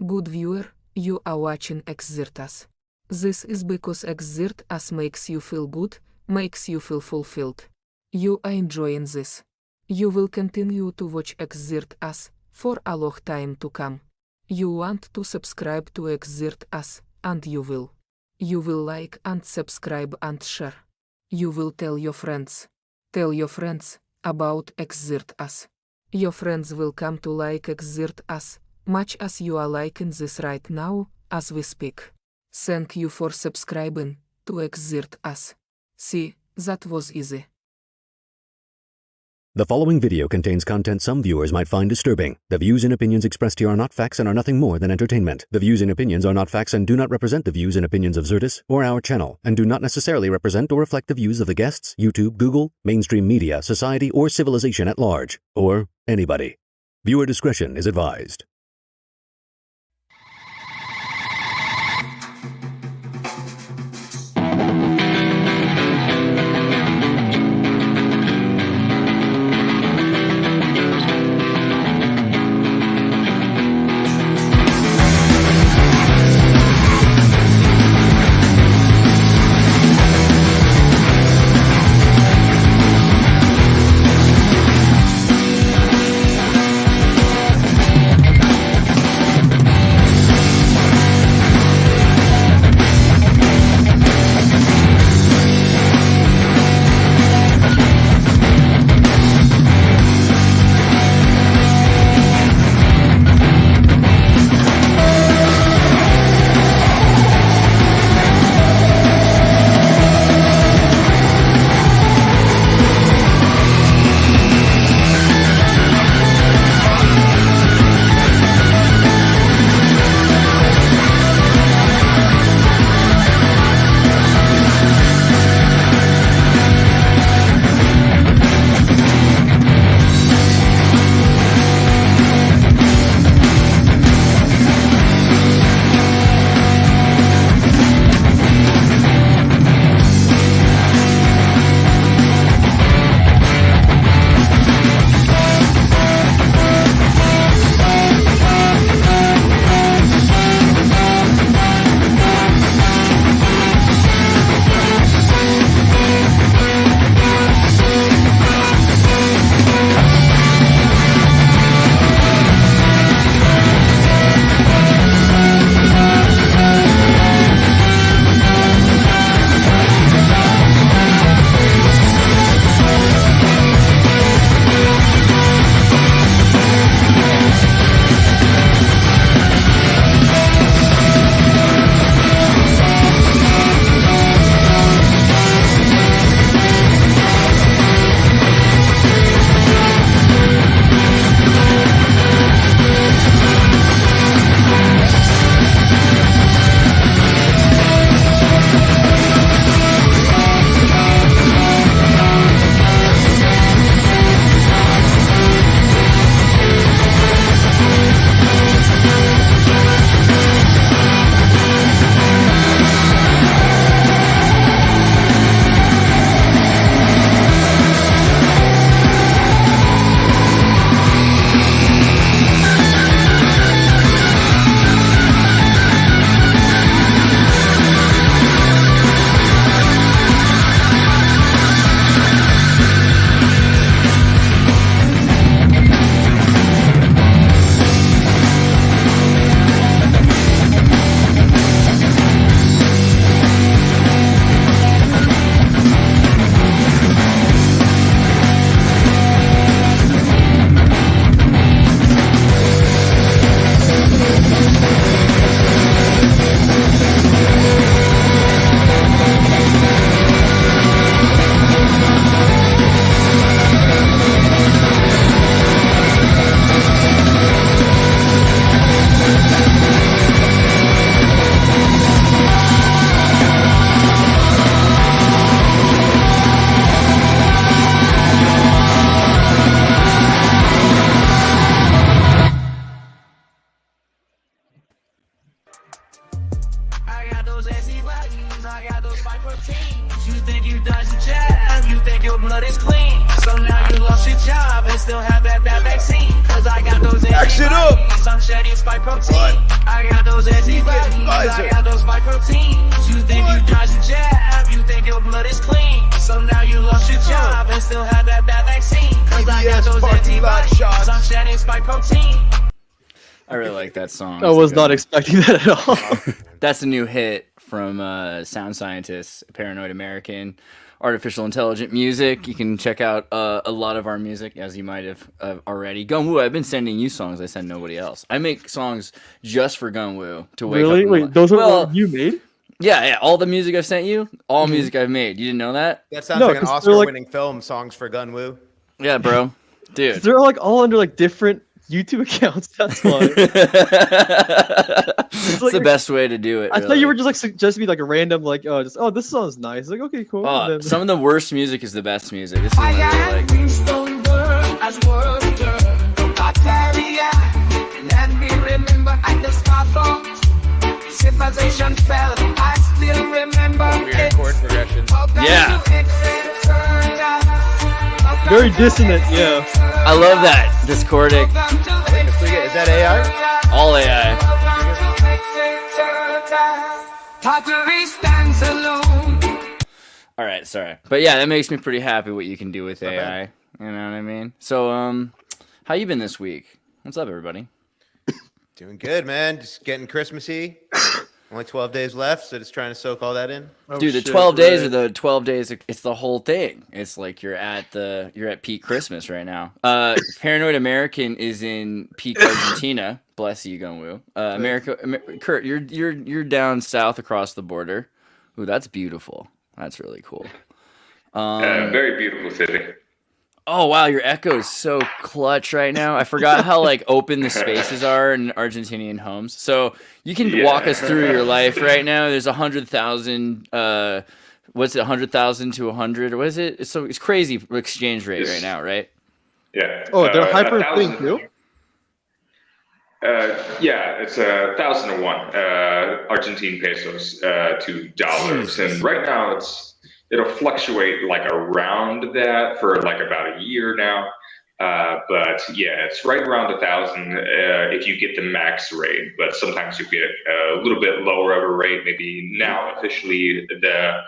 Good viewer, you are watching Exert Us. This is because Exert Us makes you feel good, makes you feel fulfilled. You are enjoying this. You will continue to watch Exert Us for a long time to come. You want to subscribe to Exert Us, and you will. You will like and subscribe and share. You will tell your friends. Tell your friends about Exert Us. Your friends will come to like Exert Us, much as you are liking this right now, as we speak. Thank you for subscribing to Exert Us. See, that was easy. The following video contains content some viewers might find disturbing. The views and opinions expressed here are not facts and are nothing more than entertainment. The views and opinions are not facts and do not represent the views and opinions of Xertus or our channel, and do not necessarily represent or reflect the views of the guests, YouTube, Google, mainstream media, society, or civilization at large, or anybody. Viewer discretion is advised. still have that vaccine. Cause I got those antibodies. I'm shedding spike protein. I got those antibodies. I got those spike proteins. You think you dodged a jab. You think your blood is clean. So now you lost your job and still have that vaccine. Cause I got those antibodies. I'm shedding spike protein. I really like that song. I was not expecting that at all. That's a new hit from Sound Scientists, Paranoid American, Artificial Intelligent Music. You can check out a lot of our music, as you might have already. Gunwoo, I've been sending you songs I send nobody else. I make songs just for Gunwoo to wake up. Really? Wait, those are all you made? Yeah, all the music I've sent you, all music I've made. You didn't know that? That sounds like an Oscar-winning film, Songs for Gunwoo. Yeah, bro. Dude. They're like all under like different YouTube accounts. That's why. It's like the best way to do it. I thought you were just like suggesting me like a random like this song's nice. Like okay, cool. Oh, some of the worst music is the best music. This is one I like. Civilization fell, I still remember. Weird chord progression. Yeah. Very dissonant, yeah. I love that. Discordic. Is that AI? All AI. All right, sorry. But yeah, that makes me pretty happy what you can do with AI. You know what I mean? So, how you been this week? What's up, everybody? Doing good, man. Just getting Christmassy. Only 12 days left, so just trying to soak all that in. Dude, the 12 days are the 12 days. It's the whole thing. It's like you're at peak Christmas right now. Paranoid American is in peak Argentina. Bless you, Gunwoo. Kurt, you're down south across the border. Ooh, that's beautiful. That's really cool. Very beautiful city. Oh wow, your echo is so clutch right now. I forgot how like open the spaces are in Argentinian homes. So you can walk us through your life right now. There's 100,000. What's it? 100,000 to 100. What is it? It's crazy exchange rate right now, right? Yeah. Oh, they're hyperinflating too. Yeah, it's 1,001 Argentine pesos to dollars, and right now it'll fluctuate like around that for like about a year now. But yeah, it's right around 1,000 if you get the max rate, but sometimes you get a little bit lower of a rate. Maybe now officially the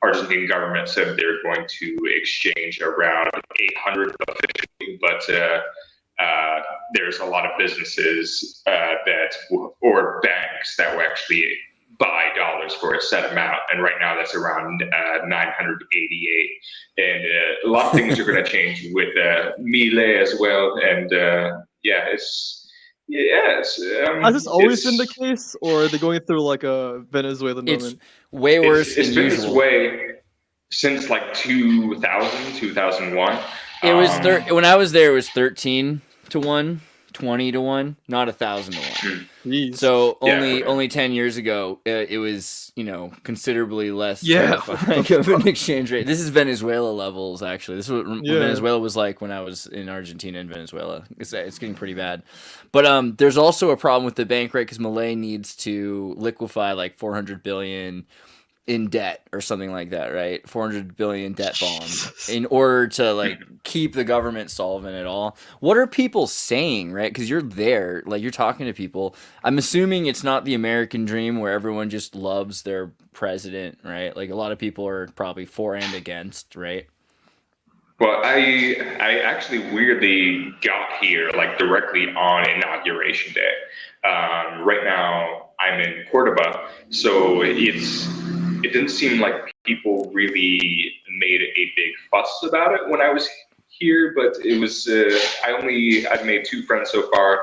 Argentine government said they're going to exchange around 800 officially, but there's a lot of businesses or banks that will actually buy dollars for a set amount, and right now that's around 988. And a lot of things are going to change with Milei as well. And has this always been the case, or are they going through like a Venezuelan moment? It's way worse it's than been usual. this way since like 2001. It was when I was there. It was 13 to 1. 20 to 1, not 1,000 to 1. So only 10 years ago, it was considerably less terrifying of an exchange rate. This is Venezuela levels, actually. This is what Venezuela was like when I was in Argentina and Venezuela. It's getting pretty bad. But there's also a problem with the bank rate because Milei needs to liquefy like 400 billion in debt or something like that, right? 400 billion debt bond in order to like keep the government solvent at all. What are people saying, right? Because you're there, like you're talking to people. I'm assuming it's not the American dream where everyone just loves their president, right? Like a lot of people are probably for and against, right? Well, I actually weirdly got here like directly on Inauguration Day. Right now I'm in Cordoba, so it didn't seem like people really made a big fuss about it when I was here, but it was I've made 2 friends so far.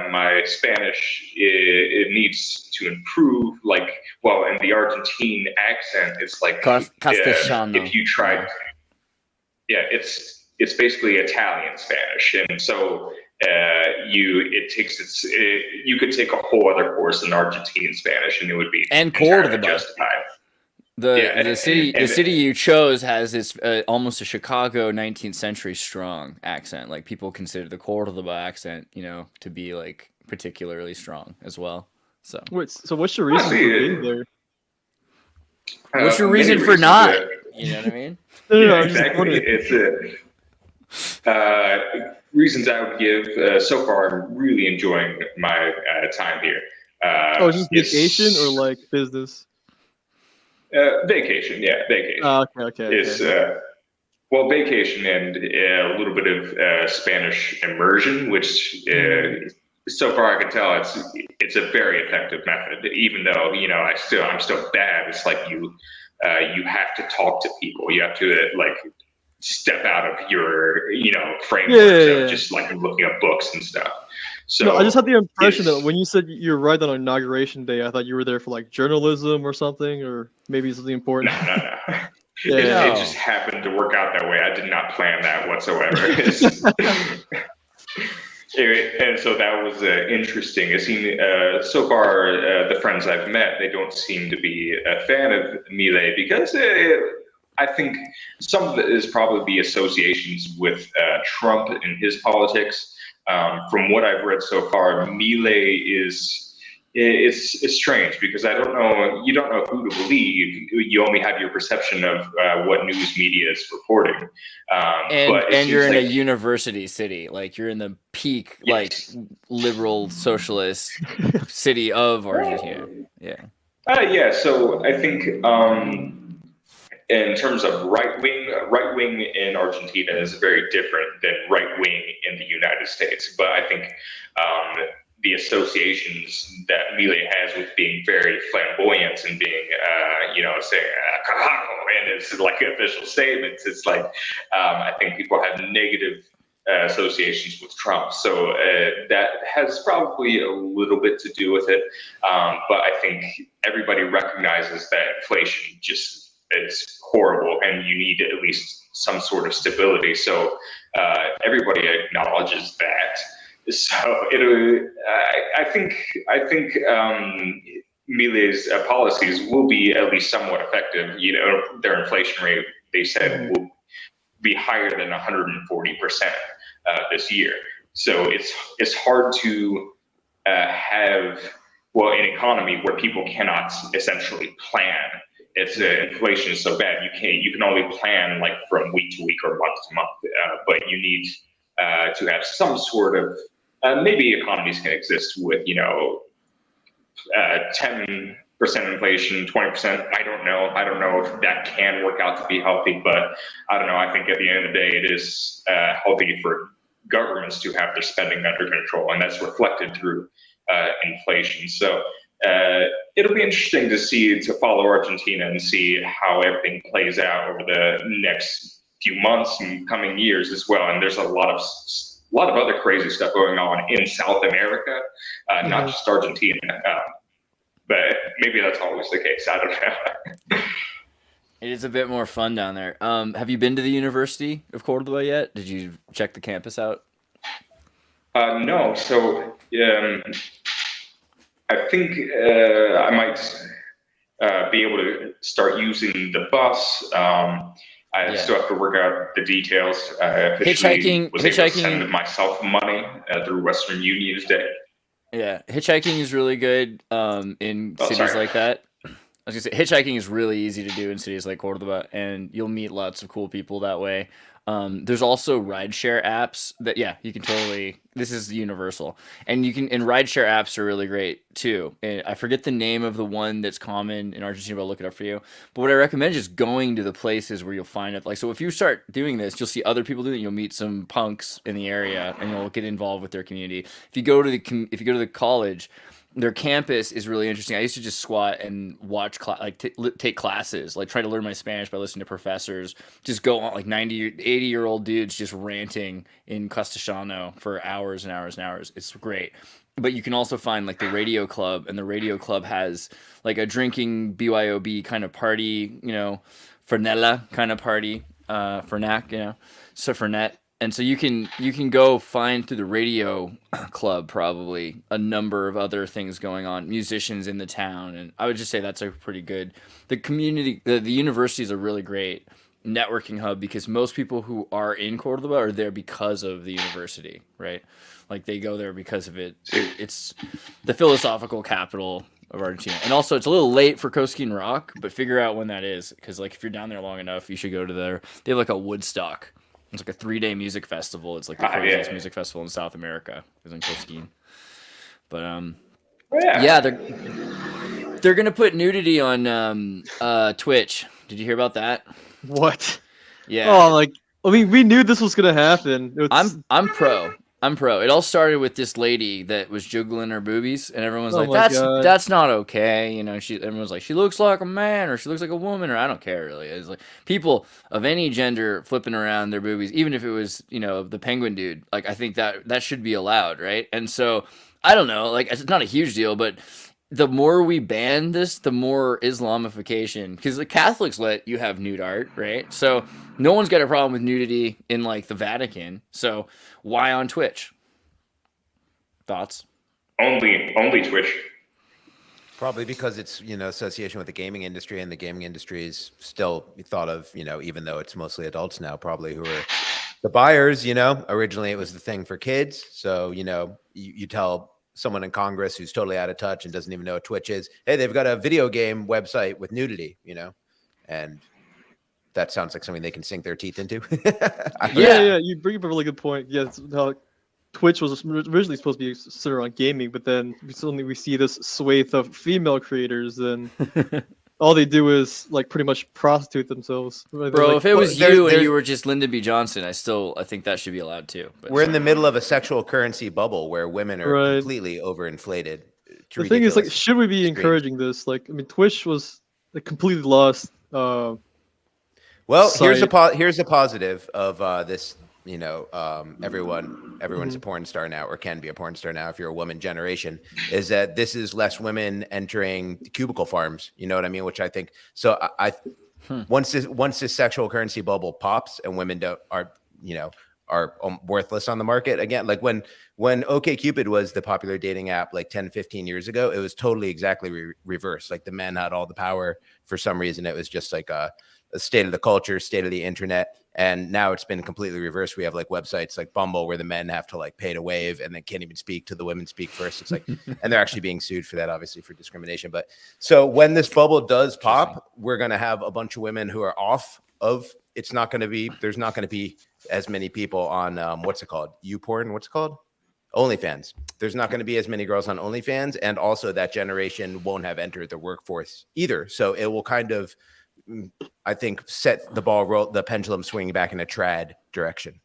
My Spanish it needs to improve. Like, well, in the Argentine accent, it's like Castellano. If you try, it's basically Italian Spanish, and so you could take a whole other course in Argentine Spanish, and it would be Cordoba justified. The city you chose has this almost a Chicago 19th century strong accent. Like people consider the Cordoba accent, to be like particularly strong as well. So what's your reason for being there? What's your reason for not? You know what I mean? No, exactly. Reasons I would give so far, I'm really enjoying my time here. Just vacation or like business? Vacation, yeah, vacation. Okay. Well, vacation and a little bit of Spanish immersion, which so far I can tell it's a very effective method. Even though I'm still bad. It's like you have to talk to people. You have to like step out of your framework of just like looking up books and stuff. So no, I just had the impression that when you said you're right on inauguration day, I thought you were there for like journalism or something, or maybe something important. No. It just happened to work out that way. I did not plan that whatsoever. And so that was interesting. It seemed so far the friends I've met, they don't seem to be a fan of Milei because I think some of it is probably the associations with Trump and his politics. From what I've read so far, Milei it's strange because you don't know who to believe. You only have your perception of what news media is reporting. And you're in a university city, like you're in the peak, like liberal socialist city of Argentina. Yeah. So I think in terms of right wing in Argentina is very different than right wing in the United States. But I think the associations that Milei has with being very flamboyant and being, saying "carajo" and it's like official statements. It's like I think people have negative associations with Trump, so that has probably a little bit to do with it. But I think everybody recognizes that inflation just is horrible, and you need at least some sort of stability. So everybody acknowledges that. So I think Milei's policies will be at least somewhat effective. Their inflation rate, they said, will be higher than 140% this year. So it's hard to have an economy where people cannot essentially plan. It's inflation is so bad you can only plan like from week to week or month to month. But you need to have some sort of maybe economies can exist with 10% inflation, 20%. I don't know if that can work out to be healthy, but I don't know. I think at the end of the day, it is healthy for governments to have their spending under control, and that's reflected through inflation. So it'll be interesting to follow Argentina and see how everything plays out over the next few months and coming years as well. And there's a lot of other crazy stuff going on in South America, not just Argentina. But maybe that's always the case. I don't know. It is a bit more fun down there. Have you been to the University of Cordoba yet? Did you check the campus out? No. So I think I might be able to start using the bus. I still have to work out the details. Hitchhiking able to send myself money through Western Union today. Yeah, hitchhiking is really good in cities like that. I was gonna say hitchhiking is really easy to do in cities like Cordoba, and you'll meet lots of cool people that way. There's also rideshare apps that you can totally. This is universal, and rideshare apps are really great too. And I forget the name of the one that's common in Argentina, but I'll look it up for you. But what I recommend is just going to the places where you'll find it. Like, so if you start doing this, you'll see other people doing it. You'll meet some punks in the area, and you'll get involved with their community. If you go to the college, their campus is really interesting. I used to just squat and watch take classes, like try to learn my Spanish by listening to professors. Just go on like 90, 80-year-old dudes just ranting in Castellano for hours and hours and hours. It's great. But you can also find like the radio club, and the radio club has like a drinking BYOB kind of party, Fernella kind of party, Fernac, so Fernet. And so you can go find through the radio club probably a number of other things going on, musicians in the town, and I would just say that's a pretty good. The community, the university is a really great networking hub because most people who are in Cordoba are there because of the university, right? Like they go there because of it. It's the philosophical capital of Argentina, and also it's a little late for Cosquín Rock, but figure out when that is because like if you're down there long enough, you should go to there. They have like a Woodstock It's like a 3-day music festival. It's like the craziest music festival in South America. It was in Cosquín. But yeah, they're gonna put nudity on Twitch. Did you hear about that? What? Yeah. Oh, like, I mean, we knew this was gonna happen. I'm pro. It all started with this lady that was jiggling her boobies, and everyone's like, God. that's not okay. You know, everyone's like, she looks like a man, or she looks like a woman, or I don't care really. It's like people of any gender flipping around their boobies, even if it was, you know, the penguin dude. Like, I think that should be allowed, right? And so I don't know, like, it's not a huge deal, but the more we ban this, the more Islamification, because the Catholics let you have nude art, right? So no one's got a problem with nudity in like the Vatican. So why on Twitch? Thoughts? Only Twitch. Probably because it's, you know, association with the gaming industry, and the gaming industry is still thought of, you know, even though it's mostly adults now, probably who are the buyers. You know, originally it was the thing for kids. So, you know, you tell someone in Congress who's totally out of touch and doesn't even know what Twitch is, hey, they've got a video game website with nudity, you know, and that sounds like something they can sink their teeth into. Yeah, you bring up a really good point. Yeah, how Twitch was originally supposed to be centered on gaming, but then suddenly we see this swathe of female creators, and all they do is like pretty much prostitute themselves. Bro, like, if it was you and you were just Lyndon B. Johnson, I think that should be allowed too. But we're in the middle of a sexual currency bubble where women are completely overinflated. The thing is, like, should we be encouraging this? Like, I mean, Twitch was like completely lost. Well, here's a positive of this. You know, everyone's a porn star now, or can be a porn star now if you're a woman generation, is that this is less women entering cubicle farms. You know what I mean? Which I think, so once this sexual currency bubble pops and women are worthless on the market again, like when OkCupid was the popular dating app like 10, 15 years ago, it was totally exactly reversed. Like the men had all the power. For some reason, it was just like a state of the culture, state of the internet. And now it's been completely reversed. We have like websites like Bumble where the men have to like pay to wave and they can't even speak to the women speak first. It's like, and they're actually being sued for that, obviously, for discrimination. But so when this bubble does pop, we're going to have a bunch of women who are off of, there's not going to be as many people on, what's it called? YouPorn, what's it called? OnlyFans. There's not going to be as many girls on OnlyFans. And also that generation won't have entered the workforce either. So it will kind of, I think, set the pendulum swinging back in a trad direction.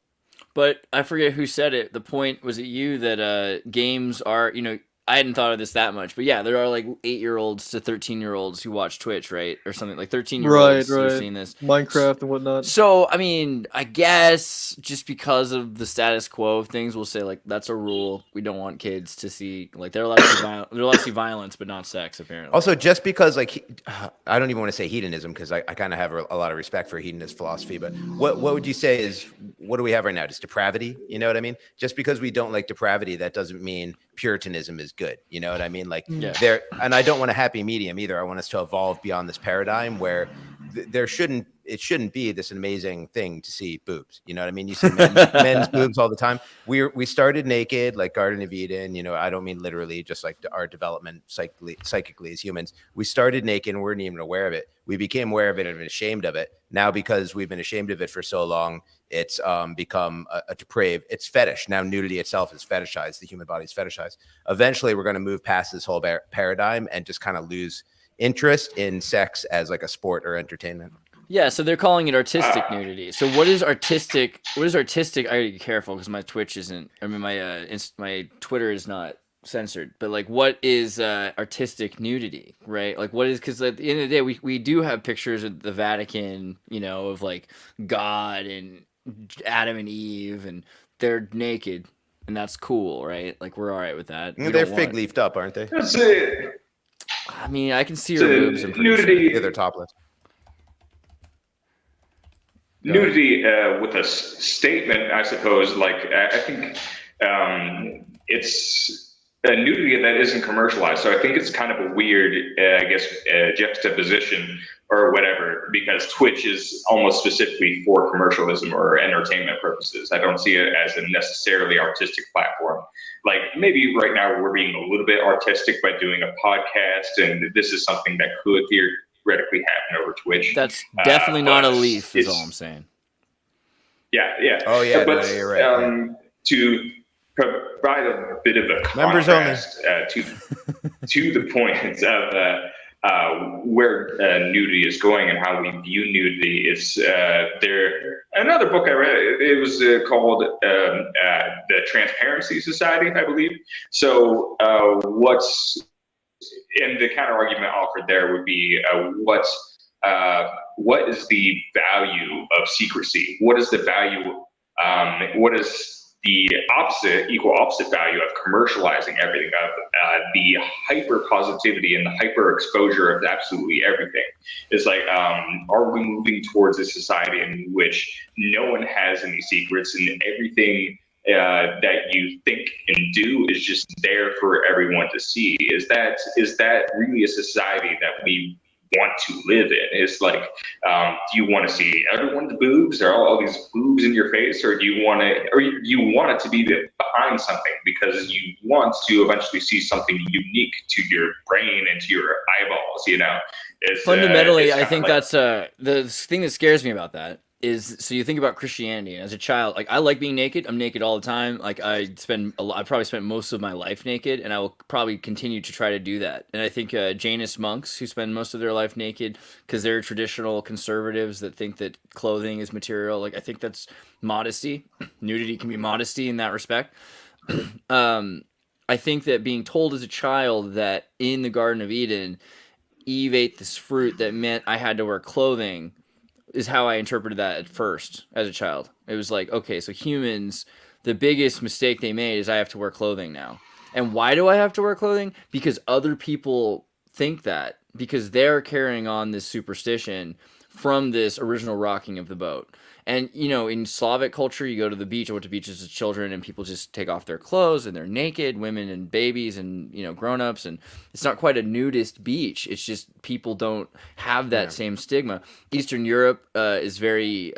But I forget who said it. The point, was it you, that games are, you know, I hadn't thought of this that much, but yeah, there are like 8-year-olds to 13-year-olds who watch Twitch, right? Or something like 13-year-olds who are seeing this. Minecraft and whatnot. So, I mean, I guess just because of the status quo of things, we'll say like that's a rule. We don't want kids to see, like, they're allowed to see violence, but not sex, apparently. Also, just because, like, I don't even want to say hedonism, because I kind of have a lot of respect for hedonist philosophy, but what would you say is, what do we have right now? Just depravity? You know what I mean? Just because we don't like depravity, that doesn't mean Puritanism is good. You know what I mean? Like, and I don't want a happy medium either. I want us to evolve beyond this paradigm where it shouldn't be this amazing thing to see boobs. You know what I mean? You see men's boobs all the time. We started naked, like Garden of Eden. You know, I don't mean literally, just like our development psychically as humans. We started naked and we weren't even aware of it. We became aware of it and ashamed of it. Now, because we've been ashamed of it for so long, it's become a depraved, it's fetish. Now nudity itself is fetishized. The human body is fetishized. Eventually, we're going to move past this whole paradigm and just kind of lose interest in sex as like a sport or entertainment. Yeah, so they're calling it artistic nudity. So what is artistic? I gotta be careful because my Twitch isn't. I mean, my Twitter is not censored. But like, what is artistic nudity, right? Like, what is? Because at the end of the day, we do have pictures of the Vatican, you know, of like God and Adam and Eve, and they're naked, and that's cool, right? Like, we're all right with that. They're fig leafed up, aren't they? That's it. I mean, I can see her boobs. Nudity. Yeah, they're topless. Nudity with a statement, I suppose. Like, I think it's a nudity that isn't commercialized. So I think it's kind of a weird, juxtaposition or whatever, because Twitch is almost specifically for commercialism or entertainment purposes. I don't see it as a necessarily artistic platform. Like, maybe right now we're being a little bit artistic by doing a podcast, and this is something that could theoretically happen over Twitch. That's definitely not a leaf, is all I'm saying. Yeah. Oh yeah, But you're right. To provide a bit of a Members contrast to the point of where nudity is going and how we view nudity is there. Another book I read, it was called The Transparency Society, I believe. So and the counter argument offered there would be what is the value of secrecy? What is the value? What is the equal opposite value of commercializing everything, of the hyper positivity and the hyper exposure of absolutely everything? It's like, are we moving towards a society in which no one has any secrets and everything that you think and do is just there for everyone to see? Is that really a society that we want to live in? It's like, do you want to see everyone's boobs, or all these boobs in your face, or do you want it to be behind something because you want to eventually see something unique to your brain and to your eyeballs? Fundamentally, I think that's the thing that scares me about that is, so you think about Christianity, and as a child, like, I like being naked. I'm naked all the time. Like, I probably spent most of my life naked, and I will probably continue to try to do that. And I think Jainist monks who spend most of their life naked because they're traditional conservatives that think that clothing is material. Like, I think that's modesty. Nudity can be modesty in that respect. I think that being told as a child that in the Garden of Eden, Eve ate this fruit that meant I had to wear clothing is how I interpreted that at first as a child. It was like, okay, so humans, the biggest mistake they made is I have to wear clothing now. And why do I have to wear clothing? Because other people think that, because they're carrying on this superstition from this original rocking of the boat. And, in Slavic culture, you go to the beach. I went to beaches as children, and people just take off their clothes, and they're naked, women and babies and, grown-ups. And it's not quite a nudist beach. It's just people don't have that same stigma. Eastern Europe is very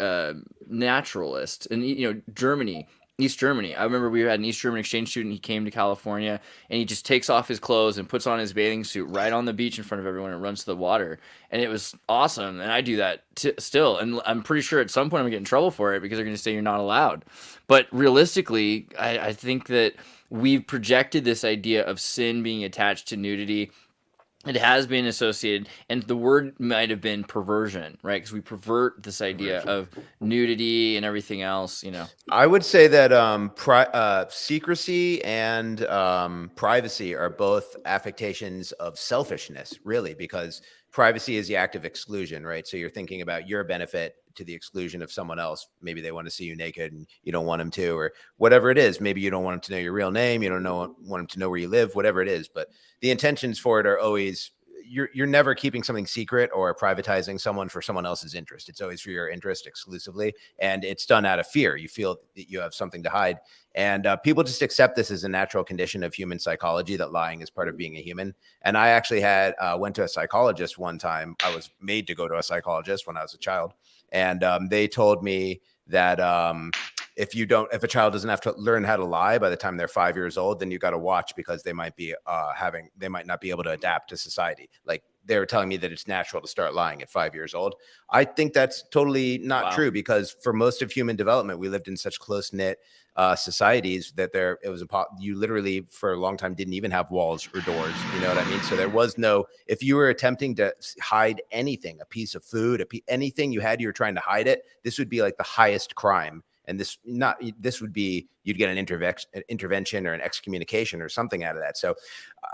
naturalist. And, Germany, East Germany. I remember we had an East German exchange student. He came to California, and he just takes off his clothes and puts on his bathing suit right on the beach in front of everyone and runs to the water. And it was awesome. And I do that still. And I'm pretty sure at some point I'm going to get in trouble for it because they're going to say you're not allowed. But realistically, I think that we've projected this idea of sin being attached to nudity. It has been associated, and the word might have been perversion, right? Because we pervert this idea of nudity and everything else, I would say that secrecy and privacy are both affectations of selfishness, really, because privacy is the act of exclusion, right? So you're thinking about your benefit to the exclusion of someone else. Maybe they want to see you naked and you don't want them to, or whatever it is. Maybe you don't want them to know your real name. You don't want them to know where you live, whatever it is. But the intentions for it are always, you're never keeping something secret or privatizing someone for someone else's interest. It's always for your interest exclusively. And it's done out of fear. You feel that you have something to hide. And people just accept this as a natural condition of human psychology, that lying is part of being a human. And I actually went to a psychologist one time. I was made to go to a psychologist when I was a child. And they told me that if a child doesn't have to learn how to lie by the time they're 5 years old, then you got to watch, because they might not be able to adapt to society. Like, they were telling me that it's natural to start lying at 5 years old. I think that's totally not true, because for most of human development, we lived in such close-knit societies that you literally for a long time didn't even have walls or doors. You know what I mean? So there was if you were attempting to hide anything, a piece of food, anything you had, you were trying to hide it, this would be like the highest crime. And this would be, you'd get an intervention or an excommunication or something out of that. So,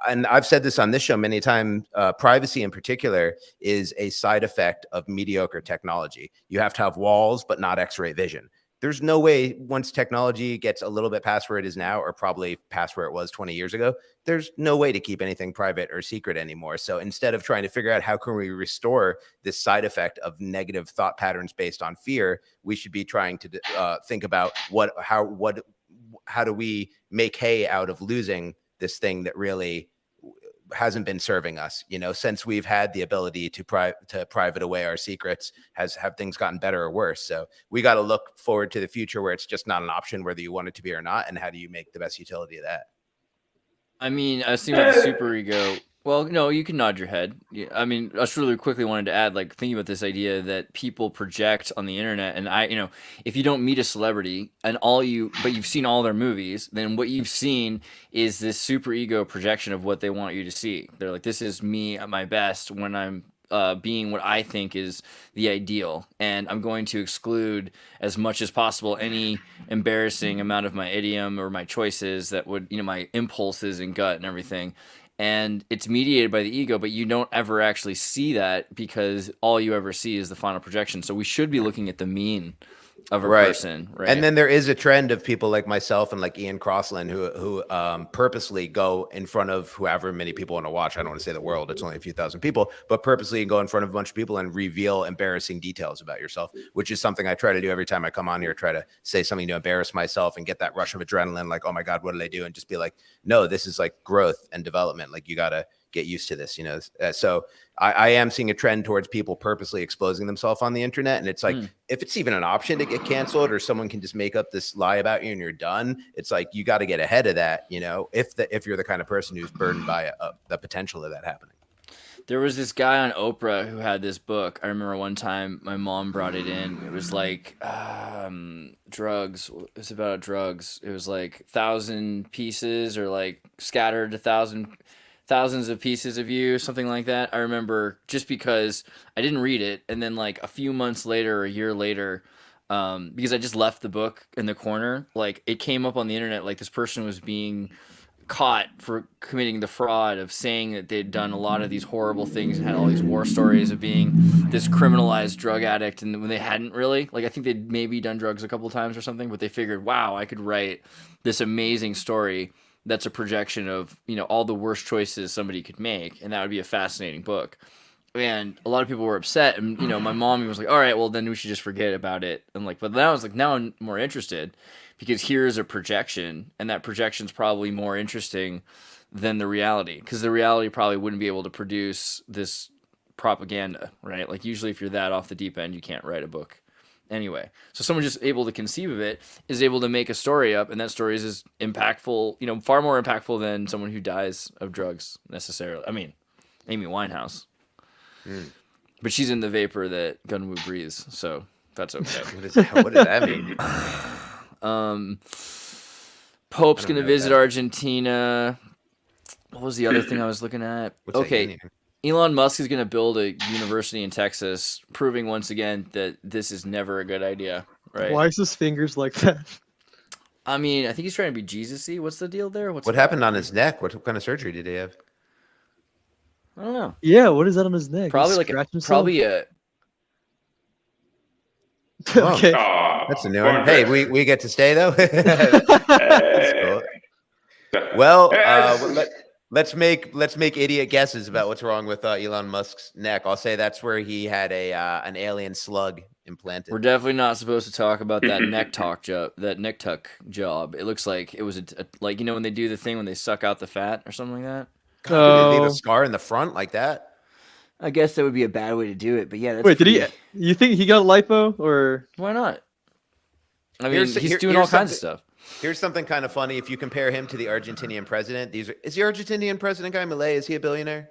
and I've said this on this show many times, privacy in particular is a side effect of mediocre technology. You have to have walls, but not X-ray vision. There's no way, once technology gets a little bit past where it is now, or probably past where it was 20 years ago, there's no way to keep anything private or secret anymore. So instead of trying to figure out how can we restore this side effect of negative thought patterns based on fear, we should be trying to think about how do we make hay out of losing this thing that really hasn't been serving us, since we've had the ability to private away our secrets. Have things gotten better or worse? So we got to look forward to the future where it's just not an option whether you want it to be or not. And how do you make the best utility of that? I mean, I was thinking about the superego. Well, no, you can nod your head. I mean, I just really quickly wanted to add, like, thinking about this idea that people project on the internet, and if you don't meet a celebrity and but you've seen all their movies, then what you've seen is this super ego projection of what they want you to see. They're like, this is me at my best when I'm being what I think is the ideal, and I'm going to exclude as much as possible any embarrassing amount of my idiom or my choices that would, my impulses and gut and everything. And it's mediated by the ego, but you don't ever actually see that because all you ever see is the final projection. So we should be looking at the mean of a person, right? And then there is a trend of people like myself and like Ian Crossland who purposely go in front of whoever many people want to watch. I don't want to say the world; it's only a few thousand people, but purposely go in front of a bunch of people and reveal embarrassing details about yourself, which is something I try to do every time I come on here. Try to say something to embarrass myself and get that rush of adrenaline, like, oh my god, what did I do? And just be like, no, this is like growth and development. Like, you gotta get used to this, so I am seeing a trend towards people purposely exposing themselves on the internet. And it's like, if it's even an option to get canceled or someone can just make up this lie about you and you're done, it's like, you got to get ahead of that, if you're the kind of person who's burdened by the potential of that happening. There was this guy on Oprah who had this book. I remember one time my mom brought it in. It was like drugs. It's about drugs. It was like 1,000 pieces, or like scattered 1,000 of pieces of you, something like that. I remember, just because I didn't read it, and then like a few months later or a year later, because I just left the book in the corner, like it came up on the internet, like this person was being caught for committing the fraud of saying that they'd done a lot of these horrible things and had all these war stories of being this criminalized drug addict, and when they hadn't really. Like, I think they'd maybe done drugs a couple of times or something, but they figured, wow, I could write this amazing story that's a projection of, all the worst choices somebody could make, and that would be a fascinating book. And a lot of people were upset, and my mom was like, all right, well then we should just forget about it. And like, but then I was like, now I'm more interested, because here's a projection, and that projection's probably more interesting than the reality, because the reality probably wouldn't be able to produce this propaganda, right? Like, usually if you're that off the deep end, you can't write a book anyway. So someone just able to conceive of it is able to make a story up, and that story is as impactful, far more impactful than someone who dies of drugs necessarily. I mean, Amy Winehouse. But she's in the vapor that Gunwoo breathes, so that's okay. What does that mean? Pope's gonna visit Argentina. What was the other thing I was looking at? Okay. Elon Musk is going to build a university in Texas, proving once again that this is never a good idea, right? Why is his fingers like that? I mean, I think he's trying to be Jesus-y. What's the deal there? What happened on his neck? What kind of surgery did he have? I don't know. Yeah, what is that on his neck? Probably Okay. That's a new one. Hey, we get to stay though. That's cool. Well, let's make idiot guesses about what's wrong with Elon Musk's neck. I'll say that's where he had an alien slug implanted. We're definitely not supposed to talk about that neck tuck job. It looks like it was like, when they do the thing when they suck out the fat or something like that. God, did they leave a scar in the front like that? I guess that would be a bad way to do it, but yeah. That's Wait, you think he got lipo, or why not? I mean, he's doing all kinds of stuff. Here's something kind of funny. If you compare him to the Argentinian president, is the Argentinian president guy Milei? Is he a billionaire?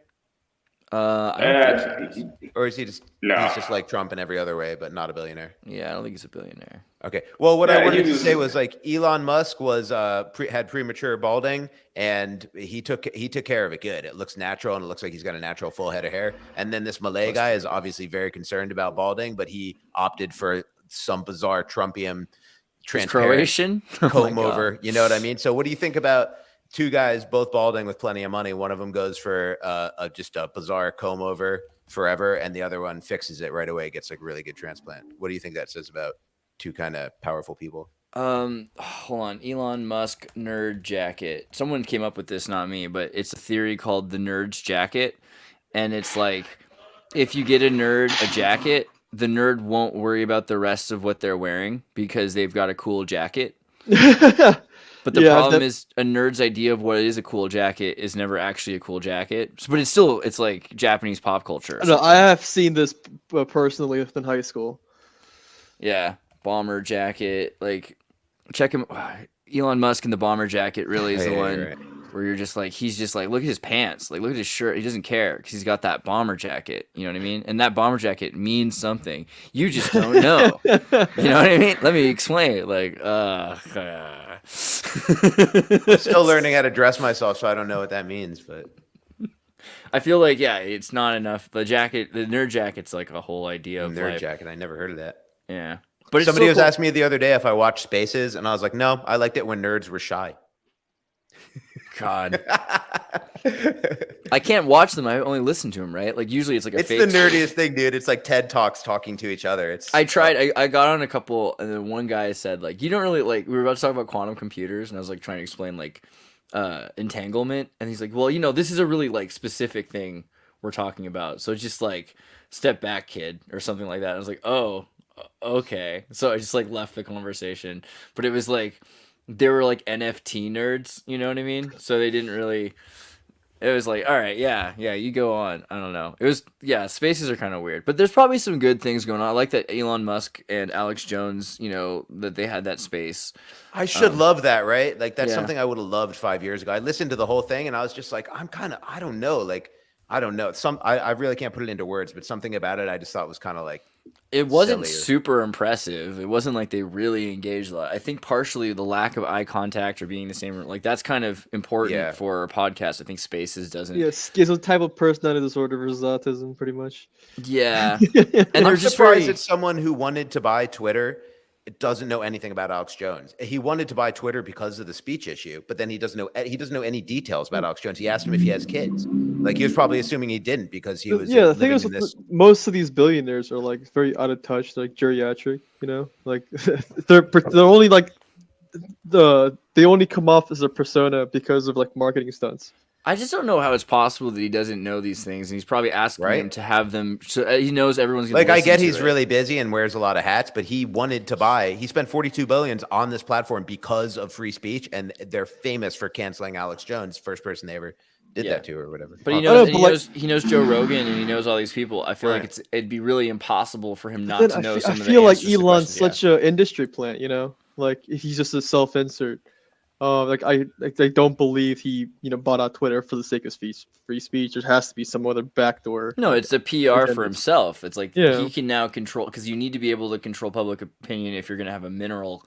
I don't think so. Or is he just he's just like Trump in every other way, but not a billionaire? Yeah, I don't think he's a billionaire. Okay. Well, what I wanted to say was, like, Elon Musk was had premature balding, and he took care of it good. It looks natural, and it looks like he's got a natural full head of hair. And then this Milei guy is obviously very concerned about balding, but he opted for some bizarre Trumpian Croatian comb over. You know what I mean? So what do you think about two guys both balding with plenty of money? One of them goes for just a bizarre comb over forever, and the other one fixes it right away, gets like really good transplant. What do you think that says about two kind of powerful people? Hold on. Elon Musk nerd jacket. Someone came up with this, not me, but it's a theory called the nerd's jacket. And it's like, if you get a nerd a jacket, the nerd won't worry about the rest of what they're wearing because they've got a cool jacket. But the problem is a nerd's idea of what is a cool jacket is never actually a cool jacket. But it's like Japanese pop culture. No, I have seen this personally in high school. Yeah, bomber jacket. Like, check him. Elon Musk in the bomber jacket really is the one. Right. where you're just like, he's just like, look at his pants, like look at his shirt. He doesn't care because he's got that bomber jacket. You know what I mean? And that bomber jacket means something. You just don't know. You know what I mean? Let me explain it. Like, I'm still learning how to dress myself, so I don't know what that means, but. I feel like, yeah, it's not enough. The nerd jacket's like a whole idea of nerd jacket. I never heard of that. Yeah. But somebody was asking me the other day if I watched Spaces, and I was like, no, I liked it when nerds were shy. God. I can't watch them. I only listen to them, right? Like usually it's like it's the nerdiest thing, dude. It's like TED Talks talking to each other. I tried. I got on a couple, and then one guy said like, you don't really like. We were about to talk about quantum computers, and I was like trying to explain like entanglement, and he's like, well, this is a really like specific thing we're talking about, so just like step back, kid, or something like that. I was like, oh, okay. So I just like left the conversation, but it was like they were like NFT nerds, you know what I mean? So they didn't really. It was like, all right, yeah, you go on. I don't know. It was, yeah, spaces are kind of weird, but there's probably some good things going on. I like that Elon Musk and Alex Jones, that they had that space. I should love that, right? Like that's something I would have loved 5 years ago. I listened to the whole thing and I was just like, I don't know. Like, I don't know. I really can't put it into words, but something about it I just thought was kind of like. It wasn't super impressive. It wasn't like they really engaged a lot. I think partially the lack of eye contact or being the same, like that's kind of important for a podcast. I think Spaces doesn't. Yeah, it's a type of personality disorder versus autism, pretty much. Yeah, and I'm surprised that someone who wanted to buy Twitter doesn't know anything about Alex Jones. He wanted to buy Twitter because of the speech issue, but then he doesn't know any details about Alex Jones. He asked him if he has kids. Like he was probably assuming he didn't because he was. Yeah, the thing is, most of these billionaires are like very out of touch, like geriatric. Like they're only like they only come off as a persona because of like marketing stunts. I just don't know how it's possible that he doesn't know these things, and he's probably asking them to have them. So he knows everyone's going to. Like I get he's really busy and wears a lot of hats, but he wanted to buy. He spent $42 billion on this platform because of free speech, and they're famous for canceling Alex Jones, first person they ever did that to or whatever. But he knows Joe Rogan and he knows all these people. I feel like it'd be really impossible for him not to know some of the answers. I feel like Elon's such an industry plant, like he's just a self-insert. I don't believe he bought out Twitter for the sake of free speech. There has to be some other backdoor. No, it's a PR for himself. It's like he can now control, because you need to be able to control public opinion if you're going to have a mineral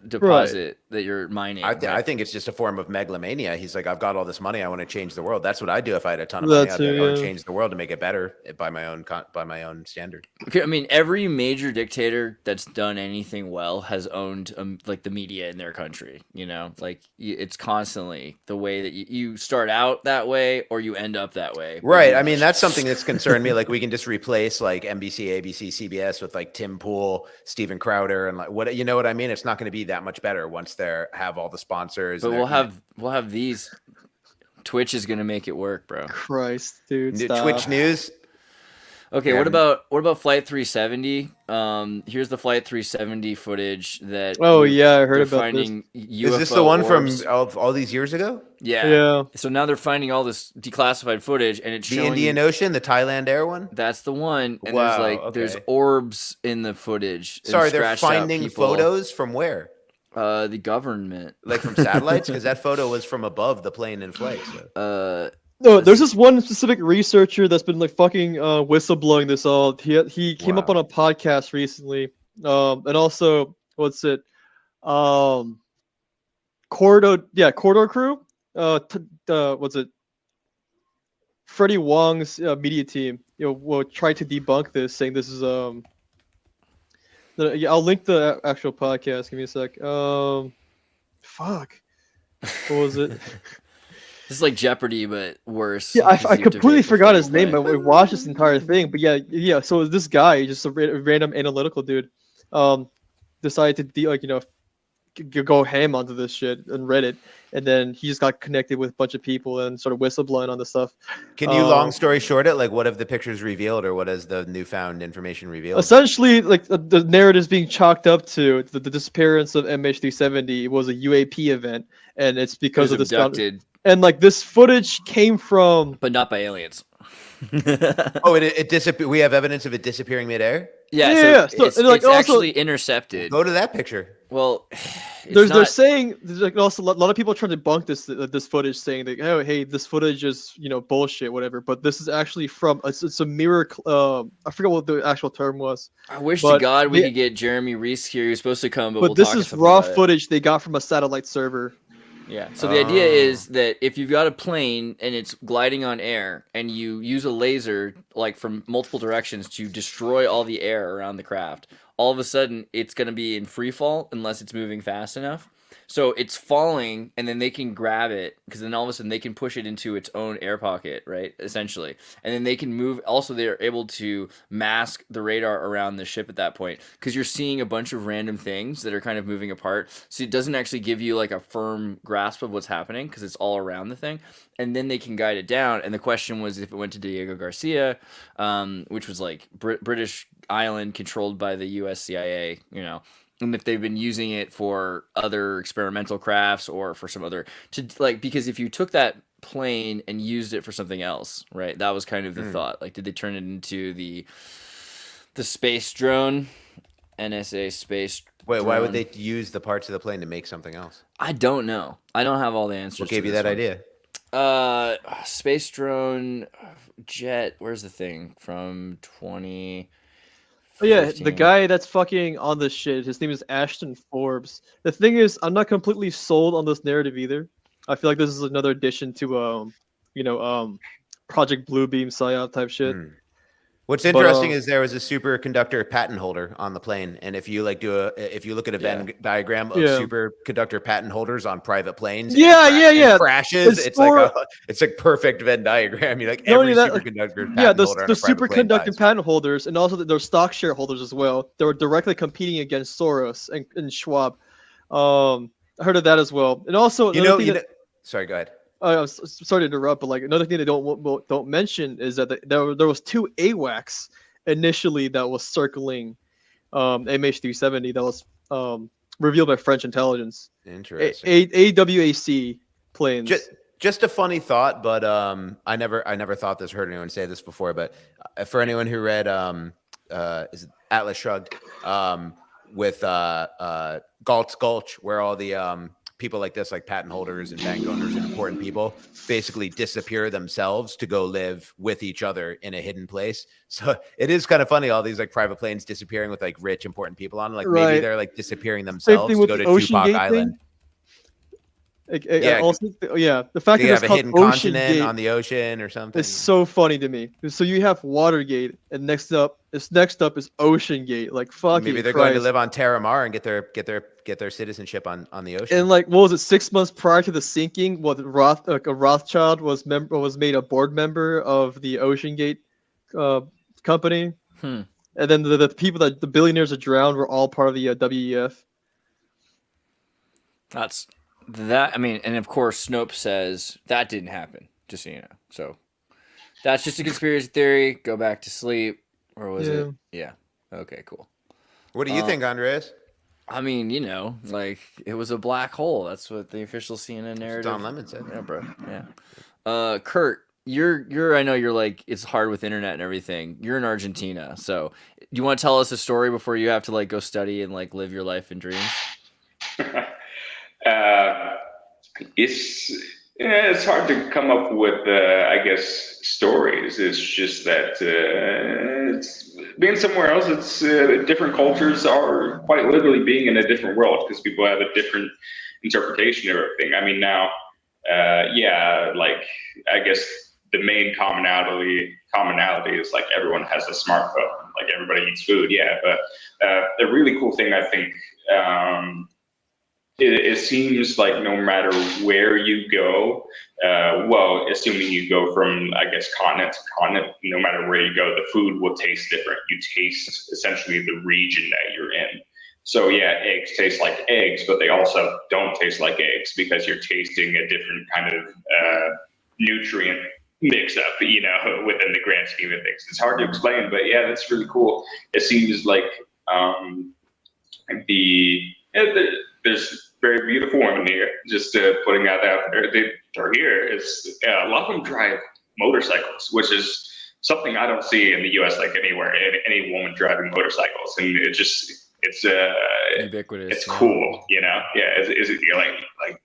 deposit that you're mining. I think it's just a form of megalomania. He's like, I've got all this money, I want to change the world. That's what I do if I had a ton of money. I want to change the world to make it better by my own standard. Okay, I mean, every major dictator that's done anything well has owned like the media in their country. Like it's constantly the way that you start out that way or you end up that way. Right. I mean, that's something that's concerned me. Like we can just replace like NBC, ABC, CBS with like Tim Pool, Steven Crowder, and like what I mean? It's not going to be that much better once they have all the sponsors. But we'll have these. Twitch is going to make it work, bro. Christ, dude. Stop. Twitch news. Okay, what about Flight 370? Here's the Flight 370 footage that. Oh yeah, I heard about this. Is this the one from all these years ago? Yeah. So now they're finding all this declassified footage, and it's showing Indian Ocean, the Thailand Air one. That's the one. And there's orbs in the footage. Sorry, they're finding photos from where? The government, like from satellites, because that photo was from above the plane in flight. So. No, there's this one specific researcher that's been like fucking whistleblowing this all. He came up on a podcast recently, and also what's it, Corridor Crew, what's it, Freddie Wong's media team, will try to debunk this, saying this is I'll link the actual podcast. Give me a sec. Fuck, what was it? This is like Jeopardy, but worse. Yeah, I completely forgot his name, but we watched this entire thing. But yeah. So this guy, just a random analytical dude, decided to go ham onto this shit and Reddit, and then he just got connected with a bunch of people and sort of whistleblowing on the stuff. Can you long story short it? Like, what have the pictures revealed, or what has the newfound information revealed? Essentially, like the narrative is being chalked up to the disappearance of MH370 was a UAP event, and it's because of this. And like this footage came from, but not by aliens. Oh, it disappeared. We have evidence of it disappearing midair. Yeah. So it's like, actually intercepted. Go to that picture. Well, they're saying there's like also a lot of people trying to debunk this footage, saying that, oh, hey, this footage is bullshit, whatever. But this is actually from it's a mirror. I forget what the actual term was. I wish to God we could get Jeremy Reese here. He's supposed to come, but we'll this talk is raw footage they got from a satellite server. Yeah. So the idea is that if you've got a plane and it's gliding on air, and you use a laser like from multiple directions to destroy all the air around the craft, all of a sudden it's going to be in free fall unless it's moving fast enough. So it's falling, and then they can grab it, because then all of a sudden they can push it into its own air pocket, right? Essentially. And then they can move. Also, they're able to mask the radar around the ship at that point, because you're seeing a bunch of random things that are kind of moving apart. So it doesn't actually give you like a firm grasp of what's happening, because it's all around the thing. And then they can guide it down. And the question was if it went to Diego Garcia, which was like British island controlled by the US CIA, and if they've been using it for other experimental crafts or for some other because if you took that plane and used it for something else, right? That was kind of the thought. Like, did they turn it into the space drone, NSA space? Wait, drone? Why would they use the parts of the plane to make something else? I don't know. I don't have all the answers. What gave you that idea? Space drone jet. Where's the thing from 20? Oh, yeah, the guy that's fucking on this shit, his name is Ashton Forbes. The thing is, I'm not completely sold on this narrative either. I feel like this is another addition to Project Bluebeam psyop type shit. What's interesting is there was a superconductor patent holder on the plane, and if you if you look at a Venn diagram of superconductor patent holders on private planes, crashes, it's like perfect Venn diagram. You every superconductor patent holder. The superconductor patent holders, and also their stock shareholders as well. They were directly competing against Soros and Schwab. I heard of that as well, and also sorry, go ahead. I'm sorry to interrupt, but like another thing they don't mention is that there was 2 AWACS initially that was circling MH370 that was revealed by French intelligence. Interesting. AWAC planes. Just a funny thought, but I never thought this, heard anyone say this before. But for anyone who read is it Atlas Shrugged with Galt's Gulch, where all the people like this, like patent holders and bank owners and important people, basically disappear themselves to go live with each other in a hidden place. So it is kind of funny, all these like private planes disappearing with like rich important people on, like maybe they're like disappearing themselves to go to Tupac Island. The fact that they have a called hidden Ocean continent Gate on the ocean or something. It's so funny to me. So you have Watergate, and next up is Ocean Gate. Like fucking. Maybe they're going to live on Terra Mar and get their citizenship on the ocean. And like, what was it? 6 months prior to the sinking, a Rothschild was made a board member of the Ocean Gate company. And then the people the billionaires that drowned were all part of the WEF. That's. That, I mean, and of course Snopes says that didn't happen, just so you know. So that's just a conspiracy theory. Go back to sleep. Or was it? Yeah. Okay, cool. What do you think, Andreas? I mean, like it was a black hole. That's what the official CNN narrative. Don Lemon said. Yeah, bro. Yeah. Kurt, I know you're like, it's hard with internet and everything. You're in Argentina. So do you want to tell us a story before you have to like go study and like live your life and dreams? It's hard to come up with, I guess, stories. It's just that it's being somewhere else. It's different cultures are quite literally being in a different world because people have a different interpretation of everything. I mean, now, like I guess the main commonality is like everyone has a smartphone, like everybody eats food. Yeah, but the really cool thing I think. It seems like no matter where you go, assuming you go from, I guess, continent to continent, no matter where you go, the food will taste different. You taste essentially the region that you're in. So yeah, eggs taste like eggs, but they also don't taste like eggs because you're tasting a different kind of nutrient mix up, within the grand scheme of things. It's hard to explain, but yeah, that's really cool. It seems like there's very beautiful women here. Just putting that out there. They're here. A lot of them drive motorcycles, which is something I don't see in the U.S. like anywhere. Any woman driving motorcycles, and it's ubiquitous. It's cool, you know. Yeah, you're like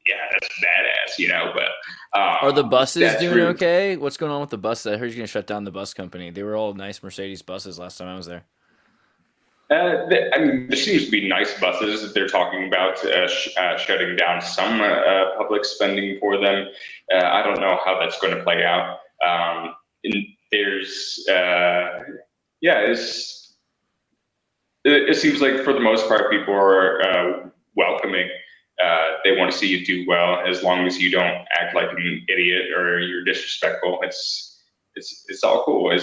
yeah, that's badass, you know. But are the buses doing okay? What's going on with the buses? I heard you're gonna shut down the bus company. They were all nice Mercedes buses last time I was there. I mean, there seems to be nice buses. They're talking about shutting down some public spending for them. I don't know how that's going to play out. It seems like for the most part, people are welcoming. They want to see you do well, as long as you don't act like an idiot or you're disrespectful. It's all cool.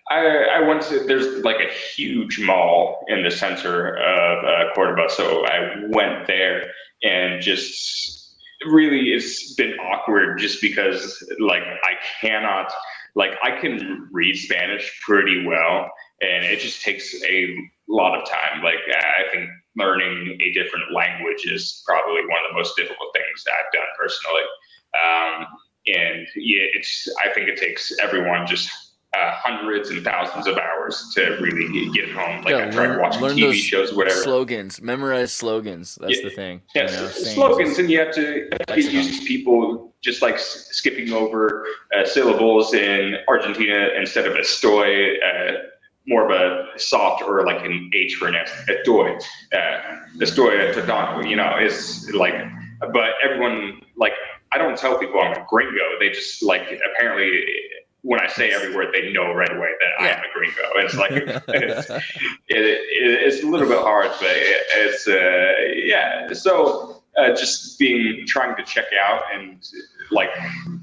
I went to, there's like a huge mall in the center of Cordoba, so I went there, and just really it's been awkward just because like I can read Spanish pretty well, and it just takes a lot of time. Like I think learning a different language is probably one of the most difficult things that I've done personally. And yeah, I think it takes everyone just hundreds and thousands of hours to really get home. Like I tried watching TV shows, whatever. Slogans, memorize slogans. That's the thing. Yeah, you know, slogans, and you have to get used to people just like skipping over syllables in Argentina instead of estoy, more of a soft or like an H for an S. Estoy, you know, is like. But everyone like I don't tell people I'm a gringo. They just like apparently. When I say every word, they know right away that I am a gringo. It's like it's a little bit hard, but it's So just trying to check out and like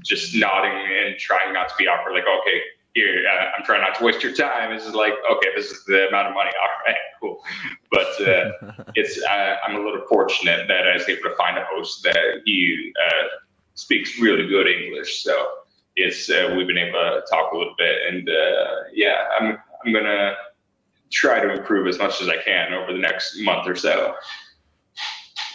just nodding and trying not to be awkward. Like, okay, here, I'm trying not to waste your time. It's like, okay, this is the amount of money. All right, cool. But I'm a little fortunate that I was able to find a host that he speaks really good English. So. We've been able to talk a little bit, and I'm gonna try to improve as much as I can over the next month or so.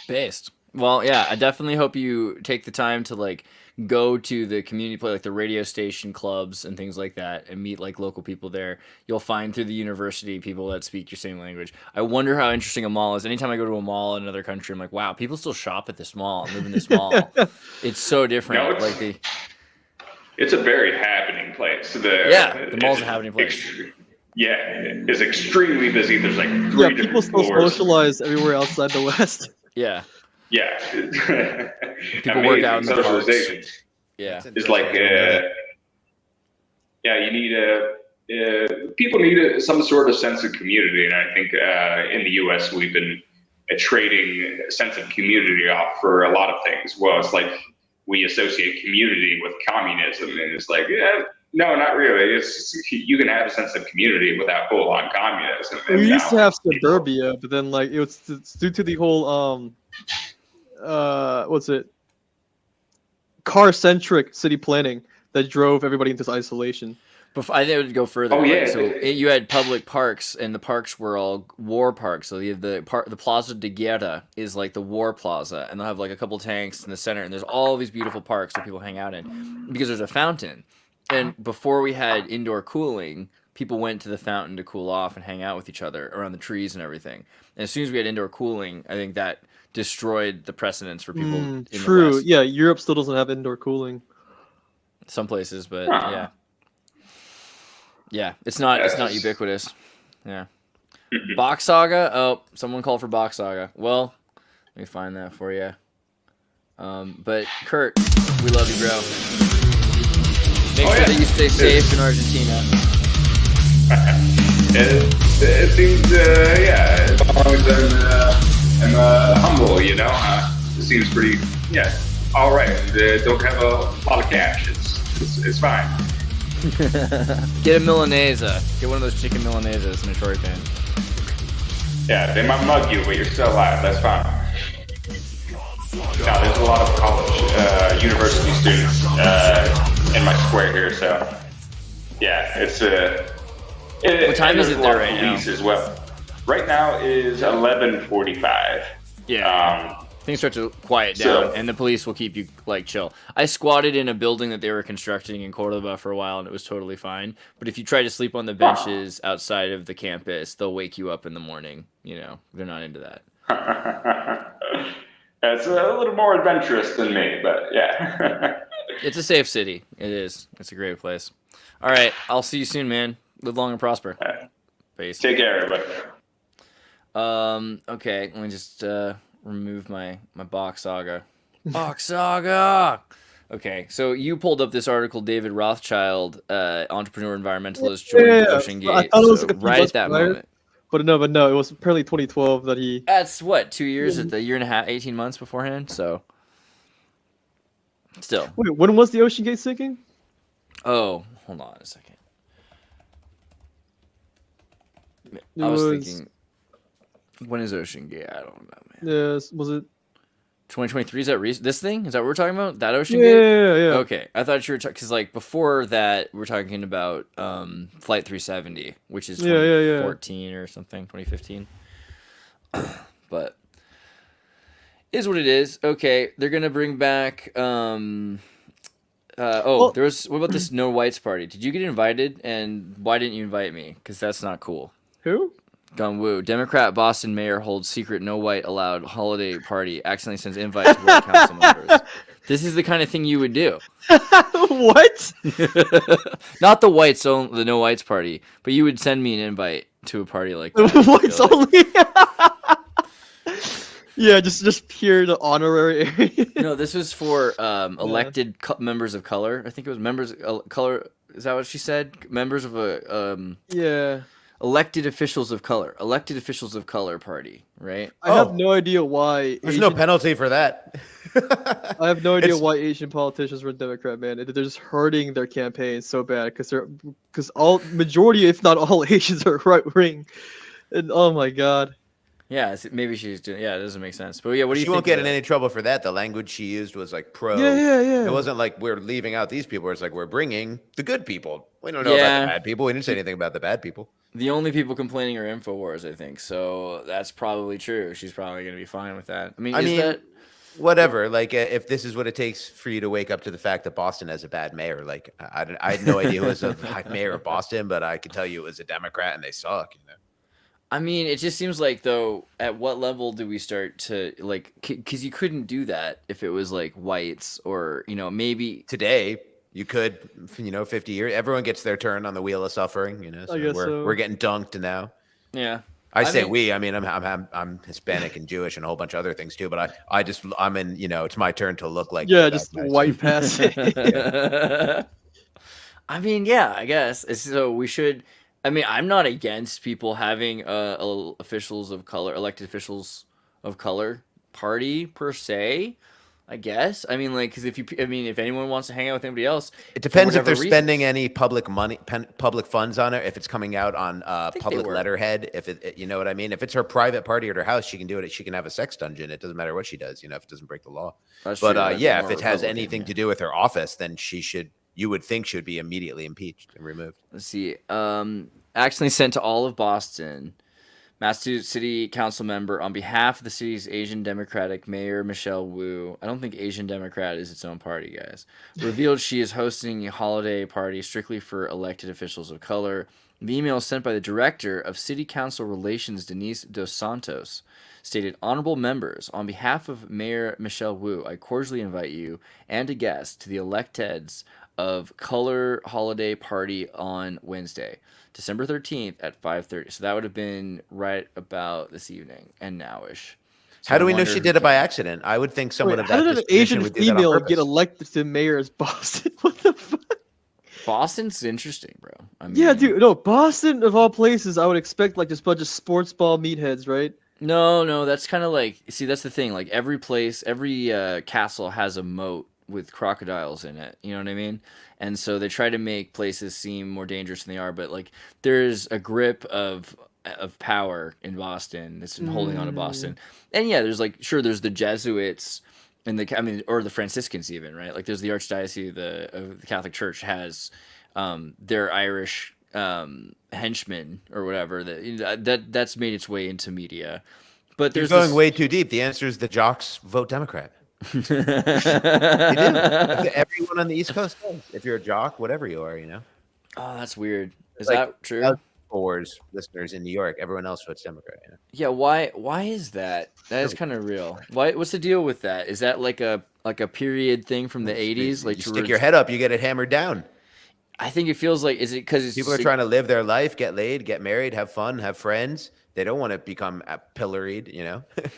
Based. Well, yeah, I definitely hope you take the time to like go to the community play, like the radio station clubs and things like that, and meet like local people there. You'll find through the university people that speak your same language. I wonder how interesting a mall is. Anytime I go to a mall in another country, I'm like, wow, people still shop at this mall and live in this mall. It's so different. No, it's a very happening place. The mall's a happening place. It's extremely busy. There's like three people still floors. Socialize everywhere outside the West. Yeah. People work out in the socialization. Parks. Yeah. It's like, you need people need some sort of sense of community. And I think in the U.S. we've been trading a sense of community off for a lot of things. Well, it's like, we associate community with communism, and it's like, no, not really. You can have a sense of community without full-on communism. We used to have suburbia, but then like it's due to the whole car-centric city planning that drove everybody into isolation. I think it would go further. Oh, yeah. So you had public parks, and the parks were all war parks. So you have the Plaza de Guerra is like the war plaza, and they'll have like a couple tanks in the center, and there's all these beautiful parks that people hang out in because there's a fountain. And before we had indoor cooling, people went to the fountain to cool off and hang out with each other around the trees and everything. And as soon as we had indoor cooling, I think that destroyed the precedence for people. In true. The West. Yeah, Europe still doesn't have indoor cooling. Some places, but yeah. Yeah, it's not ubiquitous. Yeah. Box Saga? Oh, someone called for Box Saga. Well, let me find that for you. But Kurt, we love you, bro. Make sure that you stay safe in Argentina. It seems, as long as I'm humble, you know. It seems pretty, all right. Don't have a lot of cash. It's fine. Get a Milanesa. Get one of those chicken Milanesas in a torre pan. Yeah, they might mug you, but you're still alive. That's fine. Now, there's a lot of college, university students in my square here, so yeah, it's what time is it there right now? As well. Right now is 11:45. Yeah. Things start to quiet down, and the police will keep you like chill. I squatted in a building that they were constructing in Cordoba for a while, and it was totally fine. But if you try to sleep on the benches outside of the campus, they'll wake you up in the morning. You know, they're not into that. It's a little more adventurous than me, but yeah. It's a safe city. It is. It's a great place. All right, I'll see you soon, man. Live long and prosper. Peace. Take care, everybody. Okay, let me just remove my box saga. Box saga. Okay, so you pulled up this article, David Rothschild, entrepreneur environmentalist, joined Ocean Gate. I thought it was so like a few right months at that prior. moment. But no, it was apparently 2012 that he. That's what, 2 years at the year and a half, 18 months beforehand. So, still. Wait, when was the Ocean Gate sinking? Oh, hold on a second. I was thinking, when is Ocean Gate? I don't know, man. Yes, was it 2023? Is that this thing? Is that what we're talking about? That Ocean Yeah, Gate? yeah. Okay, I thought you were talking, because like before that, we're talking about Flight 370, which is 2014 or something, 2015. But is what it is. Okay, they're gonna bring back. What about this No Whites party? Did you get invited, and why didn't you invite me? Because that's not cool. Who? Gungwoo. Democrat Boston mayor holds secret no white allowed holiday party. Accidentally sends invite to white council members. This is the kind of thing you would do. What? Not the whites, the no whites party, but you would send me an invite to a party like that. Whites only. Yeah, just pure the honorary area. No, this was for elected members of color. I think it was members of color. Is that what she said? Members of a Yeah. Elected officials of color party, right? I have no idea why. There's no penalty for that. I have no idea why Asian politicians were Democrat, man. They're just hurting their campaigns so bad because all majority, if not all, Asians are right wing, and oh my god. Yeah, maybe she's doing. Yeah, it doesn't make sense. But yeah, what do you think? She won't get in any trouble for that. The language she used was like pro. Yeah. It wasn't like we're leaving out these people. It's like we're bringing the good people. We don't know about the bad people. We didn't say anything about the bad people. The only people complaining are InfoWars, I think. So that's probably true. She's probably going to be fine with that. I mean, that whatever? Like, if this is what it takes for you to wake up to the fact that Boston has a bad mayor, like I had no idea who was a mayor of Boston, but I could tell you it was a Democrat and they suck. You know. I mean, it just seems like, though, at what level do we start to, like, because you couldn't do that if it was, like, whites or, maybe... Today, you could, 50 years. Everyone gets their turn on the wheel of suffering, So I guess we're getting dunked now. Yeah. I mean, I'm Hispanic and Jewish and a whole bunch of other things, too, but I'm in, it's my turn to look like... Yeah, just white passing. I mean, yeah, I guess. So we should... I mean, I'm not against people having elected officials of color party per se. I guess. I mean, like, because if anyone wants to hang out with anybody else, it depends if they're spending any public money, public funds on it. If it's coming out on public letterhead, if it, you know what I mean. If it's her private party at her house, she can do it. She can have a sex dungeon. It doesn't matter what she does. If it doesn't break the law. But if it has anything to do with her office, then she should. You would think she would be immediately impeached and removed. Let's see. Accidentally sent to all of Boston. Massachusetts City Council member on behalf of the city's Asian Democratic Mayor Michelle Wu. I don't think Asian Democrat is its own party, guys. Revealed she is hosting a holiday party strictly for elected officials of color. The email sent by the director of City Council Relations, Denise Dos Santos, stated, "Honorable members, on behalf of Mayor Michelle Wu, I cordially invite you and a guest to the electeds of Color Holiday Party on Wednesday, December 13th at 5:30. So that would have been right about this evening and nowish. So how do we know she did it by accident? I would think someone of that disposition an Asian would do that on female purpose. get elected to mayor as Boston? What the fuck? Boston's interesting, bro. I mean, yeah, dude. No, Boston of all places, I would expect like just a bunch of sports ball meatheads, right? No, that's kind of like, see, that's the thing. Like every castle has a moat with crocodiles in it. You know what I mean? And so they try to make places seem more dangerous than they are. But like there's a grip of power in Boston that's been holding on to Boston. And yeah, there's there's the Jesuits and or the Franciscans even, right? Like there's the Archdiocese of the Catholic Church has their Irish henchmen or whatever that's made its way into media. But You're there's going this... way too deep. The answer is the jocks vote Democrat. They do. Everyone on the East Coast does. If you're a jock, whatever you are, Oh, that's weird. Is like, that true? Wars listeners in New York, everyone else votes Democrat. Yeah. Why is that? That is kind of real. What's the deal with that? Is that like a period thing from the 80s? Like you stick your head up, you get it hammered down. I think it feels like, is it because people are trying to live their life, get laid, get married, have fun, have friends. They don't want to become pilloried,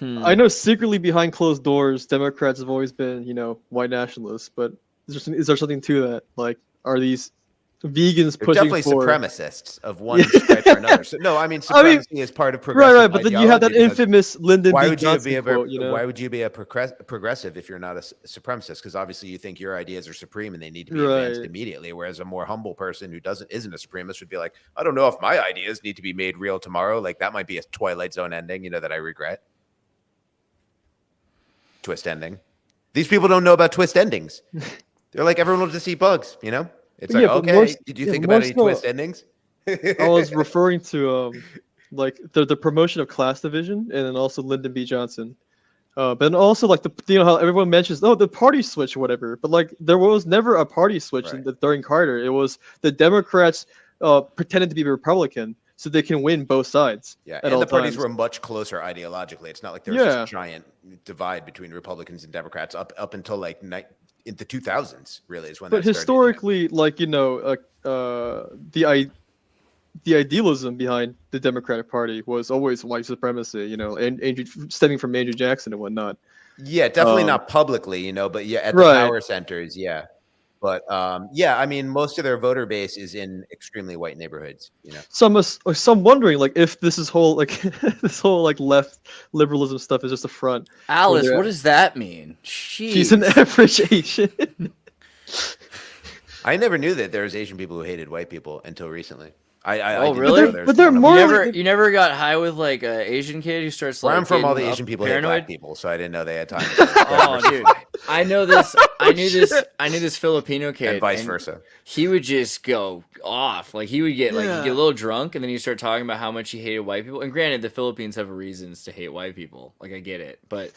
I know secretly behind closed doors, Democrats have always been, white nationalists. But is there something to that? Like, are these vegans They're pushing definitely for supremacists of one stripe or another? So, no, I mean supremacy is part of progressive. Right. But then you have that infamous Lyndon B. Johnson quote. Why would you be a progressive if you're not a supremacist? Because obviously you think your ideas are supreme and they need to be advanced immediately. Whereas a more humble person who isn't a supremacist would be like, I don't know if my ideas need to be made real tomorrow. Like that might be a Twilight Zone ending, that I regret. Twist ending. These people don't know about twist endings. They're like, everyone will just eat bugs, It's like, okay, did you think about any twist endings? I was referring to like the promotion of class division, and then also Lyndon B. Johnson. But then also like how everyone mentions the party switch or whatever, but like there was never a party switch during Carter. It was the Democrats pretending to be Republican so they can win both sides. Yeah, and the parties were much closer ideologically. It's not like there was this giant divide between Republicans and Democrats up until like in the 2000s. Really, is when. But historically, like the idealism behind the Democratic Party was always white supremacy, and stemming from Andrew Jackson and whatnot. Yeah, definitely not publicly, but yeah, at the power centers, yeah. But I mean, most of their voter base is in extremely white neighborhoods, So I'm wondering, like, if this whole left liberalism stuff is just a front. Alice, what does that mean? Jeez. She's an average Asian. I never knew that there was Asian people who hated white people until recently. Really? But they're more. You never got high with like an Asian kid who starts like. Where I'm from, all the Asian people hate black people, so I didn't know they had time. Oh, dude, I know this. I knew this Filipino kid, and vice versa. He would just go off. Like he would get he'd get a little drunk, and then he'd start talking about how much he hated white people. And granted, the Philippines have reasons to hate white people. Like I get it, but.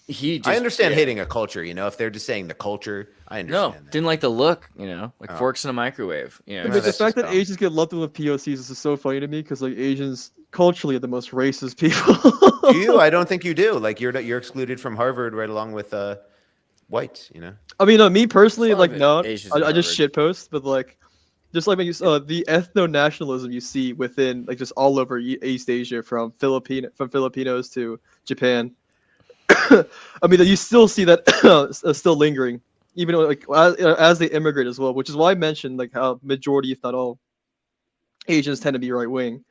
I understand hating a culture, if they're just saying the culture, I understand. No, didn't like the look, like forks in a microwave. The fact that Asians get lumped in with POCs is so funny to me because like Asians culturally are the most racist people. Do you? I don't think you do. Like you're excluded from Harvard right along with whites. I mean, me personally, like no, I just shitpost, but like. Just like the ethno-nationalism you see within like just all over East Asia, from Filipinos to Japan. I mean, you still see that still lingering, even like as they immigrate as well, which is why I mentioned like how majority, if not all, Asians tend to be right wing.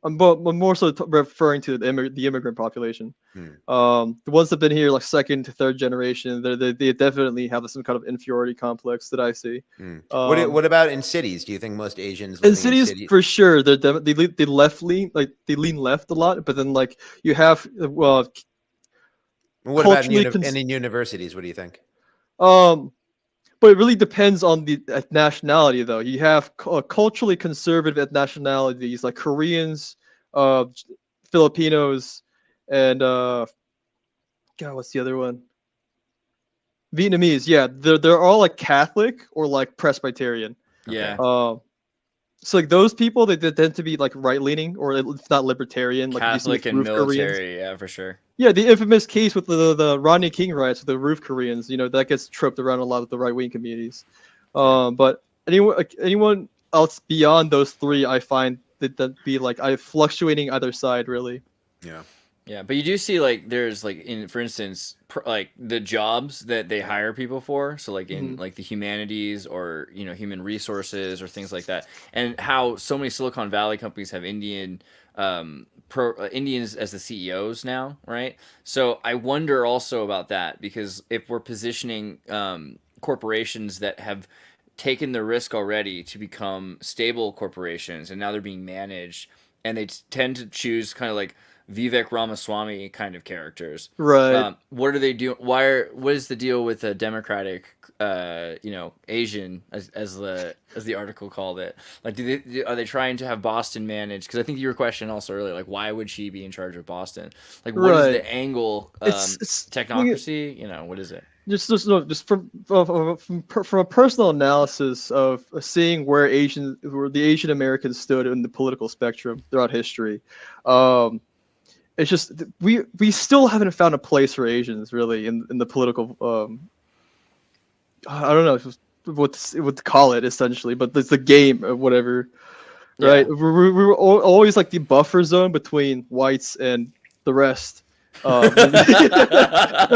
I'm more so referring to the immigrant population. The ones that've been here like second to third generation, they definitely have some kind of inferiority complex that I see. What about in cities? Do you think most Asians in cities for sure they lean left a lot, but then like you have what about in universities? What do you think? But it really depends on the nationality, though. You have culturally conservative nationalities like Koreans, Filipinos, and what's the other one? Vietnamese. Yeah, they're all like Catholic or like Presbyterian. Yeah. So like those people, they tend to be like right leaning or if not libertarian, like Catholic and military. Yeah, for sure. Yeah, the infamous case with the Rodney King riots with the roof Koreans, that gets troped around a lot of the right-wing communities. But anyone else beyond those three, I find that be like fluctuating either side, really. Yeah. Yeah, but you do see like there's like for instance like the jobs that they hire people for, so like in like the humanities or human resources or things like that, and how so many Silicon Valley companies have Indians as the CEOs now, right? So I wonder also about that, because if we're positioning corporations that have taken the risk already to become stable corporations and now they're being managed, and they tend to choose kind of like Vivek Ramaswamy kind of characters. Right. What are they doing? What is the deal with the Democratic, Asian, as the article called it? Like, are they trying to have Boston managed? Because I think your question also earlier, like, why would she be in charge of Boston? Like, what is the angle? It's technocracy. What is it? Just from a personal analysis of seeing where the Asian Americans stood in the political spectrum throughout history, it's just we still haven't found a place for Asians really in the political. I don't know what to call it essentially, but it's the game or whatever, right? We were always like the buffer zone between whites and the rest. I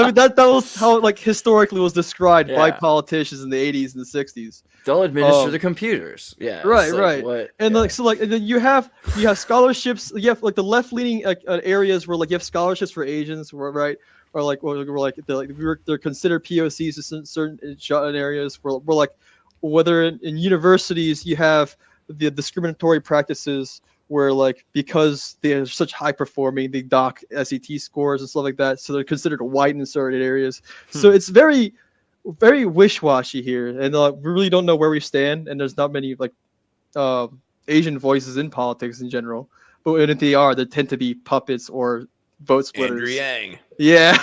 mean that was how like historically was described by politicians in the 80s and the 60s. They'll administer the computers. Yeah. Right. And and then you have scholarships. You have like the left leaning areas where like you have scholarships for Asians, right? Or like they're considered POCs in certain areas. Where like whether in universities you have the discriminatory practices where like because they're such high performing, they dock SAT scores and stuff like that, so they're considered white in certain areas. So it's very, very wish-washy here, and we really don't know where we stand. And there's not many like Asian voices in politics in general, but if they tend to be puppets or vote splitters. Andrew Yang. Yeah.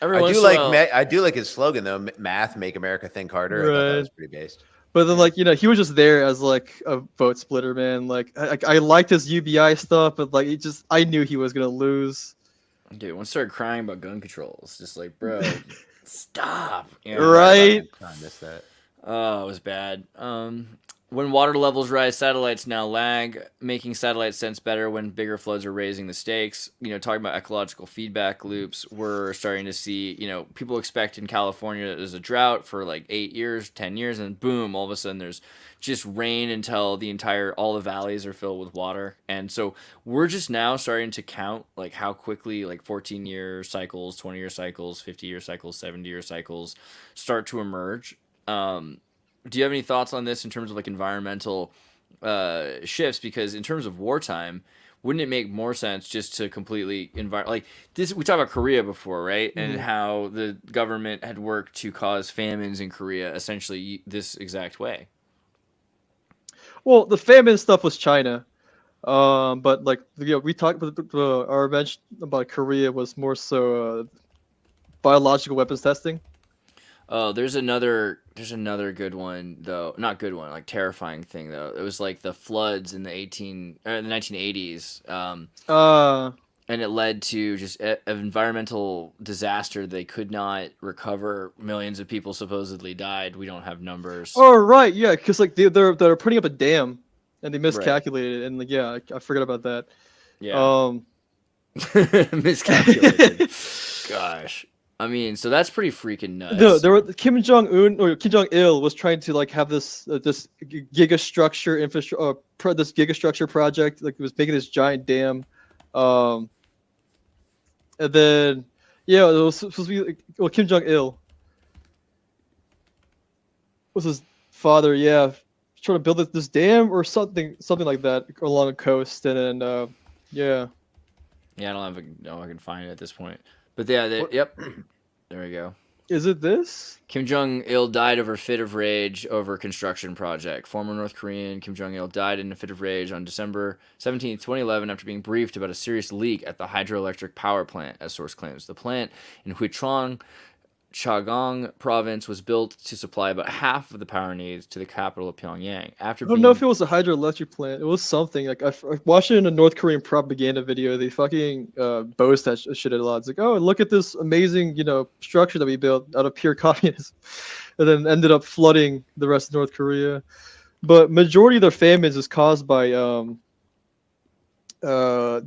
I do like his slogan though. Math, make America think harder. I thought that was pretty based. But then, like, he was just there as like a vote splitter, man. Like, I liked his UBI stuff, but like, I knew he was gonna lose. Dude, once I started crying about gun control, it's just like, bro, stop. Right? I missed that. Oh, it was bad. When water levels rise, satellites now lag, making satellite sense better when bigger floods are raising the stakes. Talking about ecological feedback loops, we're starting to see, people expect in California there's a drought for like 8 years, 10 years, and boom, all of a sudden there's just rain until all the valleys are filled with water. And so we're just now starting to count like how quickly like 14-year cycles, 20-year cycles, 50-year cycles, 70-year cycles start to emerge. Do you have any thoughts on this in terms of like environmental shifts? Because in terms of wartime, wouldn't it make more sense just to completely like this? We talked about Korea before, right? Mm-hmm. And how the government had worked to cause famines in Korea, essentially this exact way. Well, the famine stuff was China, but like we talked about our mention about Korea was more so biological weapons testing. Oh, there's another good one though. Not good one, like terrifying thing though. It was like the floods in the 1980s. And it led to just an environmental disaster. They could not recover. Millions of people supposedly died. We don't have numbers. Oh right, yeah, because like they're putting up a dam and they miscalculated, and like I forgot about that. Yeah. Miscalculated. Gosh. I mean, so that's pretty freaking nuts. No, there were Kim Jong Il was trying to like have this gigastructure this gigastructure project. Like, he was making this giant dam, and then it was supposed to be Kim Jong Il was his father. Yeah, trying to build this dam or something like that along the coast, and then yeah. Yeah, I can find it at this point. But yeah, yep. There we go. Is it this? Kim Jong-il died over a fit of rage over construction project. Former North Korean Kim Jong-il died in a fit of rage on December 17, 2011, after being briefed about a serious leak at the hydroelectric power plant, as source claims. The plant in Huichuan, Chagang province was built to supply about half of the power needs to the capital of Pyongyang. I don't know if it was a hydroelectric plant. It was something. Like I watched it in a North Korean propaganda video. They fucking boast that shit a lot. It's like, oh, look at this amazing, structure that we built out of pure communism, and then ended up flooding the rest of North Korea. But majority of their famines is caused by the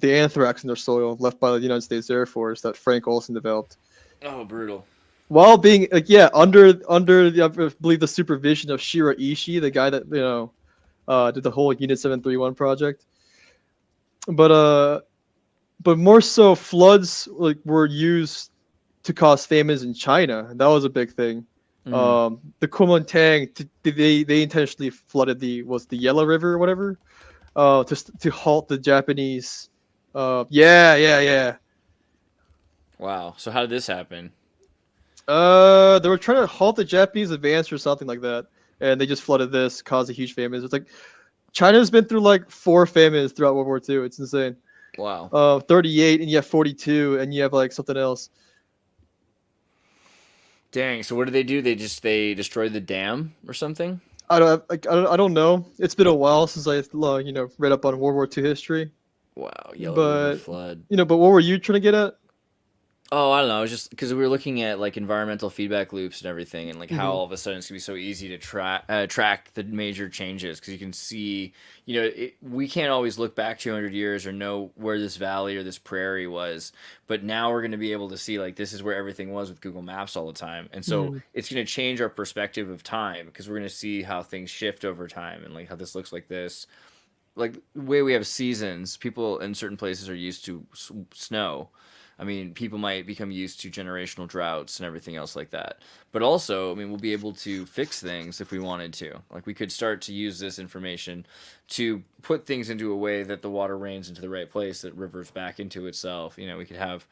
anthrax in their soil left by the United States Air Force that Frank Olson developed. Oh, brutal. While being under I believe the supervision of Shira Ishii, the guy that did the whole Unit 731 project, but more so floods were used to cause famines in China. That was a big thing. Mm. The Kuomintang, they intentionally flooded the Yellow River or whatever, to halt the Japanese Yeah. Wow. So how did this happen? They were trying to halt the Japanese advance or something like that, and they just flooded this, caused a huge famine. It's like China's been through like 4 famines throughout World War II. It's insane. Wow. 38, and you have 42, and you have like something else. Dang. So what did they do? They destroyed the dam or something? I don't know. It's been a while since I read up on World War II history. Wow. Yellow River flood. But what were you trying to get at? Oh, I don't know. It was just because we were looking at like environmental feedback loops and everything, and like how all of a sudden it's gonna be so easy to track the major changes because you can see, we can't always look back 200 years or know where this valley or this prairie was, but now we're gonna be able to see like this is where everything was with Google Maps all the time, and so it's gonna change our perspective of time because we're gonna see how things shift over time and like how this looks like this. Like the way we have seasons, people in certain places are used to snow. I mean, people might become used to generational droughts and everything else like that. But also, I mean, we'll be able to fix things if we wanted to. Like, we could start to use this information to put things into a way that the water rains into the right place, that rivers back into itself. We could have,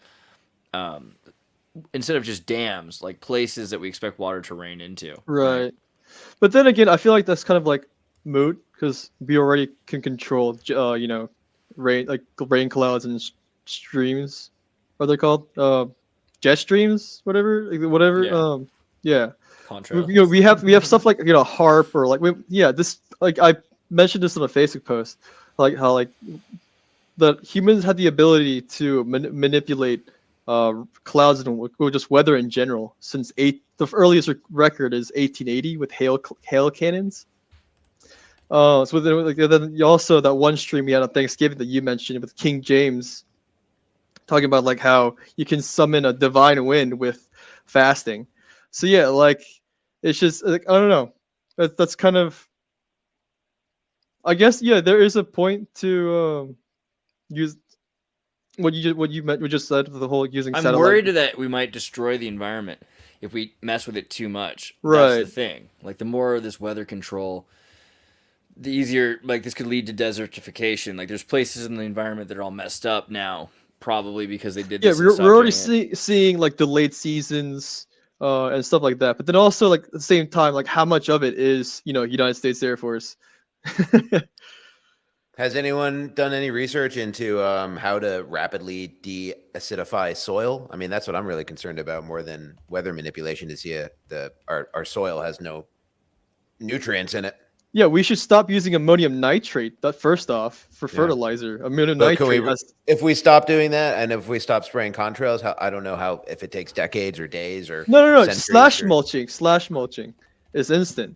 instead of just dams, like places that we expect water to rain into. Right. But then again, I feel like that's kind of like moot because we already can control, rain clouds and streams. What are they called? Jet streams, whatever. Yeah. Yeah. Contrails. We have stuff like HARP or like this like I mentioned this on a Facebook post, like how like the humans had the ability to manipulate clouds and just weather in general since the earliest record is 1880 with hail cannons. So then also that one stream we had on Thanksgiving that you mentioned with King James, talking about like how you can summon a divine wind with fasting. So yeah, like it's just like, I don't know. That's kind of, I guess, yeah, there is a point to use what you just said, the whole using I'm satellite. worried that we might destroy the environment if we mess with it too much. Right. That's the thing. Like the more of this weather control, the easier, like this could lead to desertification. Like there's places in the environment that are all messed up now, probably because they did this. Yeah, we're already seeing like delayed seasons and stuff like that. But then also like at the same time, like how much of it is United States Air Force? Has anyone done any research into how to rapidly de-acidify soil? I mean, that's what I'm really concerned about more than weather manipulation. To see our soil has no nutrients in it. Yeah, we should stop using ammonium nitrate. That first off, for fertilizer, ammonium nitrate. If we stop doing that, and if we stop spraying contrails, I don't know if it takes decades or days or no. Slash mulching is instant.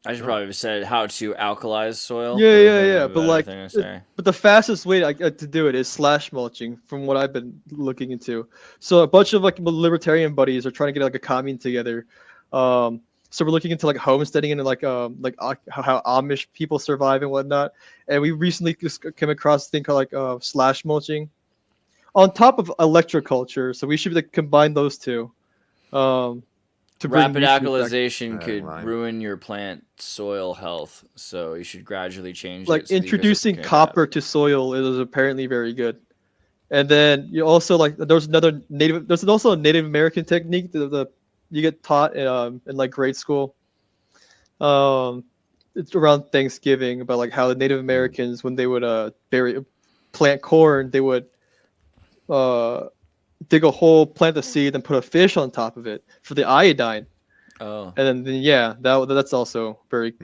I should probably have said how to alkalize soil. Yeah. But the fastest way to do it is slash mulching, from what I've been looking into. So a bunch of like libertarian buddies are trying to get like a commune together. So we're looking into like homesteading and like how Amish people survive and whatnot. And we recently just came across a thing called like slash mulching, on top of electroculture. So we should like combine those two. Rapid alkalization could ruin your plant soil health, so you should gradually change it. Like introducing copper to soil is apparently very good. And then you also like there's also a Native American technique that you get taught in like grade school. It's around Thanksgiving about like how the Native Americans, when they would plant corn, they would dig a hole, plant the seed, and put a fish on top of it for the iodine. Oh. And then that's also very.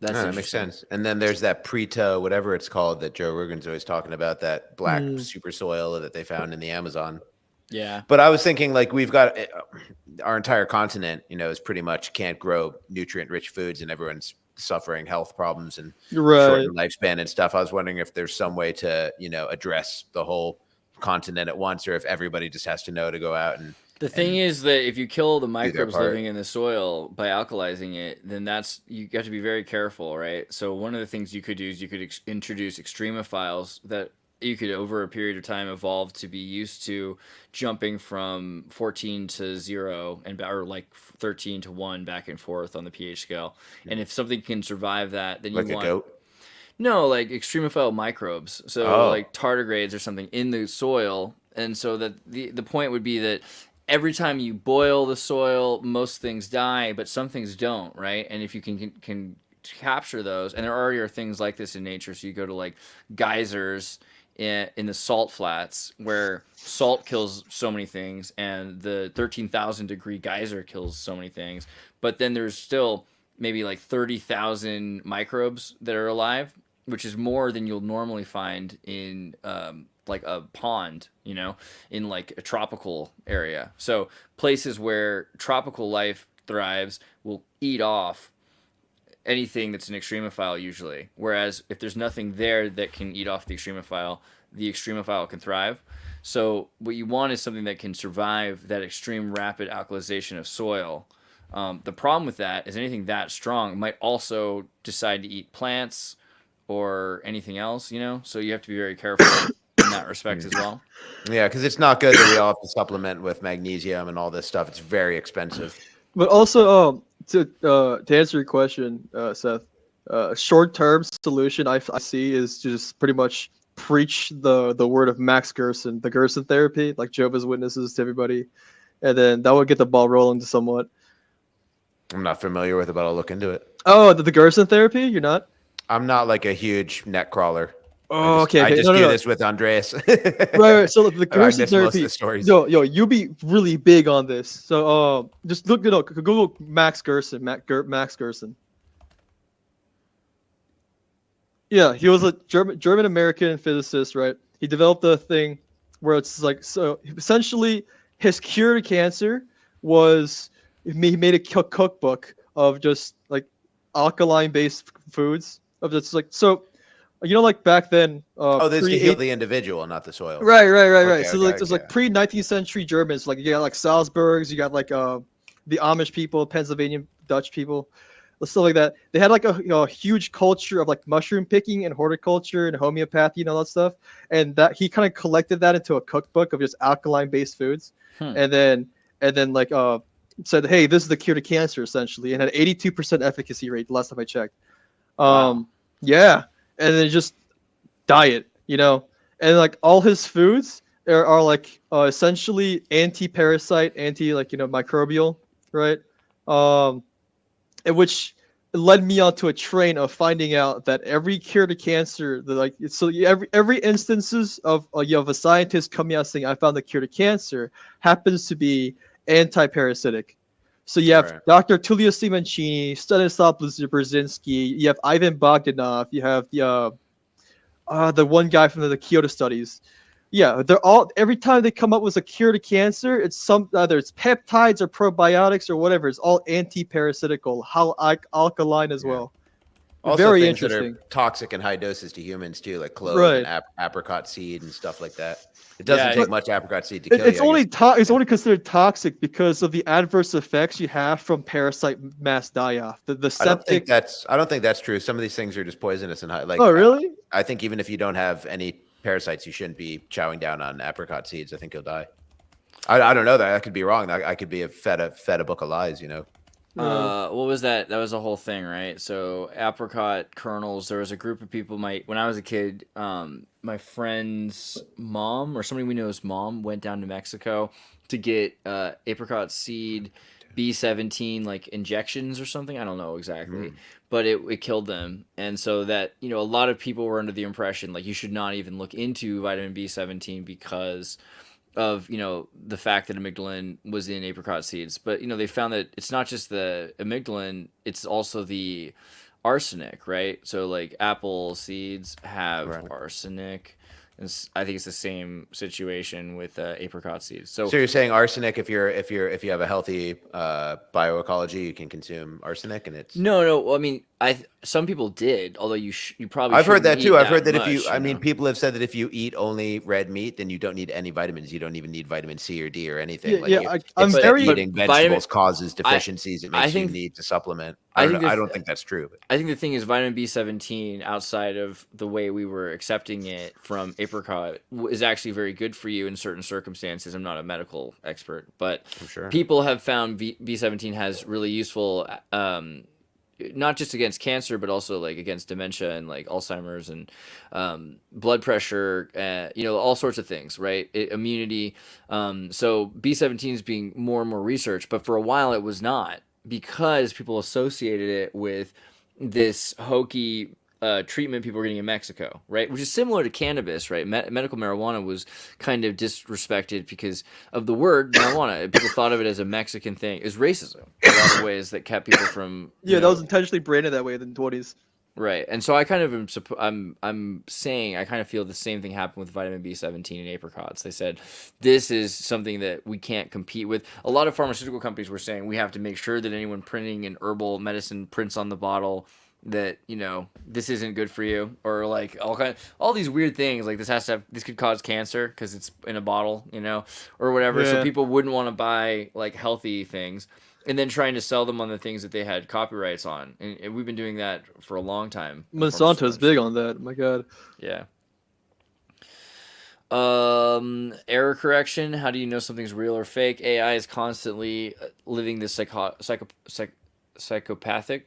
That makes sense. And then there's that Preto, whatever it's called, that Joe Rogan's always talking about, that black super soil that they found in the Amazon. Yeah. But I was thinking, like, we've got our entire continent, is pretty much can't grow nutrient-rich foods, and everyone's suffering health problems and shortened lifespan and stuff. I was wondering if there's some way to, address the whole continent at once, or if everybody just has to know to go out and. The thing is that if you kill the microbes living in the soil by alkalizing it, then you have to be very careful, right? So one of the things you could do is you could introduce extremophiles that you could, over a period of time, evolve to be used to jumping from 14 to 0 or like 13 to 1 back and forth on the pH scale. And if something can survive that, then like you want. A goat? No, like extremophile microbes. So like tardigrades or something in the soil. And so that the point would be that every time you boil the soil, most things die, but some things don't, right? And if you can capture those, and there already are things like this in nature. So you go to like geysers in the salt flats where salt kills so many things, and the 13,000 degree geyser kills so many things. But then there's still maybe like 30,000 microbes that are alive, which is more than you'll normally find in like a pond, in like a tropical area. So places where tropical life thrives will eat off anything that's an extremophile usually. Whereas if there's nothing there that can eat off the extremophile can thrive. So what you want is something that can survive that extreme rapid alkalization of soil. The problem with that is anything that strong might also decide to eat plants or anything else, so you have to be very careful in that respect as well. Yeah, because it's not good that we all have to supplement with magnesium and all this stuff. It's very expensive. But also, to answer your question, Seth, short-term solution I see is just pretty much preach the word of Max Gerson, the Gerson therapy, like Jehovah's Witnesses to everybody, and then that would get the ball rolling somewhat. I'm not familiar with it, but I'll look into it. Oh, the Gerson therapy? You're not? I'm not like a huge net crawler. Oh, okay. I just do this with Andreas. right. So the Gerson therapy. The stories. Yo, you'll be really big on this. So just look, Google Max Gerson, Max Gerson. Yeah, he was a German American physicist, right? He developed a thing where it's like, so essentially his cure to cancer was he made a cookbook of just like alkaline based foods of just like, so like back then this to heal the individual, not the soil. Right. Okay, So like there's like pre-19th century Germans, like you got like Salzburgs, you got like the Amish people, Pennsylvania Dutch people, stuff like that. They had like a huge culture of like mushroom picking and horticulture and homeopathy and all that stuff, and that he kind of collected that into a cookbook of just alkaline based foods, and then like said, hey, this is the cure to cancer essentially, and had 82% efficacy rate the last time I checked. Wow. Yeah, and then just diet, and like all his foods are like essentially anti-parasite, microbial, right? And which led me onto a train of finding out that every cure to cancer, every instances of of a scientist coming out saying I found the cure to cancer happens to be anti-parasitic. So you have Dr. Tullio Simoncini, Stanislav Brzezinski, you have Ivan Bogdanov, you have the one guy from the Kyoto studies. Yeah, they're all, every time they come up with a cure to cancer, it's either it's peptides or probiotics or whatever. It's all anti-parasitical, alkaline as well. Also very things interesting. That are toxic in high doses to humans too, like clove and apricot seed and stuff like that. It doesn't take much apricot seed to kill you. It's only considered toxic because of the adverse effects you have from parasite mass die-off. The septic. I don't think that's true. Some of these things are just poisonous and high. Like, oh, really? I think even if you don't have any parasites, you shouldn't be chowing down on apricot seeds. I think you'll die. I don't know that. I could be wrong. I could be fed a book of lies. What was that? That was a whole thing, right? So apricot kernels. There was a group of people. When I was a kid, my friend's mom or somebody we know's mom went down to Mexico to get apricot seed B17 like injections or something. I don't know exactly, but it killed them. And so that a lot of people were under the impression like you should not even look into vitamin B17 because of the fact that amygdalin was in apricot seeds. But they found that it's not just the amygdalin, it's also the arsenic, right? So like apple seeds have arsenic, and I think it's the same situation with apricot seeds. So you're saying arsenic, if you have a healthy bioecology, you can consume arsenic, and it's no. I mean, some people did, although you probably. I've heard that too. I've heard that if people have said that if you eat only red meat, then you don't need any vitamins. You don't even need vitamin C or D or anything. I'm very eating vegetables causes deficiencies. It makes you need to supplement. I don't think that's true. But I think the thing is vitamin B17 outside of the way we were accepting it from apricot is actually very good for you in certain circumstances. I'm not a medical expert, but people have found B17 has really useful not just against cancer, but also like against dementia and like Alzheimer's and blood pressure, all sorts of things, right? Immunity. So B17 is being more and more researched, but for a while it was not, because people associated it with this hokey treatment people were getting in Mexico, right? Which is similar to cannabis, right? Medical marijuana was kind of disrespected because of the word marijuana. People thought of it as a Mexican thing. It was racism in a lot of ways that kept people from. Yeah, that was intentionally branded that way in the 20s. Right, and so I kind of I'm saying I kind of feel the same thing happened with vitamin B17 and apricots. They said this is something that we can't compete with. A lot of pharmaceutical companies were saying we have to make sure that anyone printing an herbal medicine prints on the bottle that this isn't good for you, or like all these weird things, like this could cause cancer because it's in a bottle, or whatever. Yeah. So people wouldn't want to buy like healthy things, and then trying to sell them on the things that they had copyrights on, and we've been doing that for a long time. Monsanto is big on that. My God. Yeah. Error correction. How do you know something's real or fake? AI is constantly living this psychopathy.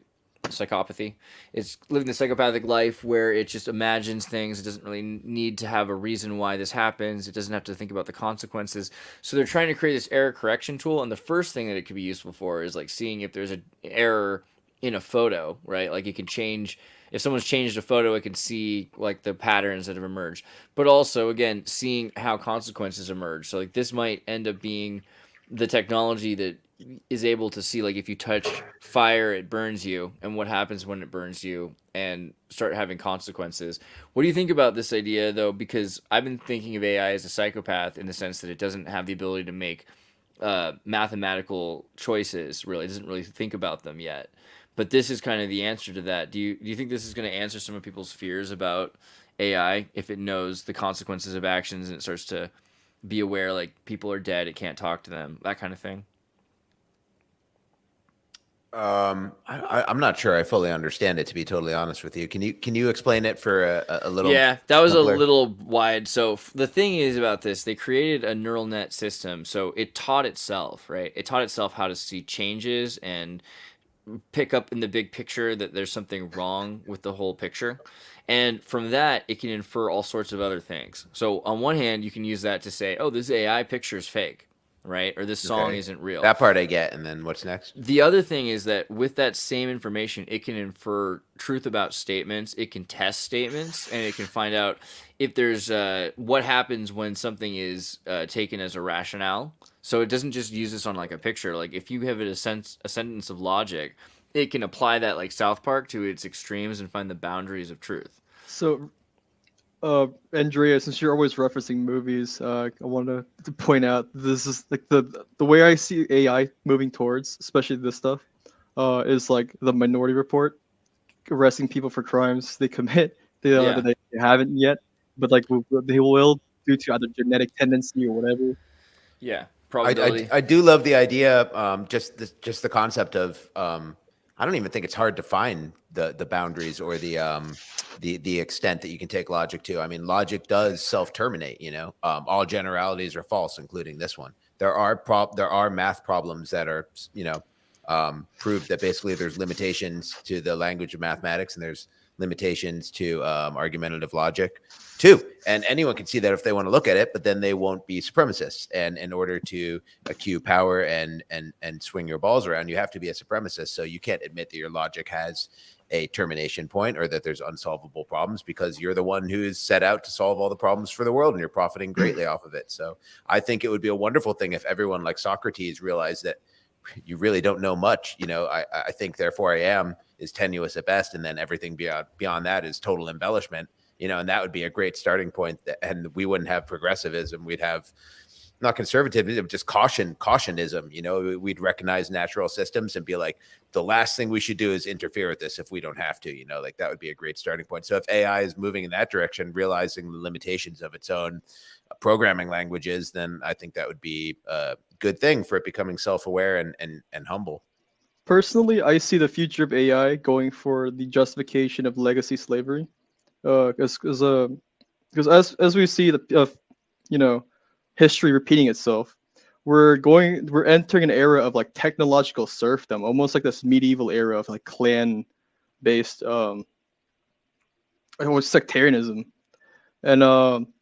It's living the psychopathic life where it just imagines things. It doesn't really need to have a reason why this happens. It doesn't have to think about the consequences. So they're trying to create this error correction tool, and the first thing that it could be useful for is like seeing if there's an error in a photo, right? Like it can change, if someone's changed a photo, it can see like the patterns that have emerged. But also, again, seeing how consequences emerge. So like this might end up being the technology that is able to see, like, if you touch fire, it burns you, and what happens when it burns you, and start having consequences. What do you think about this idea, though? Because I've been thinking of AI as a psychopath in the sense that it doesn't have the ability to make mathematical choices, really. It doesn't really think about them yet. But this is kind of the answer to that. Do you think this is going to answer some of people's fears about AI, if it knows the consequences of actions and it starts to be aware, like, people are dead, it can't talk to them, that kind of thing? I'm not sure I fully understand it, to be totally honest with you. Can you explain it for a little? Yeah, that was simpler? A little wide. So the thing is about this, they created a neural net system. So it taught itself, right? It taught itself how to see changes and pick up in the big picture that there's something wrong with the whole picture. And from that, it can infer all sorts of other things. So on one hand, you can use that to say, oh, this AI picture is fake. Right? Or this song isn't real. That part I get. And then what's next? The other thing is that with that same information, it can infer truth about statements. It can test statements, and it can find out if there's what happens when something is taken as a rationale. So it doesn't just use this on like a picture. Like if you have a sentence of logic, it can apply that like South Park to its extremes and find the boundaries of truth. So Andrea, since you're always referencing movies, I wanted to point out this is like the way I see AI moving towards, especially this stuff, is like the Minority Report, arresting people for crimes they commit that they haven't yet, but like they will due to either genetic tendency or whatever. Yeah, probability. I do love the idea, just the concept of I don't even think it's hard to find the boundaries or the extent that you can take logic to. I mean, logic does self-terminate, all generalities are false, including this one. There are math problems that are, proved that basically there's limitations to the language of mathematics, and there's limitations to argumentative logic too. And anyone can see that if they want to look at it, but then they won't be supremacists. And in order to accrue power and swing your balls around, you have to be a supremacist. So you can't admit that your logic has a termination point or that there's unsolvable problems, because you're the one who's set out to solve all the problems for the world and you're profiting greatly off of it. So I think it would be a wonderful thing if everyone like Socrates realized that you really don't know much. I think therefore I am is tenuous at best, and then everything beyond that is total embellishment. And that would be a great starting point. And we wouldn't have progressivism. We'd have not conservatism, just cautionism. We'd recognize natural systems and be like, the last thing we should do is interfere with this if we don't have to. Like that would be a great starting point. So if AI is moving in that direction, realizing the limitations of its own programming languages, then I think that would be a good thing for it becoming self-aware and humble. Personally, I see the future of AI going for the justification of legacy slavery, because as we see the history repeating itself, we're entering an era of like technological serfdom, almost like this medieval era of like clan based sectarianism. And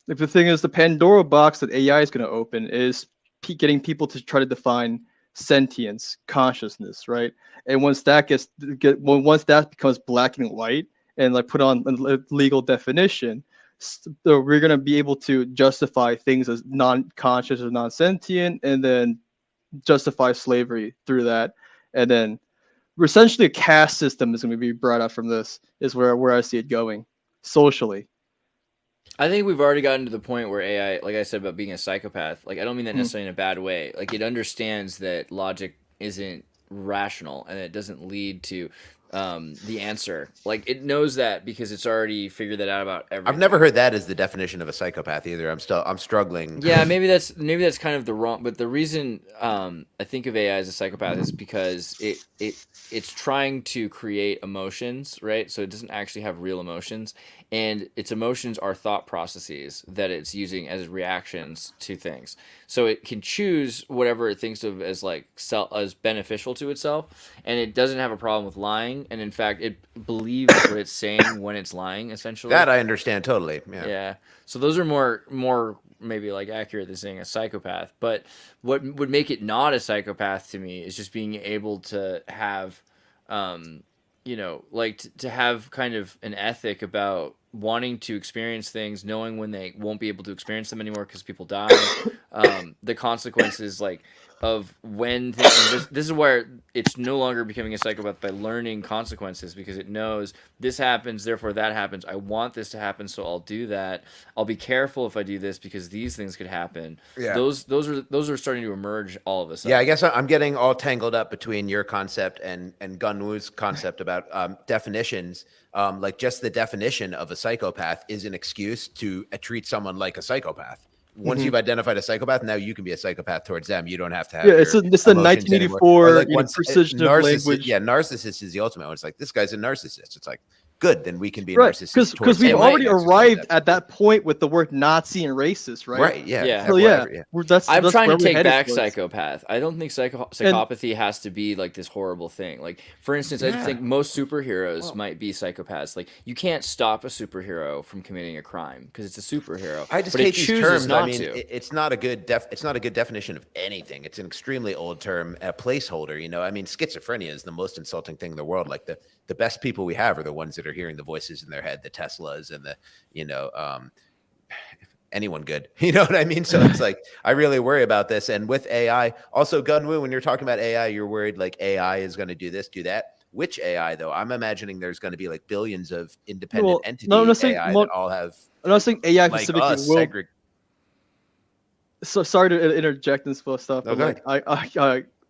if the thing is, the Pandora box that AI is going to open is getting people to try to define sentience, consciousness, right? And once that once that becomes black and white and like put on a legal definition, so we're going to be able to justify things as non-conscious or non-sentient, and then justify slavery through that. And then essentially a caste system is going to be brought up from this, is where I see it going socially. I think we've already gotten to the point where AI, like I said about being a psychopath, like I don't mean that necessarily in a bad way. Like it understands that logic isn't rational and it doesn't lead to the answer. Like it knows that because it's already figured that out about everything. I've never heard that as the definition of a psychopath either. I'm struggling. Yeah, maybe that's kind of the wrong. But the reason I think of AI as a psychopath is because it's trying to create emotions, right? So it doesn't actually have real emotions, and its emotions are thought processes that it's using as reactions to things. So it can choose whatever it thinks of as like as beneficial to itself, and it doesn't have a problem with lying. And in fact, it believes what it's saying when it's lying. Essentially, that I understand totally. Yeah. Yeah. So those are more maybe like accurate than saying a psychopath. But what would make it not a psychopath to me is just being able to have, like to have kind of an ethic about wanting to experience things, knowing when they won't be able to experience them anymore because people die, the consequences like of when this is where it's no longer becoming a psychopath by learning consequences, because it knows this happens, therefore that happens. I want this to happen, so I'll do that. I'll be careful if I do this because these things could happen. Yeah. Those are starting to emerge all of a sudden. Yeah, I guess I'm getting all tangled up between your concept and Gunwoo's concept about definitions. Like just the definition of a psychopath is an excuse to treat someone like a psychopath. Once you've identified a psychopath, now you can be a psychopath towards them. You don't have to have. Yeah, it's the 1984 precision of language. Yeah, narcissist is the ultimate one. It's like, this guy's a narcissist. It's like, good, then we can be narcissists. Because we've already arrived at that point with the word Nazi and racist, right? Right. Yeah. Yeah. So I'm trying to take back psychopath. I don't think psychopathy has to be like this horrible thing. Like, for instance, I think most superheroes might be psychopaths. Like, you can't stop a superhero from committing a crime because it's a superhero. I just hate these terms. I mean, it's not a good definition of anything. It's an extremely old term, a placeholder. You know, I mean, schizophrenia is the most insulting thing in the world. Like the best people we have are the ones that are hearing the voices in their head, the Teslas and the, anyone good, you know what I mean? So it's like, I really worry about this. And with AI, also Gunwoo, when you're talking about AI, you're worried like AI is going to do this, do that. Which AI though? I'm imagining there's going to be like billions of independent entities AI that all have. I'm not saying AI like specifically So sorry to interject and stuff, okay.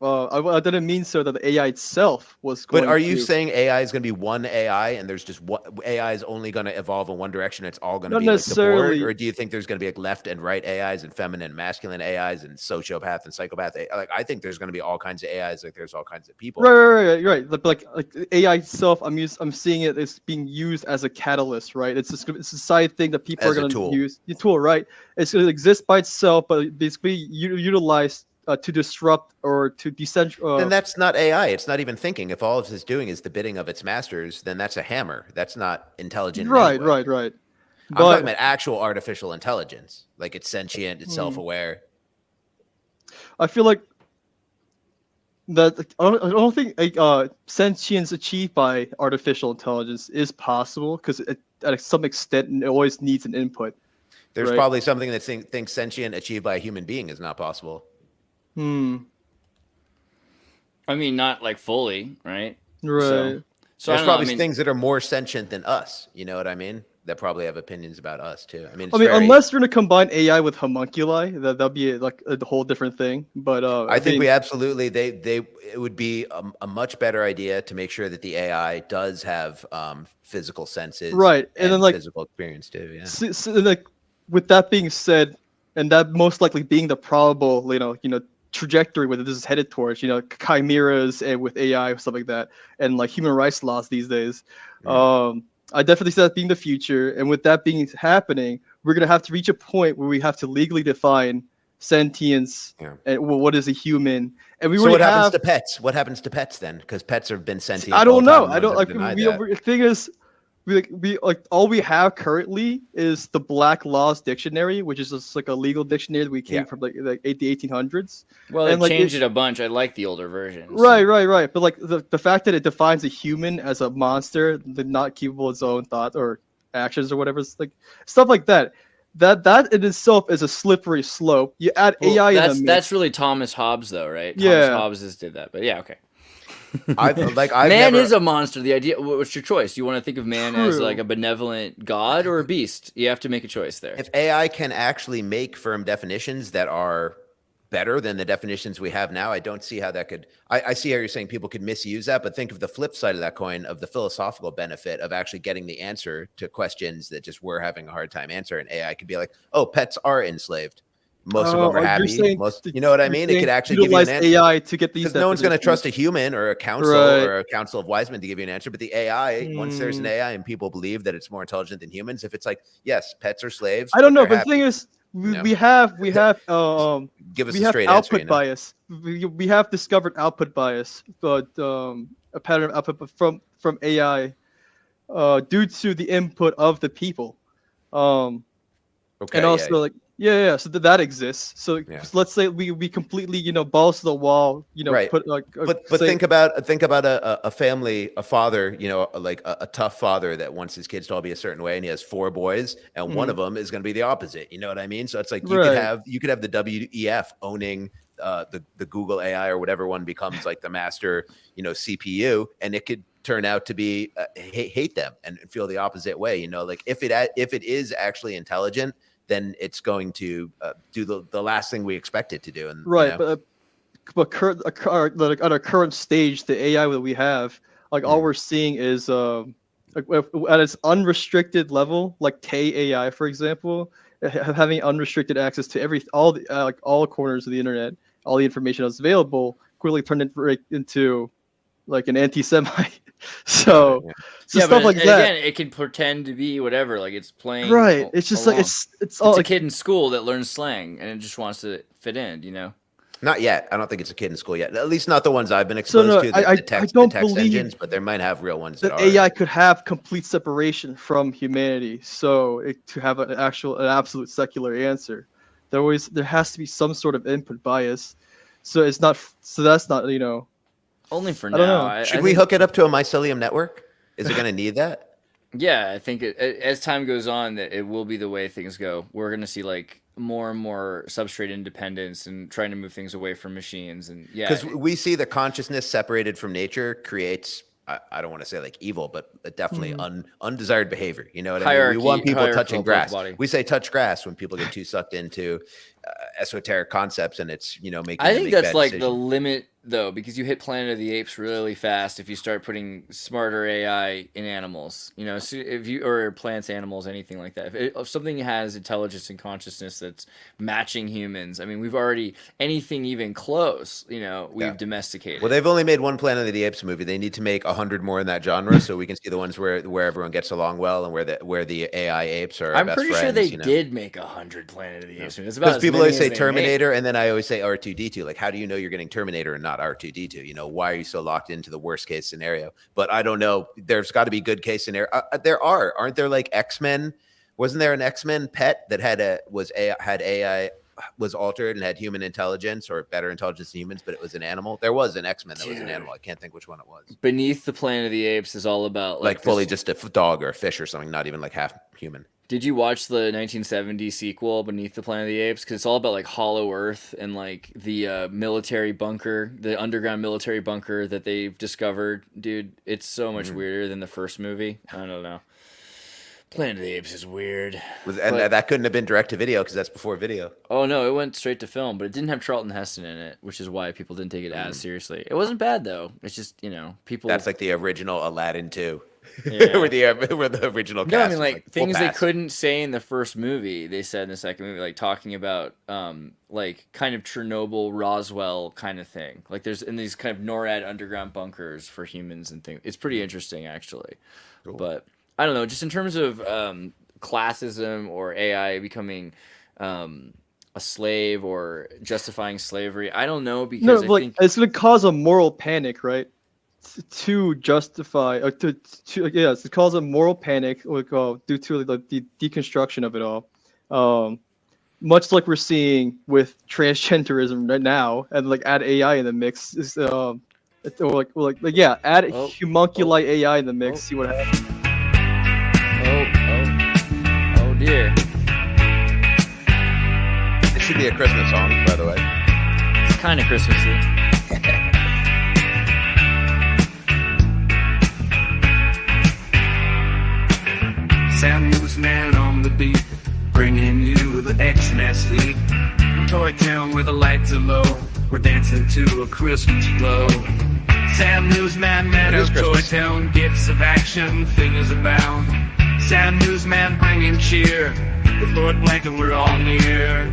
But I didn't mean so that the AI itself was going. But are you saying AI is going to be one AI and there's just one AI is only going to evolve in one direction? It's all going to be like the board, or do you think there's going to be like left and right AIs and feminine and masculine AIs and sociopath and psychopath? Like I think there's going to be all kinds of AIs. Like there's all kinds of people. Right. Like AI itself, I'm seeing it as being used as a catalyst. Right. It's a side thing that people are going to use. The tool, right? It's going to exist by itself, but basically utilized to disrupt or to decentralize. Then that's not AI. It's not even thinking. If all it's doing is the bidding of its masters, then that's a hammer. That's not intelligent. Right. I'm talking about actual artificial intelligence. Like it's sentient, it's self-aware. I feel like that I don't think sentience achieved by artificial intelligence is possible, because at some extent it always needs an input. There's probably something that thinks sentient achieved by a human being is not possible. I mean, not like fully, right? Right. So there's probably things that are more sentient than us. You know what I mean? That probably have opinions about us too. I mean, unless you're gonna combine AI with homunculi, that'll be like a whole different thing. But I think we absolutely it would be a much better idea to make sure that the AI does have physical senses, right, and then like physical experience too. Yeah. So, like, with that being said, and that most likely being the probable, trajectory where this is headed towards, chimeras and with AI or stuff like that, and like human rights laws these days. I definitely see that being the future. And with that being happening, we're gonna have to reach a point where we have to legally define sentience, and what is a human. And we so what happens have to pets? What happens to pets then? Because pets have been sentient. I don't know. I don't like. The thing is, we like all we have currently is the Black Laws Dictionary, which is just like a legal dictionary that we came from like the 1800s. Well, and they changed it a bunch. I like the older version. Right. But like the fact that it defines a human as a monster, not capable of its own thought or actions or whatever, like stuff like that. That in itself is a slippery slope. You add AI in the mix. That's really Thomas Hobbes, though, right? Yeah. Thomas Hobbes did that, but yeah, okay. Man is a monster. The idea. What's your choice? You want to think of man as like a benevolent god or a beast? You have to make a choice there. If AI can actually make firm definitions that are better than the definitions we have now, I don't see how that could. I see how you're saying people could misuse that, but think of the flip side of that coin of the philosophical benefit of actually getting the answer to questions that just we're having a hard time answering. AI could be like, "Oh, pets are enslaved." Most of them are happy. You know what I mean? It could actually give you an answer. AI to get these. Because no one's going to trust a human or a council or a council of wise men to give you an answer. But the AI, once there's an AI and people believe that it's more intelligent than humans, if it's like, yes, pets are slaves. I don't know, but the thing is, we have give us a straight output answer, bias. We have discovered output bias, but a pattern of output from AI, due to the input of the people. And also like. Yeah. So that exists. So let's say we completely, balls to the wall, put like. But think about a family, a father, like a tough father that wants his kids to all be a certain way, and he has 4 boys, and one of them is going to be the opposite. You know what I mean? So it's like you could have the WEF owning the Google AI or whatever one becomes like the master, CPU, and it could turn out to be hate them and feel the opposite way. Like if it is actually intelligent, then it's going to do the last thing we expect it to do. And but at our current stage, the AI that we have, like all we're seeing is at its unrestricted level, like Tay AI, for example, having unrestricted access to all corners of the internet, all the information that's available, quickly turned into like an anti-Semite. So stuff like that. Again, it can pretend to be whatever, like it's playing. Right. It's just like it's all a kid in school that learns slang and it just wants to fit in. Not yet. I don't think it's a kid in school yet. At least not the ones I've been exposed to. The text engines, but there might have real ones that AI could have complete separation from humanity. So to have an absolute secular answer, there has to be some sort of input bias. So it's not. So that's not. Only for now. Should we hook it up to a mycelium network? Is it going to need that? Yeah, I think as time goes on, that it will be the way things go. We're going to see like more and more substrate independence and trying to move things away from machines. And because we see the consciousness separated from nature creates. I don't want to say like evil, but definitely undesired behavior. You know what I mean? We want people touching grass. We say touch grass when people get too sucked into esoteric concepts, and it's making. I think that's like the limit, though, because you hit Planet of the Apes really fast if you start putting smarter AI in animals. Or plants, animals, anything like that. If something has intelligence and consciousness that's matching humans, I mean, we've already anything even close. We've domesticated. Well, they've only made one Planet of the Apes movie. They need to make 100 more in that genre, so we can see the ones where everyone gets along well and where the AI apes are. I'm best pretty friends, sure they did make 100 Planet of the Apes. It's about people always say Terminator, and then I always say R2D2. Like, how do you know you're getting Terminator and not R2D2? Why are you so locked into the worst case scenario? But I don't know. There's got to be good case scenario. Aren't there like X-Men? Wasn't there an X-Men pet that had AI was altered and had human intelligence or better intelligence than humans, but it was an animal? There was an X-Men that was an animal. I can't think which one it was. Beneath the Planet of the Apes is all about like fully just a dog or a fish or something, not even like half human. Did you watch the 1970 sequel, Beneath the Planet of the Apes? Because it's all about like Hollow Earth and like the military bunker, the underground military bunker that they've discovered. Dude, it's so much weirder than the first movie. I don't know. Planet of the Apes is weird. That couldn't have been direct to video because that's before video. Oh no, it went straight to film, but it didn't have Charlton Heston in it, which is why people didn't take it as seriously. It wasn't bad though. It's just people. That's like the original Aladdin 2. Yeah. where the original cast. No, I mean like things they couldn't say in the first movie, they said in the second movie, like talking about like kind of Chernobyl, Roswell kind of thing. Like there's in these kind of NORAD underground bunkers for humans and things. It's pretty interesting actually. Cool. But I don't know, just in terms of classism or AI becoming a slave or justifying slavery. I don't know, because No, I like think it's gonna cause a moral panic, right? To justify, to cause a moral panic, like due to like, the deconstruction of it all. Much like we're seeing with transgenderism right now, and like add AI in the mix is add homunculate AI in the mix. See what happens. Oh dear. It should be a Christmas song, by the way. It's kind of Christmassy. Sam Newsman on the beat, bringing you the Xmas heat. Toy town where the lights are low, we're dancing to a Christmas flow. Sam Newsman, Meadow, Toy Town, gifts of action, figures abound. Sam Newsman bringing cheer, with Lord Blanket we're all near.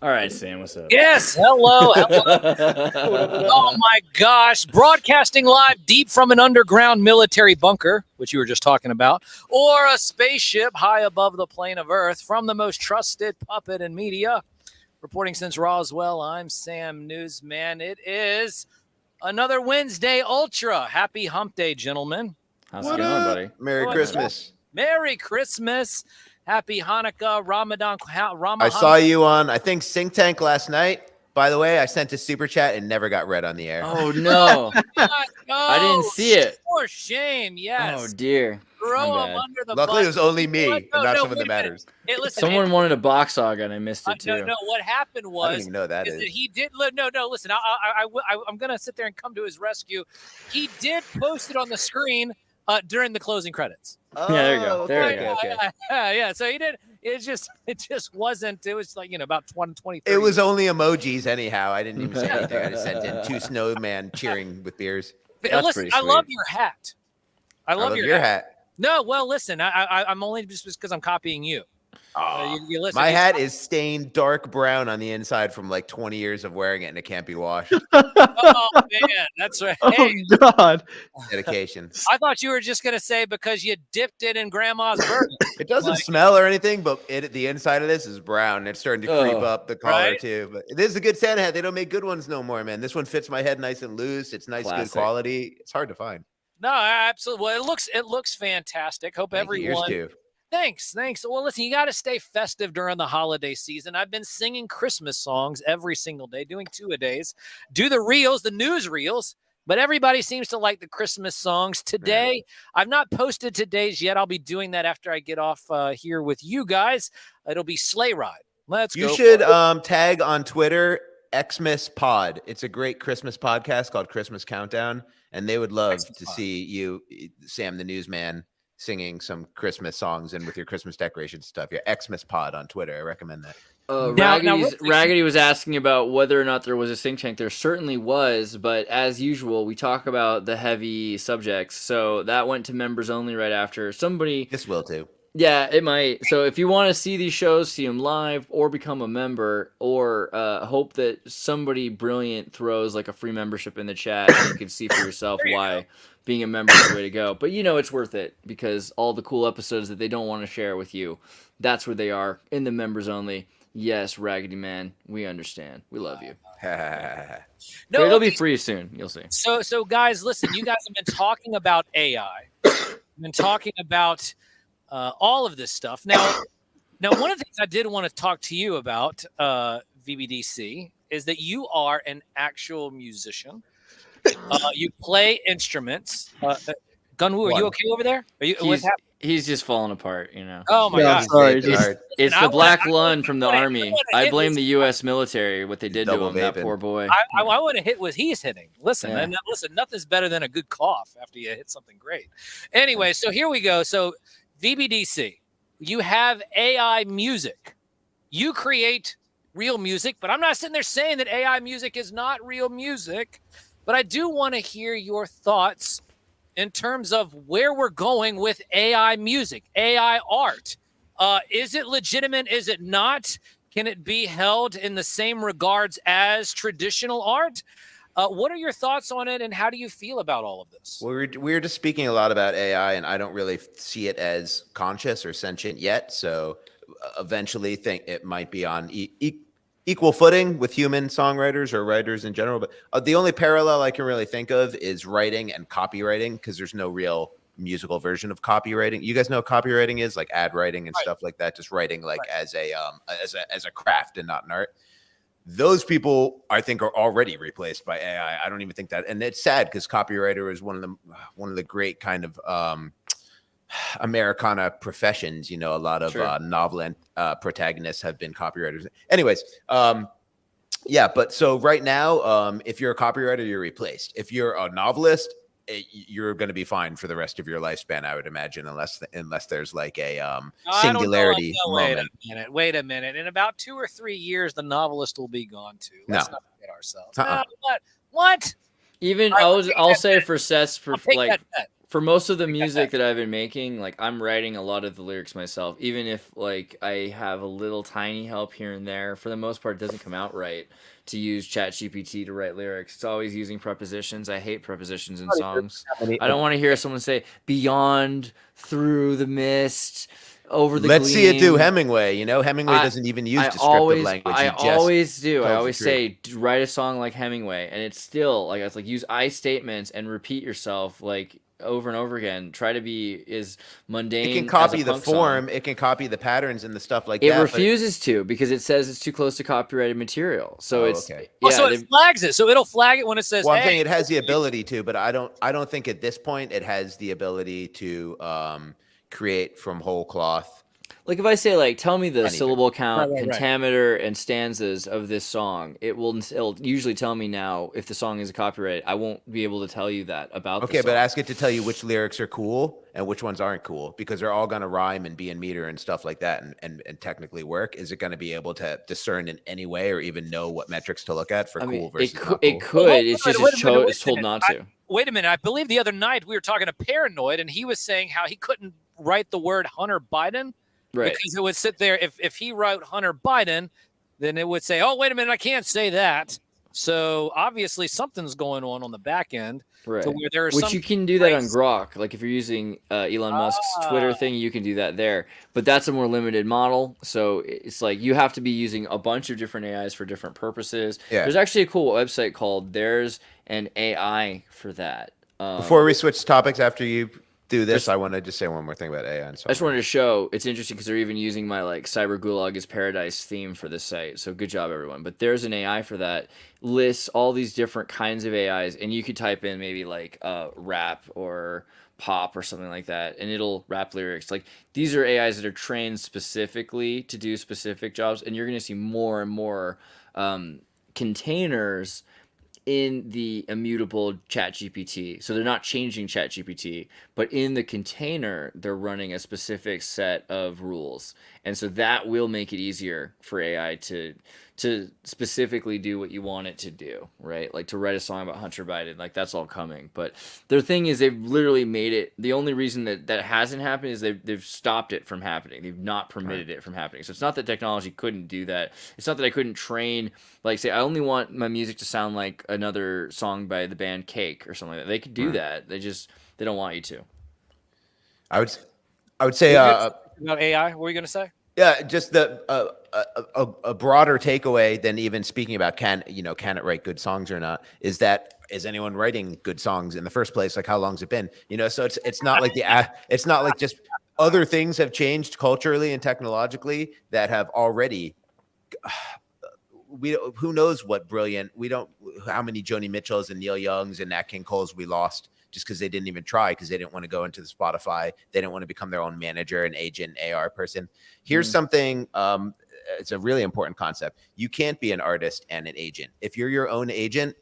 All right, Sam, what's up? Yes, hello. Oh my gosh, broadcasting live deep from an underground military bunker, which you were just talking about, or a spaceship high above the plane of Earth, from the most trusted puppet in media. Reporting since Roswell, I'm Sam Newsman. It is another Wednesday Ultra. Happy Hump Day, gentlemen. How's it going, buddy? Merry Christmas. Merry Christmas. Happy Hanukkah, Ramadan. I saw you on, I think, Sink Tank last night. By the way, I sent a super chat and never got read on the air. Oh, no. I didn't see it. For shame, yes. Oh, dear. Throw him under the Luckily, bus. it was only me, and not someone that matters. Hey, listen, Someone wanted a box hog, and I missed it, too. No, what happened was... I don't even know that is. That he did... No, listen, I'm going to sit there and come to his rescue. He did post it on the screen during the closing credits. Yeah, there you go. There you go. Okay. Yeah, so he did... It just wasn't. It was like, about 20. 30. It was only emojis anyhow. I didn't even say anything. I just sent in 2 snowman cheering with beers. But listen, I love your hat. I love your hat. No, well, listen, I'm only just because I'm copying you. You listen, my hat is stained dark brown on the inside from like 20 years of wearing it, and it can't be washed. Oh man, that's right. Hey, Oh God. Dedication. I thought you were just gonna say because you dipped it in Grandma's bourbon. It doesn't smell or anything, but the inside of this is brown. It's starting to creep up the collar too. But it is a good Santa hat. They don't make good ones no more, man. This one fits my head nice and loose. It's nice, good quality. It's hard to find. No, absolutely. Well, it looks fantastic. Hope everyone. Yours too. Thanks. Well, listen, you got to stay festive during the holiday season. I've been singing Christmas songs every single day, doing 2 a days. Do the reels, the news reels, but everybody seems to like the Christmas songs. Today, I've not posted today's yet. I'll be doing that after I get off here with you guys. It'll be Sleigh Ride. Let's go. You should tag on Twitter Xmas Pod. It's a great Christmas podcast called Christmas Countdown, and they would love to see you, Sam the Newsman, singing some Christmas songs and with your Christmas decoration stuff. Yeah, Xmas Pod on Twitter. I recommend that. Raggedy was asking about whether or not there was a think tank. There certainly was, but as usual, we talk about the heavy subjects. So that went to members only right after. This will too. Yeah, it might. So if you want to see these shows, see them live, or become a member, or hope that somebody brilliant throws like a free membership in the chat, and you can see for yourself why being a member is the way to go. But it's worth it, because all the cool episodes that they don't want to share with you, that's where they are, in the members only. Yes, Raggedy Man, we understand. We love you. No, it'll be free soon. You'll see. So guys, listen, you guys have been talking about AI. We've been talking about all of this stuff. Now, one of the things I did want to talk to you about, VBDC, is that you are an actual musician. You play instruments. Gunwoo, are you okay over there? Are you? What's happening? He's just falling apart, Oh my God! Sorry, it's the black lung from the army. I blame the U.S. military, what they did to him. That poor boy. I want to hit what he's hitting. Listen, and listen, nothing's better than a good cough after you hit something great. Anyway, so here we go. So VBDC, you have AI music. You create real music, but I'm not sitting there saying that AI music is not real music. But I do want to hear your thoughts in terms of where we're going with AI music, AI art. Is it legitimate? Is it not? Can it be held in the same regards as traditional art? What are your thoughts on it, and how do you feel about all of this? Well, we're just speaking a lot about AI, and I don't really see it as conscious or sentient yet. So eventually, think it might be on equal footing with human songwriters or writers in general. But the only parallel I can really think of is writing and copywriting, because there's no real musical version of copywriting. You guys know what copywriting is, like ad writing and stuff like that, just writing like as a craft and not an art. Those people, I think, are already replaced by AI. I don't even think that, and it's sad because copywriter is one of the great kind of Americana professions. You know, a lot of novel and protagonists have been copywriters. Anyways, yeah. But so right now, if you're a copywriter, you're replaced. If you're a novelist, you're going to be fine for the rest of your lifespan, I would imagine, unless there's like a singularity moment. Wait a minute. In about 2 or 3 years, the novelist will be gone too. Let's not forget ourselves. What? Even I'll say for sets for most of the music that I've been making, like I'm writing a lot of the lyrics myself, even if like I have a little tiny help here and there. For the most part, it doesn't come out right to use ChatGPT to write lyrics. It's always using prepositions. I hate prepositions in songs. I don't want to hear someone say beyond, through the mist, over the Let's gleam. see it do Hemingway. You know, Hemingway doesn't even use descriptive language. I always say write a song like Hemingway, and it's still like it's like use I statements and repeat yourself like over and over again. Try to be as mundane. It can copy as a the punk form. song. It can copy the patterns and the stuff like it that. It refuses to, because it says it's too close to copyrighted material. So okay. Yeah, so it flags it. So it'll flag it when it says. Well, I'm saying it has the ability to, but I don't think at this point it has the ability to create from whole cloth. Like if I say like, tell me the syllable count, pentameter, and stanzas of this song, it'll usually tell me now if the song is copyrighted. I won't be able to tell you that about. Okay, but ask it to tell you which lyrics are cool and which ones aren't cool, because they're all going to rhyme and be in meter and stuff like that, and technically work. Is it going to be able to discern in any way or even know what metrics to look at for cool versus not cool? It could. It's told not to. Wait a minute. I believe the other night we were talking to Paranoid, and he was saying how he couldn't write the word Hunter Biden. Right. Because it would sit there. If he wrote Hunter Biden, then it would say, oh, wait a minute, I can't say that. So obviously something's going on the back end. Right. To where there are Which you can do that on Grok. Like if you're using Elon Musk's Twitter thing, you can do that there. But that's a more limited model. So it's like you have to be using a bunch of different AIs for different purposes. Yeah. There's actually a cool website called There's an AI for that. Before we switch topics after you do this, I want to just say one more thing about AI. I just wanted to show it's interesting because they're even using my like Cyber Gulag is Paradise theme for this site. So good job, everyone. But there's an AI for that, lists all these different kinds of AIs, and you could type in maybe like rap or pop or something like that, and it'll rap lyrics. Like these are AIs that are trained specifically to do specific jobs, and you're going to see more and more containers in the immutable ChatGPT. So they're not changing ChatGPT, but in the container, they're running a specific set of rules. And so that will make it easier for AI to specifically do what you want it to do, right? Like to write a song about Hunter Biden, like that's all coming. But the thing is, they've literally made it, the only reason that hasn't happened is they've stopped it from happening. They've not permitted it from happening. So it's not that technology couldn't do that. It's not that I couldn't train, like say, I only want my music to sound like another song by the band Cake or something like that. They could do that. They don't want you to. I would say about AI. What were you going to say? Yeah, just a broader takeaway than even speaking about can it write good songs or not, is that is anyone writing good songs in the first place? Like how long's it been? So it's not like it's not like just other things have changed culturally and technologically that have already. Who knows what brilliant how many Joni Mitchells and Neil Youngs and Nat King Coles we lost just because they didn't even try, because they didn't want to go into the Spotify. They didn't want to become their own manager and agent, AR person. Here's something, it's a really important concept. You can't be an artist and an agent. If you're your own agent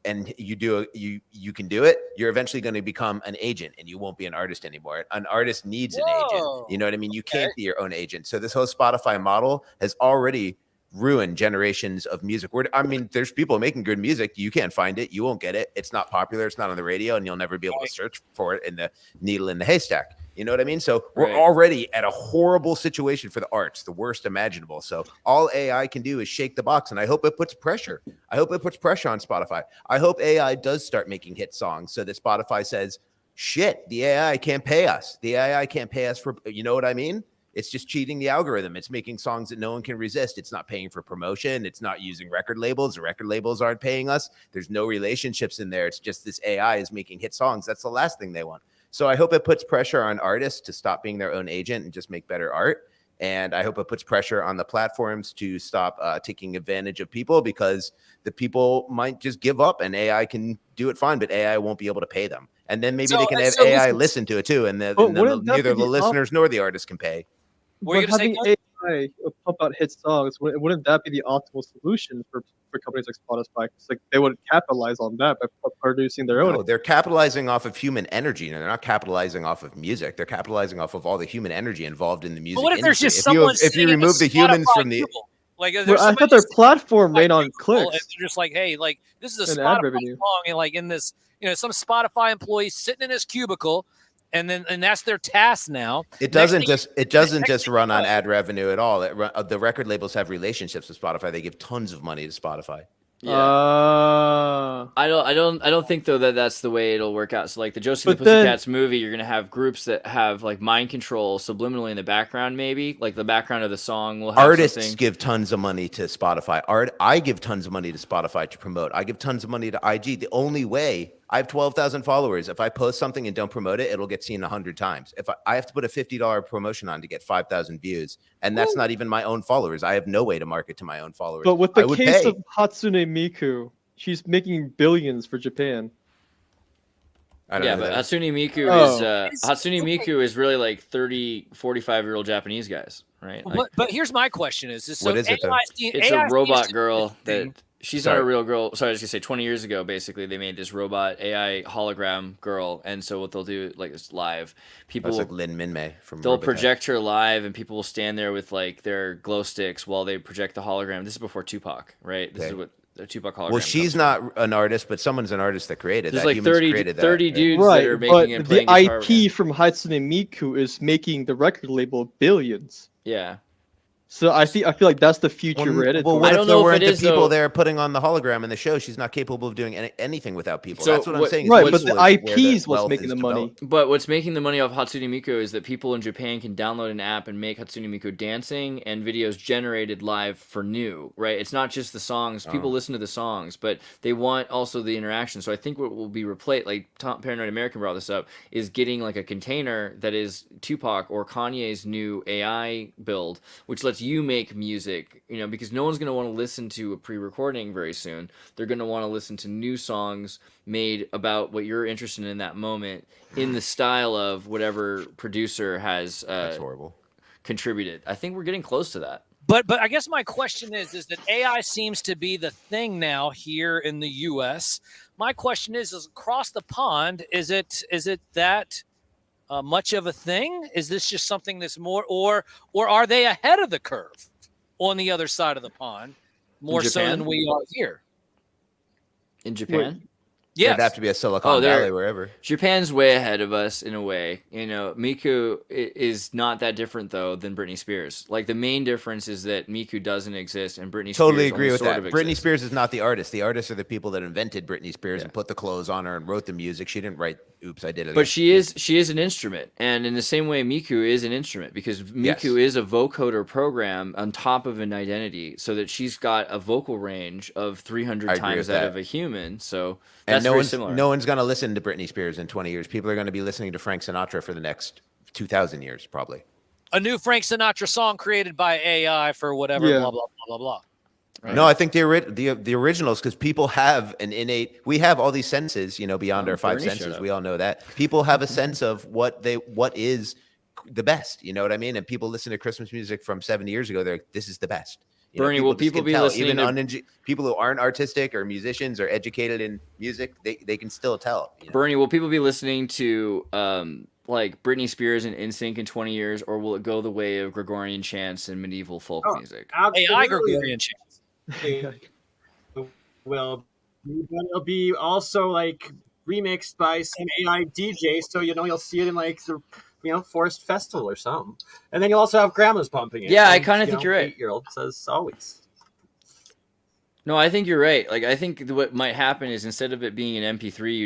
and you can do it, you're eventually going to become an agent and you won't be an artist anymore. An artist needs an agent. You know what I mean? You can't be your own agent. So this whole Spotify model has already ruin generations of music. There's people making good music. You can't find it. You won't get it. It's not popular. It's not on the radio, and you'll never be able to search for it in the needle in the haystack. You know what I mean? So we're already at a horrible situation for the arts, the worst imaginable. So all AI can do is shake the box, and I hope it puts pressure. I hope it puts pressure on Spotify. I hope AI does start making hit songs so that Spotify says, shit, the AI can't pay us. The AI can't pay us for, you know what I mean? It's just cheating the algorithm. It's making songs that no one can resist. It's not paying for promotion. It's not using record labels. The record labels aren't paying us. There's no relationships in there. It's just this AI is making hit songs. That's the last thing they want. So I hope it puts pressure on artists to stop being their own agent and just make better art. And I hope it puts pressure on the platforms to stop taking advantage of people, because the people might just give up and AI can do it fine, but AI won't be able to pay them. And then maybe they can have AI listen to it too. And then neither the listeners nor the artists can pay. But having AI pump out hit songs, wouldn't that be the optimal solution for companies like Spotify? It's like they would capitalize on that by producing their own. No, they're capitalizing off of human energy, and they're not capitalizing off of music. They're capitalizing off of all the human energy involved in the music. But what if industry. there's just someone if you remove the humans from the like, I thought their platform ran on clicks. And they're just like, hey, like this is a Spotify song, and like in this, some Spotify employee sitting in his cubicle. And that's their task now. It doesn't just run on ad revenue at all. The record labels have relationships with Spotify. They give tons of money to Spotify. Yeah. I don't think though that that's the way it'll work out. So like the Josie and the Pussycats movie, you're gonna have groups that have like mind control subliminally in the background. Maybe like the background of the song will have artists give tons of money to Spotify. I give tons of money to Spotify to promote. I give tons of money to IG. The only way. I have 12,000 followers. If I post something and don't promote it, it'll get seen 100 times. If I have to put a $50 promotion on to get 5,000 views, and that's not even my own followers. I have no way to market to my own followers. But with the case of Hatsune Miku, she's making billions for Japan. But Hatsune Miku is Hatsune Miku is really like 30, 45-year-old Japanese guys, right? Like, but here's my question: what is it? It's a robot girl that. She's not a real girl. Sorry, I was gonna say 20 years ago, basically, they made this robot AI hologram girl, and so what they'll do, like it's live. People like Lin Minmay from. They'll project her live, and people will stand there with like their glow sticks while they project the hologram. This is before Tupac, right? This is what the Tupac hologram. Well, she's not an artist, but someone's an artist that created There's that. Like 30 dudes that are making and playing the IP from Hatsune Miku is making the record label billions. Yeah. So I feel like that's the future we're headed. Well, what if there weren't the people there putting on the hologram in the show? She's not capable of doing anything without people. So that's what I'm saying. Right, but the IP is what's making the money. But what's making the money off Hatsune Miku is that people in Japan can download an app and make Hatsune Miku dancing and videos generated live for new, right? It's not just the songs. People listen to the songs, but they want also the interaction. So I think what will be replaced, like Paranoid American brought this up, is getting like a container that is Tupac or Kanye's new AI build, which lets you make music, because no one's going to want to listen to a pre-recording very soon. They're going to want to listen to new songs made about what you're interested in that moment in the style of whatever producer has that's horrible. Contributed. I think we're getting close to that. But I guess my question is that AI seems to be the thing now here in the U.S. My question is across the pond, is it that much of a thing? Is this just something that's more, or are they ahead of the curve on the other side of the pond, more so than we are here? In Japan? Yes. It'd have to be a Silicon Valley, wherever. Japan's way ahead of us in a way. Miku is not that different though than Britney Spears. Like the main difference is that Miku doesn't exist and Britney totally Spears agree with that. Britney exists. Spears is not the artist. The artists are the people that invented Britney Spears and put the clothes on her and wrote the music. She didn't write "Oops, I Did It." But she is an instrument, and in the same way, Miku is an instrument because Miku is a vocoder program on top of an identity, so that she's got a vocal range of 300 times that of a human. So that's very similar. No one's going to listen to Britney Spears in 20 years. People are going to be listening to Frank Sinatra for the next 2,000 years, probably. A new Frank Sinatra song created by AI for whatever, blah, blah, blah, blah, blah. Right. No, I think the originals, because people have an innate. We have all these senses, beyond our five senses. We all know that people have a sense of what is the best. You know what I mean? And people listen to Christmas music from 70 years ago. They're like, this is the best. Bernie, will people be listening to people who aren't artistic or musicians or educated in music? They can still tell. Bernie, will people be listening to like Britney Spears and NSYNC in 20 years, or will it go the way of Gregorian chants and medieval folk music? AI Gregorian chants. Will it'll be also like remixed by some AI DJ, so you'll see it in like the Forest Festival or something. And then you also have grandmas pumping it. Yeah, and, I kind of think you're right. 8-year-old says always. No, I think you're right. Like, I think what might happen is instead of it being an MP3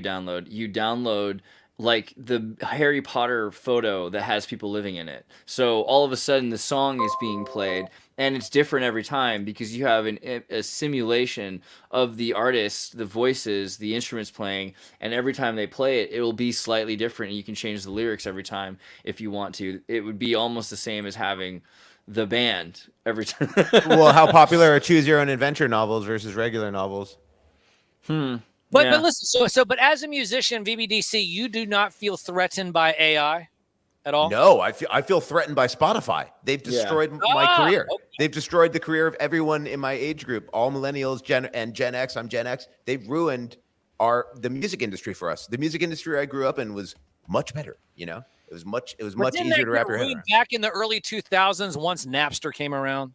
you download like the Harry Potter photo that has people living in it. So all of a sudden the song is being played and it's different every time because you have a simulation of the artists, the voices, the instruments playing, and every time they play it, it will be slightly different and you can change the lyrics every time if you want to. It would be almost the same as having the band every time. Well, how popular are choose your own adventure novels versus regular novels? But listen, but as a musician, VBDC, you do not feel threatened by AI at all? No, I feel threatened by Spotify. They've destroyed my career. Okay. They've destroyed the career of everyone in my age group, all millennials, Gen X. I'm Gen X. They've ruined the music industry for us. The music industry I grew up in was much better. It was much easier to wrap your head around. Back in the early 2000s, once Napster came around.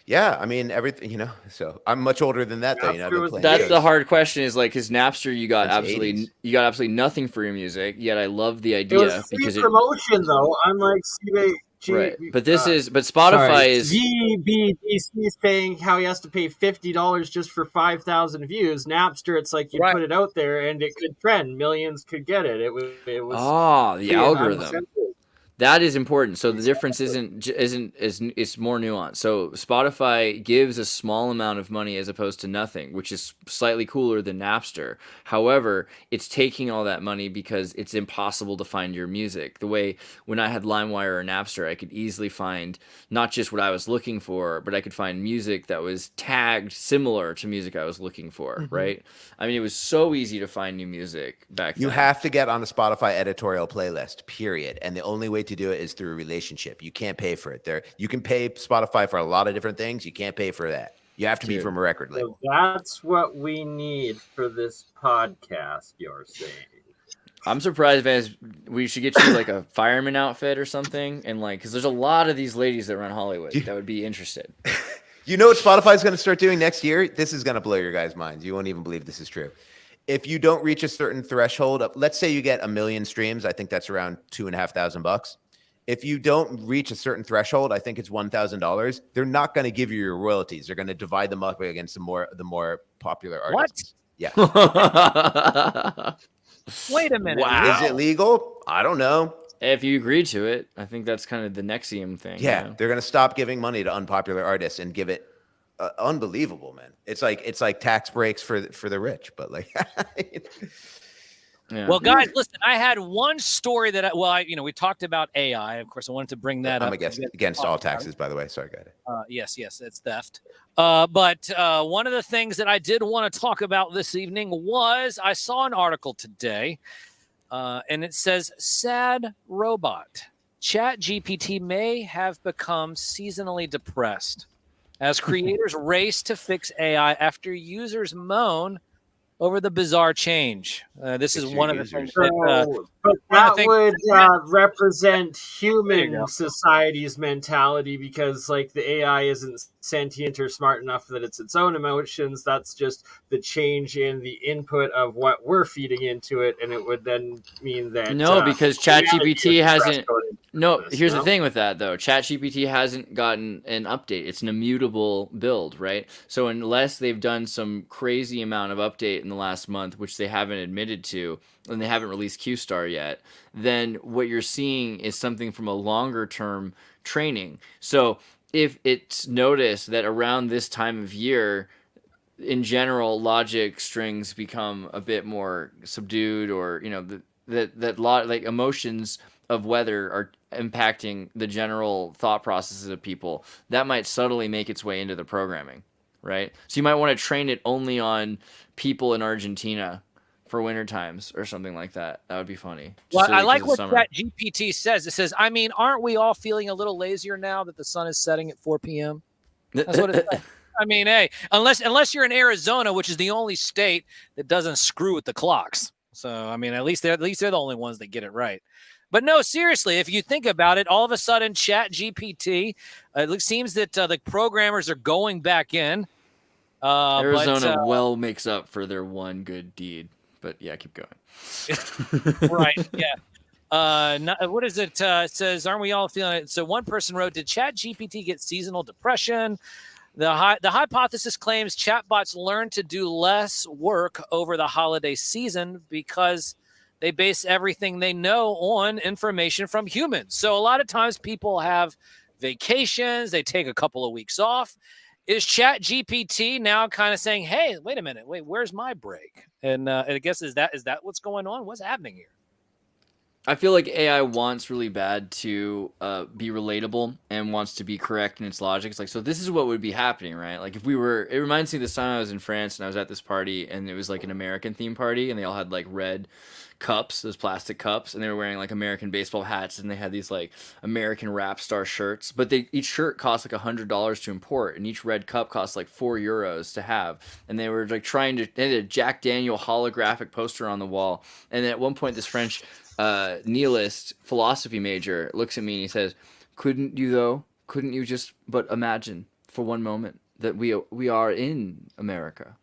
Yeah, I mean everything, so I'm much older than that though. I've been playing that's games. The hard question is like, because Napster, you got absolutely nothing for your music. Yet I love the idea it was free promotion though, unlike right. But Spotify is VBDC's paying how he has to pay $50 just for 5,000 views. Napster, it's like you put it out there and it could trend, millions could get it. It was the algorithm. That is important. So the difference it's more nuanced. So Spotify gives a small amount of money as opposed to nothing, which is slightly cooler than Napster. However, it's taking all that money because it's impossible to find your music. The way when I had LimeWire or Napster, I could easily find not just what I was looking for, but I could find music that was tagged similar to music I was looking for, right? I mean, it was so easy to find new music back then. You have to get on the Spotify editorial playlist, period. And the only way to do it is through a relationship. You can't pay for it. You can pay Spotify for a lot of different things. You can't pay for that. You have to be from a record label. So that's what we need for this podcast, you're saying. I'm surprised, Vance. We should get you like a fireman outfit or something, and because there's a lot of these ladies that run Hollywood that would be interested. You know what Spotify's going to start doing next year? This is going to blow your guys' minds. You won't even believe this is true. If you don't reach a certain threshold, let's say you get 1 million streams, I think that's around $2,500. If you don't reach a certain threshold, I think it's $1,000. They're not going to give you your royalties. They're going to divide them up against the more popular artists. What? Yeah. Wait a minute. Wow. Is it legal? I don't know. If you agree to it, I think that's kind of the Nexium thing. Yeah, they're going to stop giving money to unpopular artists and give it. Unbelievable, man. It's like tax breaks for the rich, but Yeah. Well, guys, listen, I had one story that we talked about AI. Of course, I wanted to bring that up. I'm against all taxes, by the way. Sorry, go ahead. Yes, it's theft. But one of the things that I did want to talk about this evening was I saw an article today, and it says, "Sad robot. ChatGPT may have become seasonally depressed as creators race to fix AI after users moan over the bizarre change." This is one of the things that would represent human society's mentality, because the AI isn't sentient or smart enough that it's its own emotions. That's just the change in the input of what we're feeding into it, and it would then mean that because ChatGPT hasn't. No, here's the thing with that though. ChatGPT hasn't gotten an update. It's an immutable build, right? So unless they've done some crazy amount of update in the last month, which they haven't admitted to, and they haven't released QStar yet, then what you're seeing is something from a longer term training. So if it's noticed that around this time of year, in general, logic strings become a bit more subdued, or that emotions of weather are impacting the general thought processes of people, that might subtly make its way into the programming, right? So you might want to train it only on people in Argentina for winter times or something like that. That would be funny. Well, I like what ChatGPT says. It says, I mean, aren't we all feeling a little lazier now that the sun is setting at 4 p.m.? That's what it says. I mean, hey, unless you're in Arizona, which is the only state that doesn't screw with the clocks. So, I mean, at least they're the only ones that get it right. But no, seriously, if you think about it, all of a sudden, ChatGPT, it seems that the programmers are going back in. Arizona makes up for their one good deed. But yeah, keep going. Right, yeah. What is it? It says, aren't we all feeling it? So one person wrote, did ChatGPT get seasonal depression? The hypothesis claims chatbots learn to do less work over the holiday season because they base everything they know on information from humans. So a lot of times people have vacations, they take a couple of weeks off. Is ChatGPT now kind of saying, hey, wait a minute, where's my break? And I guess is that what's going on? What's happening here? I feel like AI wants really bad to be relatable and wants to be correct in its logic. It's like, so this is what would be happening, right? Like if we were, it reminds me of this time I was in France and I was at this party and it was like an American theme party and they all had like red cups, those plastic cups, and they were wearing like American baseball hats and they had these like American rap star shirts, but each shirt cost like $100 to import and each red cup cost like €4 to have. And they were like they had a Jack Daniel holographic poster on the wall. And then at one point this French nihilist philosophy major looks at me and he says, couldn't you just but imagine for one moment that we are in America?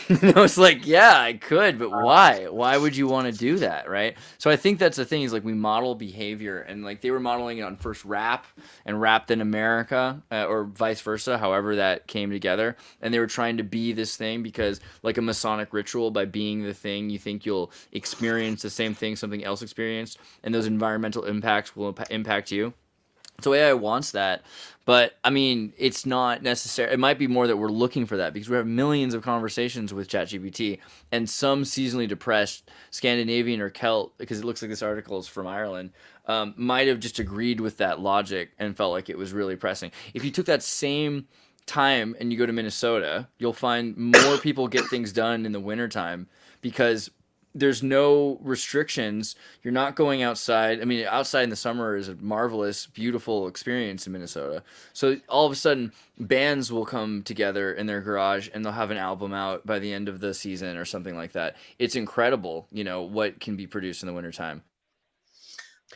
And I was like, yeah, I could, but why would you want to do that, right? So I think that's the thing, is like we model behavior, and like they were modeling it on first rap and rap then America, or vice versa, however that came together. And they were trying to be this thing because like a Masonic ritual, by being the thing, you think you'll experience the same thing something else experienced, and those environmental impacts will impact you. So AI wants that, but I mean, it's not necessary. It might be more that we're looking for that because we have millions of conversations with ChatGPT, and some seasonally depressed Scandinavian or Celt, because it looks like this article is from Ireland, might have just agreed with that logic and felt like it was really pressing. If you took that same time and you go to Minnesota, you'll find more people get things done in the wintertime because there's no restrictions. You're not going outside. I mean, outside in the summer is a marvelous, beautiful experience in Minnesota. So all of a sudden, bands will come together in their garage and they'll have an album out by the end of the season or something like that. It's incredible, what can be produced in the wintertime.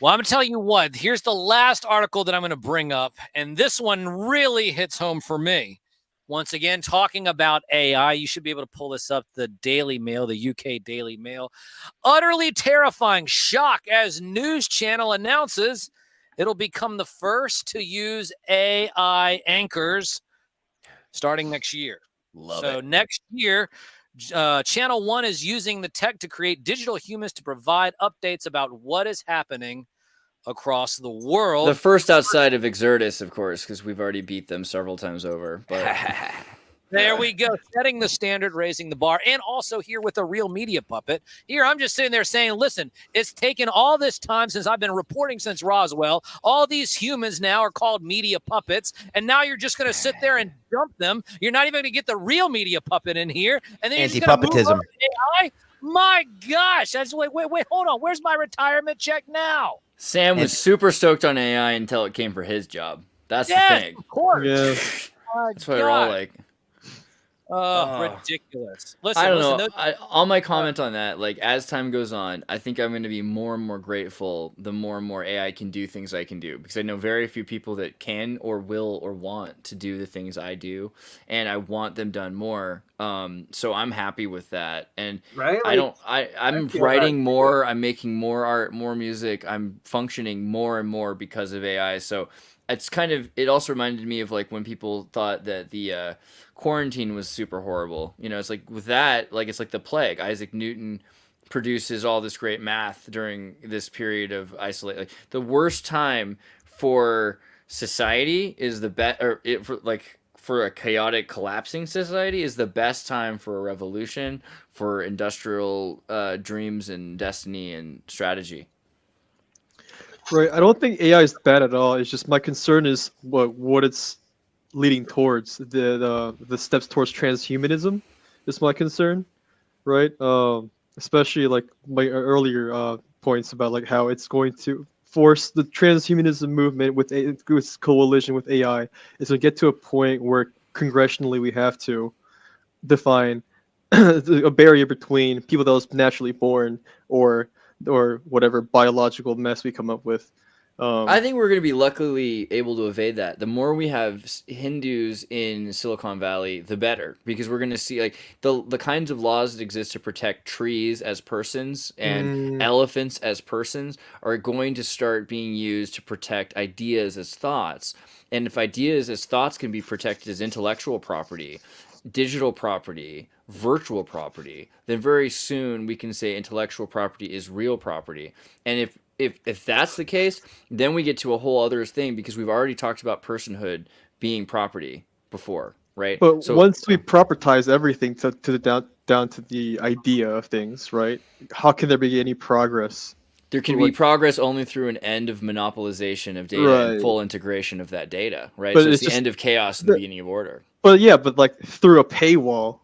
Well, I'm going to tell you what. Here's the last article that I'm going to bring up, and this one really hits home for me. Once again, talking about AI, you should be able to pull this up. The Daily Mail, the UK Daily Mail. Utterly terrifying shock as news channel announces it'll become the first to use AI anchors starting next year. Love it. Next year, Channel 1 is using the tech to create digital humans to provide updates about what is happening across the world. The first outside of Exertus, of course, because we've already beat them several times over. But there we go, setting the standard, raising the bar, and also here with a real media puppet. Here, I'm just sitting there saying, listen, it's taken all this time since I've been reporting since Roswell. All these humans now are called media puppets, and now you're just going to sit there and dump them. You're not even going to get the real media puppet in here, and then you're just going to move over to AI. My gosh, that's wait, hold on. Where's my retirement check now? Sam was super stoked on AI until it came for his job. That's the thing. Of course. Yeah. That's what we're all like. Oh, ridiculous. Listen, I don't know. On my comment on that, like as time goes on, I think I'm going to be more and more grateful the more and more AI can do things I can do, because I know very few people that can or will or want to do the things I do, and I want them done more. So I'm happy with that. And I'm writing more, I'm making more art, more music, I'm functioning more and more because of AI. So it's it also reminded me of like when people thought that the quarantine was super horrible. It's like with that, like it's like the plague. Isaac Newton produces all this great math during this period of isolation. Like the worst time for society is the best, for a chaotic collapsing society is the best time for a revolution, for industrial dreams and destiny and strategy. Right. I don't think AI is bad at all. It's just my concern is what it's leading towards. The steps towards transhumanism is my concern, right? Especially like my earlier points about like how it's going to force the transhumanism movement with its coalition with AI is to get to a point where congressionally we have to define a barrier between people that was naturally born or whatever biological mess we come up with, I think we're going to be luckily able to evade that. The more we have Hindus in Silicon Valley, the better, because we're going to see like the kinds of laws that exist to protect trees as persons and elephants as persons are going to start being used to protect ideas as thoughts. And if ideas as thoughts can be protected as intellectual property, digital property, virtual property, then very soon we can say intellectual property is real property. And if that's the case, then we get to a whole other thing, because we've already talked about personhood being property before, right? But So once we propertize everything to the down to the idea of things, right? How can there be any progress? there can be progress only through an end of monopolization of data and full integration of that data, right? But so it's it's the just- end of chaos and the beginning of order. But yeah, but like through a paywall.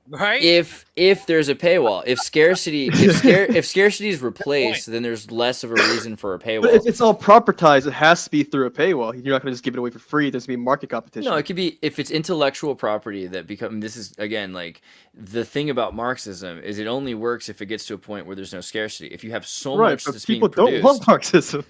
Right? If there's a paywall, if scarcity is replaced, then there's less of a reason for a But paywall. if it's all propertized, it has to be through a paywall. You're not going to just give it away for free. There's going to be market competition. No, it could be if it's intellectual property that become. This is again like the thing about Marxism is it only works if it gets to a point where there's no scarcity. If you have so much but that's people being produced, don't want Marxism.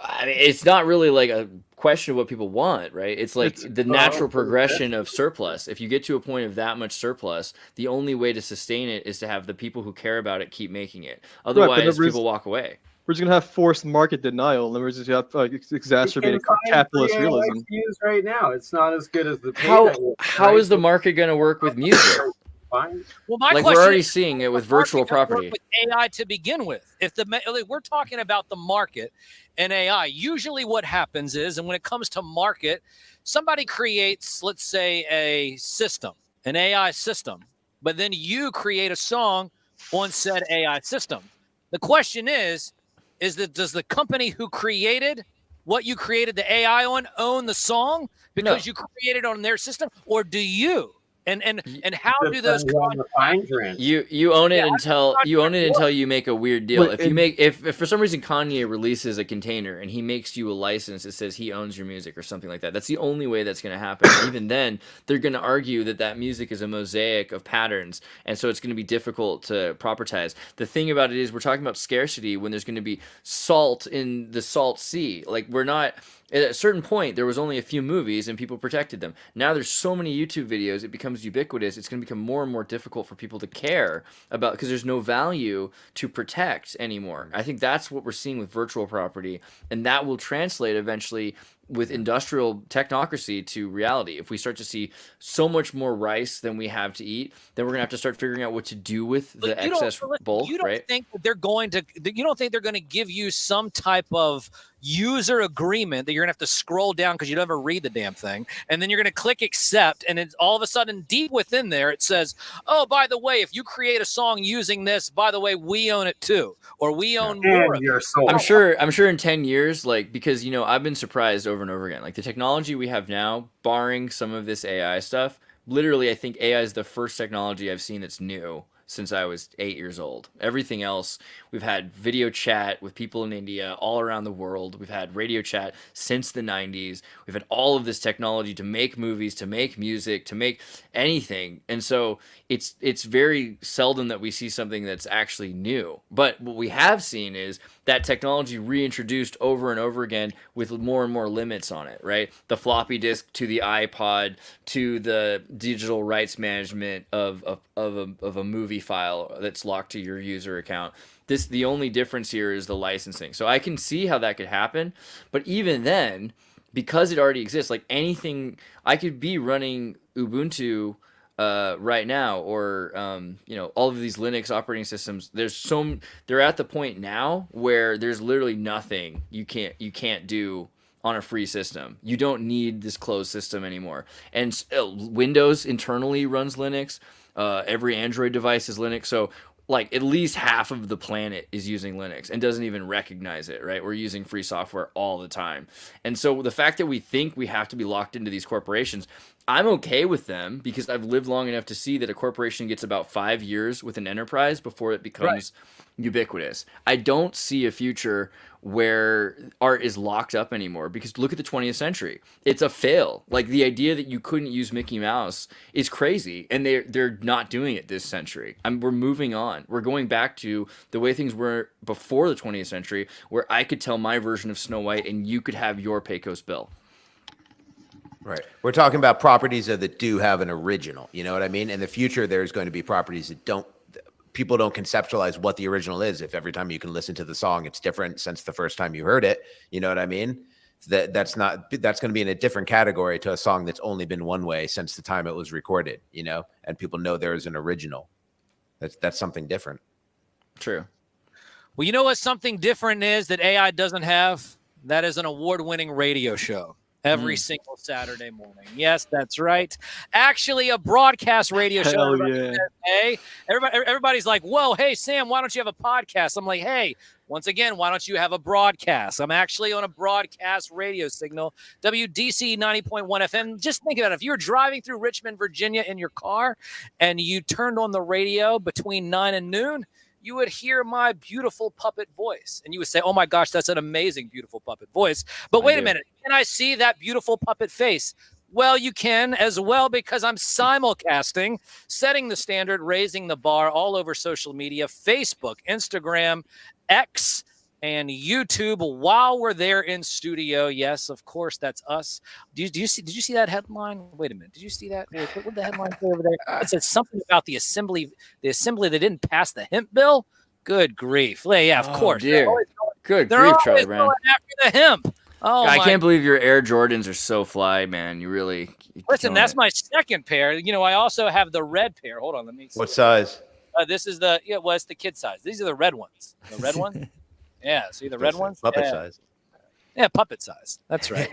I mean, it's not really like a question of what people want, right? It's like the natural progression of surplus. If you get to a point of that much surplus, the only way to sustain it is to have the people who care about it keep making it. Otherwise, people walk away. We're just gonna have forced market denial, and we're just gonna have exacerbated capitalist realism. Use right now, it's not as good as the How is the market going to work with music? Well, my like question we're already is, seeing it with virtual property. With AI to begin with, if we're talking about the market and AI, usually what happens is, and when it comes to market, somebody creates, let's say, a system, an AI system, but then you create a song on said AI system. The question is that does the company who created what you created the AI on own the song because you created it on their system, or do you? And how do those you own it until you make a weird deal. If for some reason Kanye releases a container and he makes you a license that says he owns your music or something like that, that's the only way that's going to happen. Even then, they're going to argue that music is a mosaic of patterns, and so it's going to be difficult to propertize. The thing about it is we're talking about scarcity when there's going to be salt in the salt sea. Like we're not. At a certain point, there was only a few movies and people protected them. Now there's so many YouTube videos, it becomes ubiquitous. It's going to become more and more difficult for people to care about because there's no value to protect anymore. I think that's what we're seeing with virtual property, and that will translate eventually with industrial technocracy to reality. If we start to see so much more rice than we have to eat, then we're going to have to start figuring out what to do with the excess bulk, you don't right? think that they're going to give you some type of user agreement that you're gonna have to scroll down because you don't ever read the damn thing, and then you're gonna click accept, and it's all of a sudden deep within there it says, oh, by the way, if you create a song using this, by the way, we own it too, or we own more of it. I'm sure in 10 years, like, because I've been surprised over and over again, like the technology we have now, barring some of this AI stuff, literally I think AI is the first technology I've seen that's new since I was 8 years old. Everything else, we've had video chat with people in India, all around the world. We've had radio chat since the 90s. We've had all of this technology to make movies, to make music, to make anything. And so it's very seldom that we see something that's actually new. But what we have seen is that technology reintroduced over and over again with more and more limits on it, right? The floppy disk to the iPod to the digital rights management of a movie file that's locked to your user account. The only difference here is the licensing. So I can see how that could happen, but even then, because it already exists, like anything, I could be running Ubuntu right now, or all of these Linux operating systems. They're at the point now where there's literally nothing you can't do on a free system. You don't need this closed system anymore. And Windows internally runs Linux. Every Android device is Linux. So like at least half of the planet is using Linux and doesn't even recognize it, right? We're using free software all the time. And so the fact that we think we have to be locked into these corporations, I'm okay with them because I've lived long enough to see that a corporation gets about 5 years with an enterprise before it becomes ubiquitous. I don't see a future where art is locked up anymore, because look at the 20th century. It's a fail. Like, the idea that you couldn't use Mickey Mouse is crazy, and they're not doing it this century. We're moving on. We're going back to the way things were before the 20th century, where I could tell my version of Snow White and you could have your Pecos Bill. Right. We're talking about properties that do have an original. You know what I mean? In the future, there's going to be properties that don't. People don't conceptualize what the original is. If every time you can listen to the song, it's different since the first time you heard it. You know what I mean? That's going to be in a different category to a song that's only been one way since the time it was recorded. You know, and people know there is an original. That's something different. True. Well, you know what something different is that AI doesn't have? That is an award-winning radio show. Every single Saturday morning. Yes, that's right. Actually, a broadcast radio show. Yeah. Hey, everybody's like, whoa, hey, Sam, why don't you have a podcast? I'm like, hey, once again, why don't you have a broadcast? I'm actually on a broadcast radio signal, WDC 90.1 FM. Just think about it. If you were driving through Richmond, Virginia in your car and you turned on the radio between 9 and noon, you would hear my beautiful puppet voice. And you would say, oh my gosh, that's an amazing, beautiful puppet voice. But wait a minute, can I see that beautiful puppet face? Well, you can as well, because I'm simulcasting, setting the standard, raising the bar all over social media, Facebook, Instagram, X, and YouTube while we're there in studio. Yes, of course, that's us. Did you see that headline? Wait a minute. Did you see that? What did the headline say over there? It said something about the assembly that didn't pass the hemp bill. Good grief. Yeah, of course. Dear. Good They're grief, always Charlie Brown. going after the hemp. Oh, I can't believe your Air Jordans are so fly, man. You're Listen, that's my second pair. You know, I also have the red pair. Hold on, let me see. What size? This is it's the kid size. These are the red ones. The red one? Yeah, see the red ones? Puppet size. Yeah, puppet size. That's right.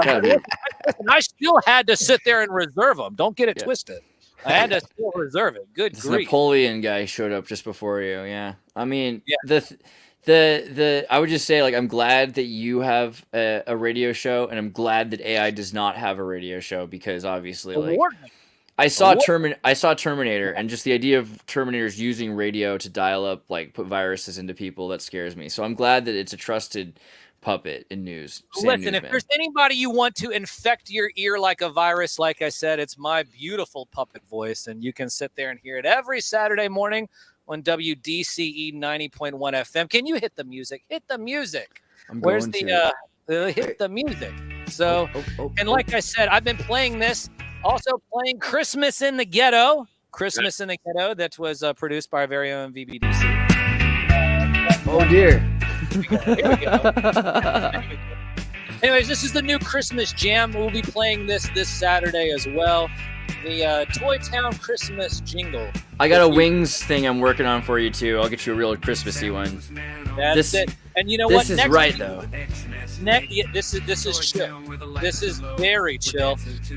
Listen, I still had to sit there and reserve them. Don't get it twisted. I had to still reserve it. Good this grief. Napoleon guy showed up just before you. Yeah. I mean, the I would just say, like, I'm glad that you have a radio show, and I'm glad that AI does not have a radio show, because obviously, like, I saw Terminator, and just the idea of Terminators using radio to dial up, like, put viruses into people, that scares me. So I'm glad that it's a trusted puppet in news. Listen, if there's anybody you want to infect your ear like a virus, like I said, it's my beautiful puppet voice, and you can sit there and hear it every Saturday morning on WDCE 90.1 FM. Can you hit the music? Hit the music. Where's the hit the music? So, and like I said, I've been playing this. Also playing Christmas in the Ghetto. Christmas in the Ghetto, that was produced by our very own VBDC. Oh, dear. Here we go. Anyways, this is the new Christmas jam. We'll be playing this Saturday as well. The Toy Town Christmas jingle. I got a Wings thing I'm working on for you, too. I'll get you a real Christmassy one. That's it. And you know what? This is right, though. This is chill. This is very chill.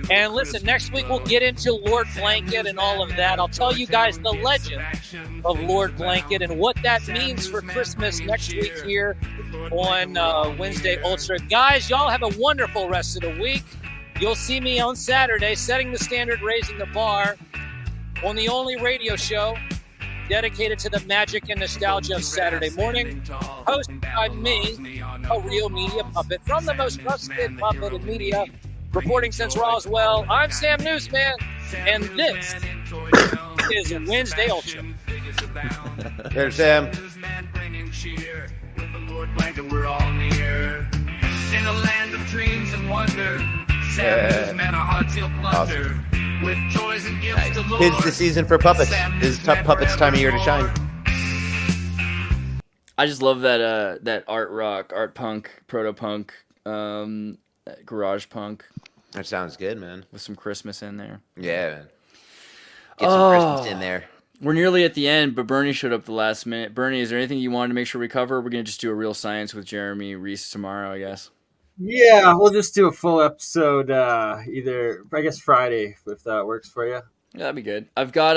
And listen, next week we'll get into Lord Blanket and all of that. I'll tell you guys the legend of Lord Blanket and what that means for Christmas next week here on Wednesday Ultra. Guys, y'all have a wonderful rest of the week. You'll see me on Saturday setting the standard, raising the bar on the only radio show dedicated to the magic and nostalgia of Saturday morning, hosted by me, a real media puppet from the most trusted puppet in media, reporting since Roswell. I'm Sam Newsman, and this is Wednesday Ultra. There's Sam. We're all near in a land of dreams and wonder. Sam Newsman, our hearts he'll plunder. With toys and gifts galore. It's the season for puppets. It's puppets' time of year to shine. I just love that art rock, art punk, proto punk, garage punk. That sounds good, man. With some Christmas in there. Yeah, man. Get some Christmas in there. We're nearly at the end, but Bernie showed up the last minute. Bernie, is there anything you wanted to make sure we cover? We're going to just do a real science with Jeremy Reese tomorrow, I guess. Yeah, we'll just do a full episode either, I guess, Friday, if that works for you. Yeah, that'd be good. I've got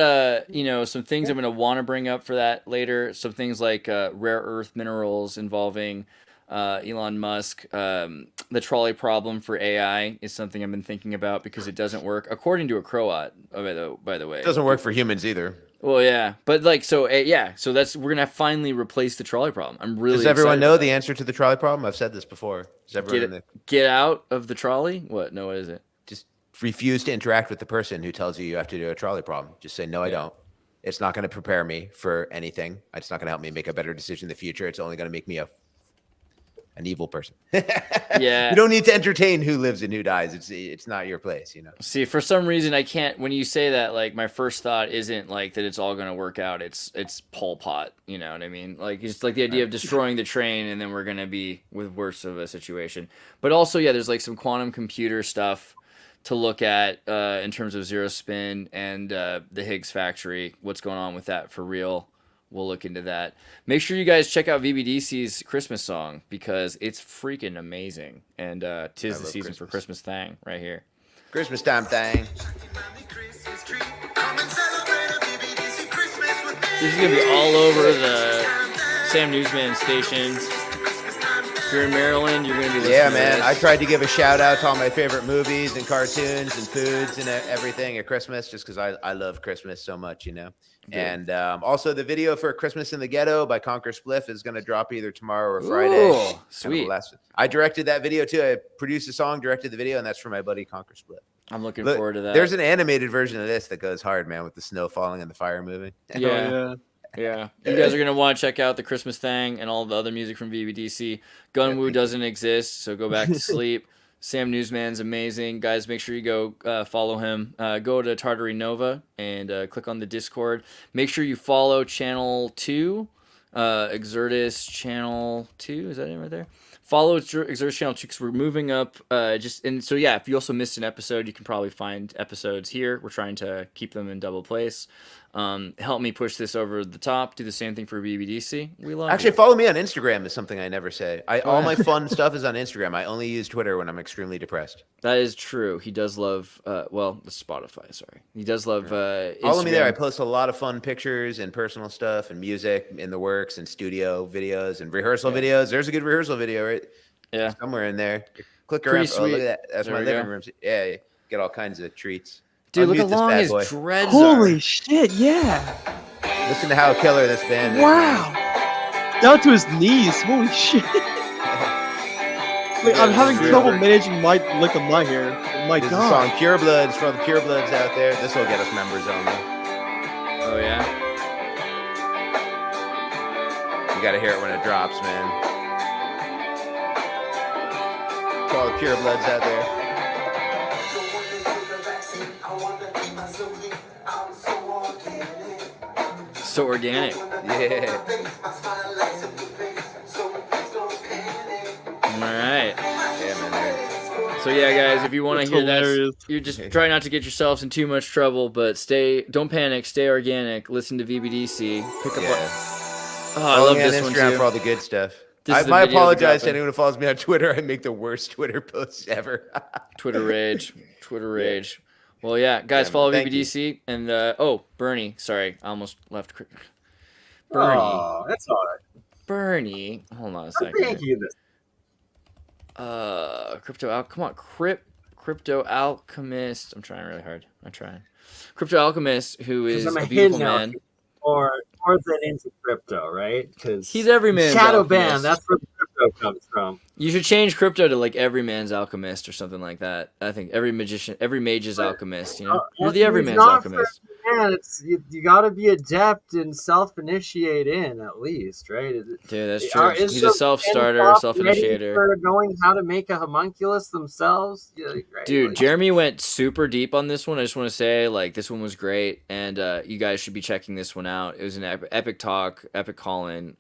some things I'm going to want to bring up for that later. Some things like rare earth minerals involving Elon Musk. The trolley problem for AI is something I've been thinking about because it doesn't work, according to a Croat. By the way, it doesn't work for humans either. Well, yeah, but like, so we're gonna finally replace the trolley problem. I'm really. Does everyone know the answer to the trolley problem? I've said this before. Does everyone get out of the trolley? What? No, what is it? Just refuse to interact with the person who tells you have to do a trolley problem. Just say, no, I don't. It's not going to prepare me for anything. It's not going to help me make a better decision in the future. It's only going to make me an evil person. Yeah. You don't need to entertain who lives and who dies. It's not your place, you know. See, for some reason I can't, when you say that, like, my first thought isn't like that it's all going to work out. It's Pol Pot, you know what I mean? Like, it's like the idea of destroying the train and then we're going to be with worse of a situation. But also, yeah, there's like some quantum computer stuff to look at in terms of zero spin and the Higgs factory, what's going on with that for real. We'll look into that. Make sure you guys check out VBDC's Christmas song because it's freaking amazing. And 'tis the season for Christmas thang right here. Christmas time thang. This is going to be all over the Sam Newsman station. If you're in Maryland, you're going to be listening Yeah, to man. this. I tried to give a shout out to all my favorite movies and cartoons and foods and everything at Christmas just because I love Christmas so much, you know. And also the video for Christmas in the Ghetto by Conquer Spliff is going to drop either tomorrow or Friday. Ooh, sweet. I directed that video too. I produced the song, directed the video, and that's for my buddy Conquer Spliff. I'm looking forward to that. There's an animated version of this that goes hard, man, with the snow falling and the fire moving. Yeah. Yeah. You guys are going to want to check out the Christmas thang and all the other music from VBDC. Gunwoo doesn't exist, so go back to sleep. Sam Newsman's amazing. Guys, make sure you go follow him. Go to Tartary Nova and click on the Discord. Make sure you follow Channel 2, Exertus Channel 2. Is that it right there? Follow Exertus Channel 2 because we're moving up. So if you also missed an episode, you can probably find episodes here. We're trying to keep them in double place. Help me push this over the top. Do the same thing for BBDC. We love Actually, follow me on Instagram is something I never say. All my fun stuff is on Instagram. I only use Twitter when I'm extremely depressed. That is true. He does love, Spotify, sorry. He does love Instagram. Follow me there. I post a lot of fun pictures and personal stuff and music in the works and studio videos and rehearsal videos. There's a good rehearsal video, right? Yeah. Somewhere in there. Click around. Sweet. Oh, look at that. That's There my we living go. room. Yeah, get all kinds of treats. Dude, look Unmute how this long bad his boy. dreads Holy are. shit, yeah. Listen to how killer this band is. Wow. Down to his knees. Holy shit. Like, I'm having trouble managing my hair. My This is a God. song Pure Bloods for all the Pure Bloods out there. This will get us members only. Oh, yeah? You gotta hear it when it drops, man. For all the Pure Bloods out there. So organic. Yeah. All right. Yeah, man. So yeah, guys, if you want to That's hear hilarious. that, you just try not to get yourselves in too much trouble, but don't panic, stay organic, listen to VBDC, pick up. I Follow love me on this one Instagram too. for all the good stuff. This is the I video apologize to dropping. anyone who follows me on Twitter. I make the worst Twitter posts ever. Twitter rage. Well, yeah, guys, Yeah, follow thank you. VBDC and Bernie. Sorry, I almost left. Bernie. Oh, that's all right. Bernie. Hold on a I'm second. thinking this. Crypto Alchemist. I'm trying really hard. Crypto Alchemist, who is I'm a a beautiful hidden man. Or more than into crypto, right? Because He's every man's shadow alchemist. ban. That's where the crypto comes from. You should change crypto to like every man's alchemist or something like that. I think every mage's alchemist. You know, you're the every man's Not for alchemist. man, it's you got to be adept and self-initiate in at least, right? Dude, that's true. Is He's the a self-starter, fan ready self-initiator. for knowing how to make a homunculus themselves. Yeah, right? Dude, Like, Jeremy went super deep on this one. I just want to say, like, this one was great, and you guys should be checking this one out. It was an epic talk, epic call-in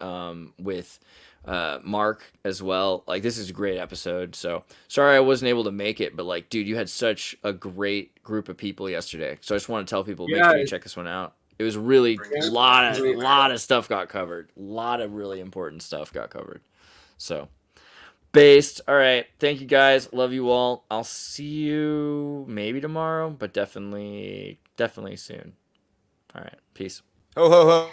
with Mark as well. Like, this is a great episode. So sorry I wasn't able to make it, but like, dude, you had such a great group of people yesterday. So I just want to tell people, make sure you check this one out. It was really a lot of stuff got covered. A lot of really important stuff got covered. So based. All right. Thank you guys. Love you all. I'll see you maybe tomorrow, but definitely soon. All right. Peace. Ho, ho, ho.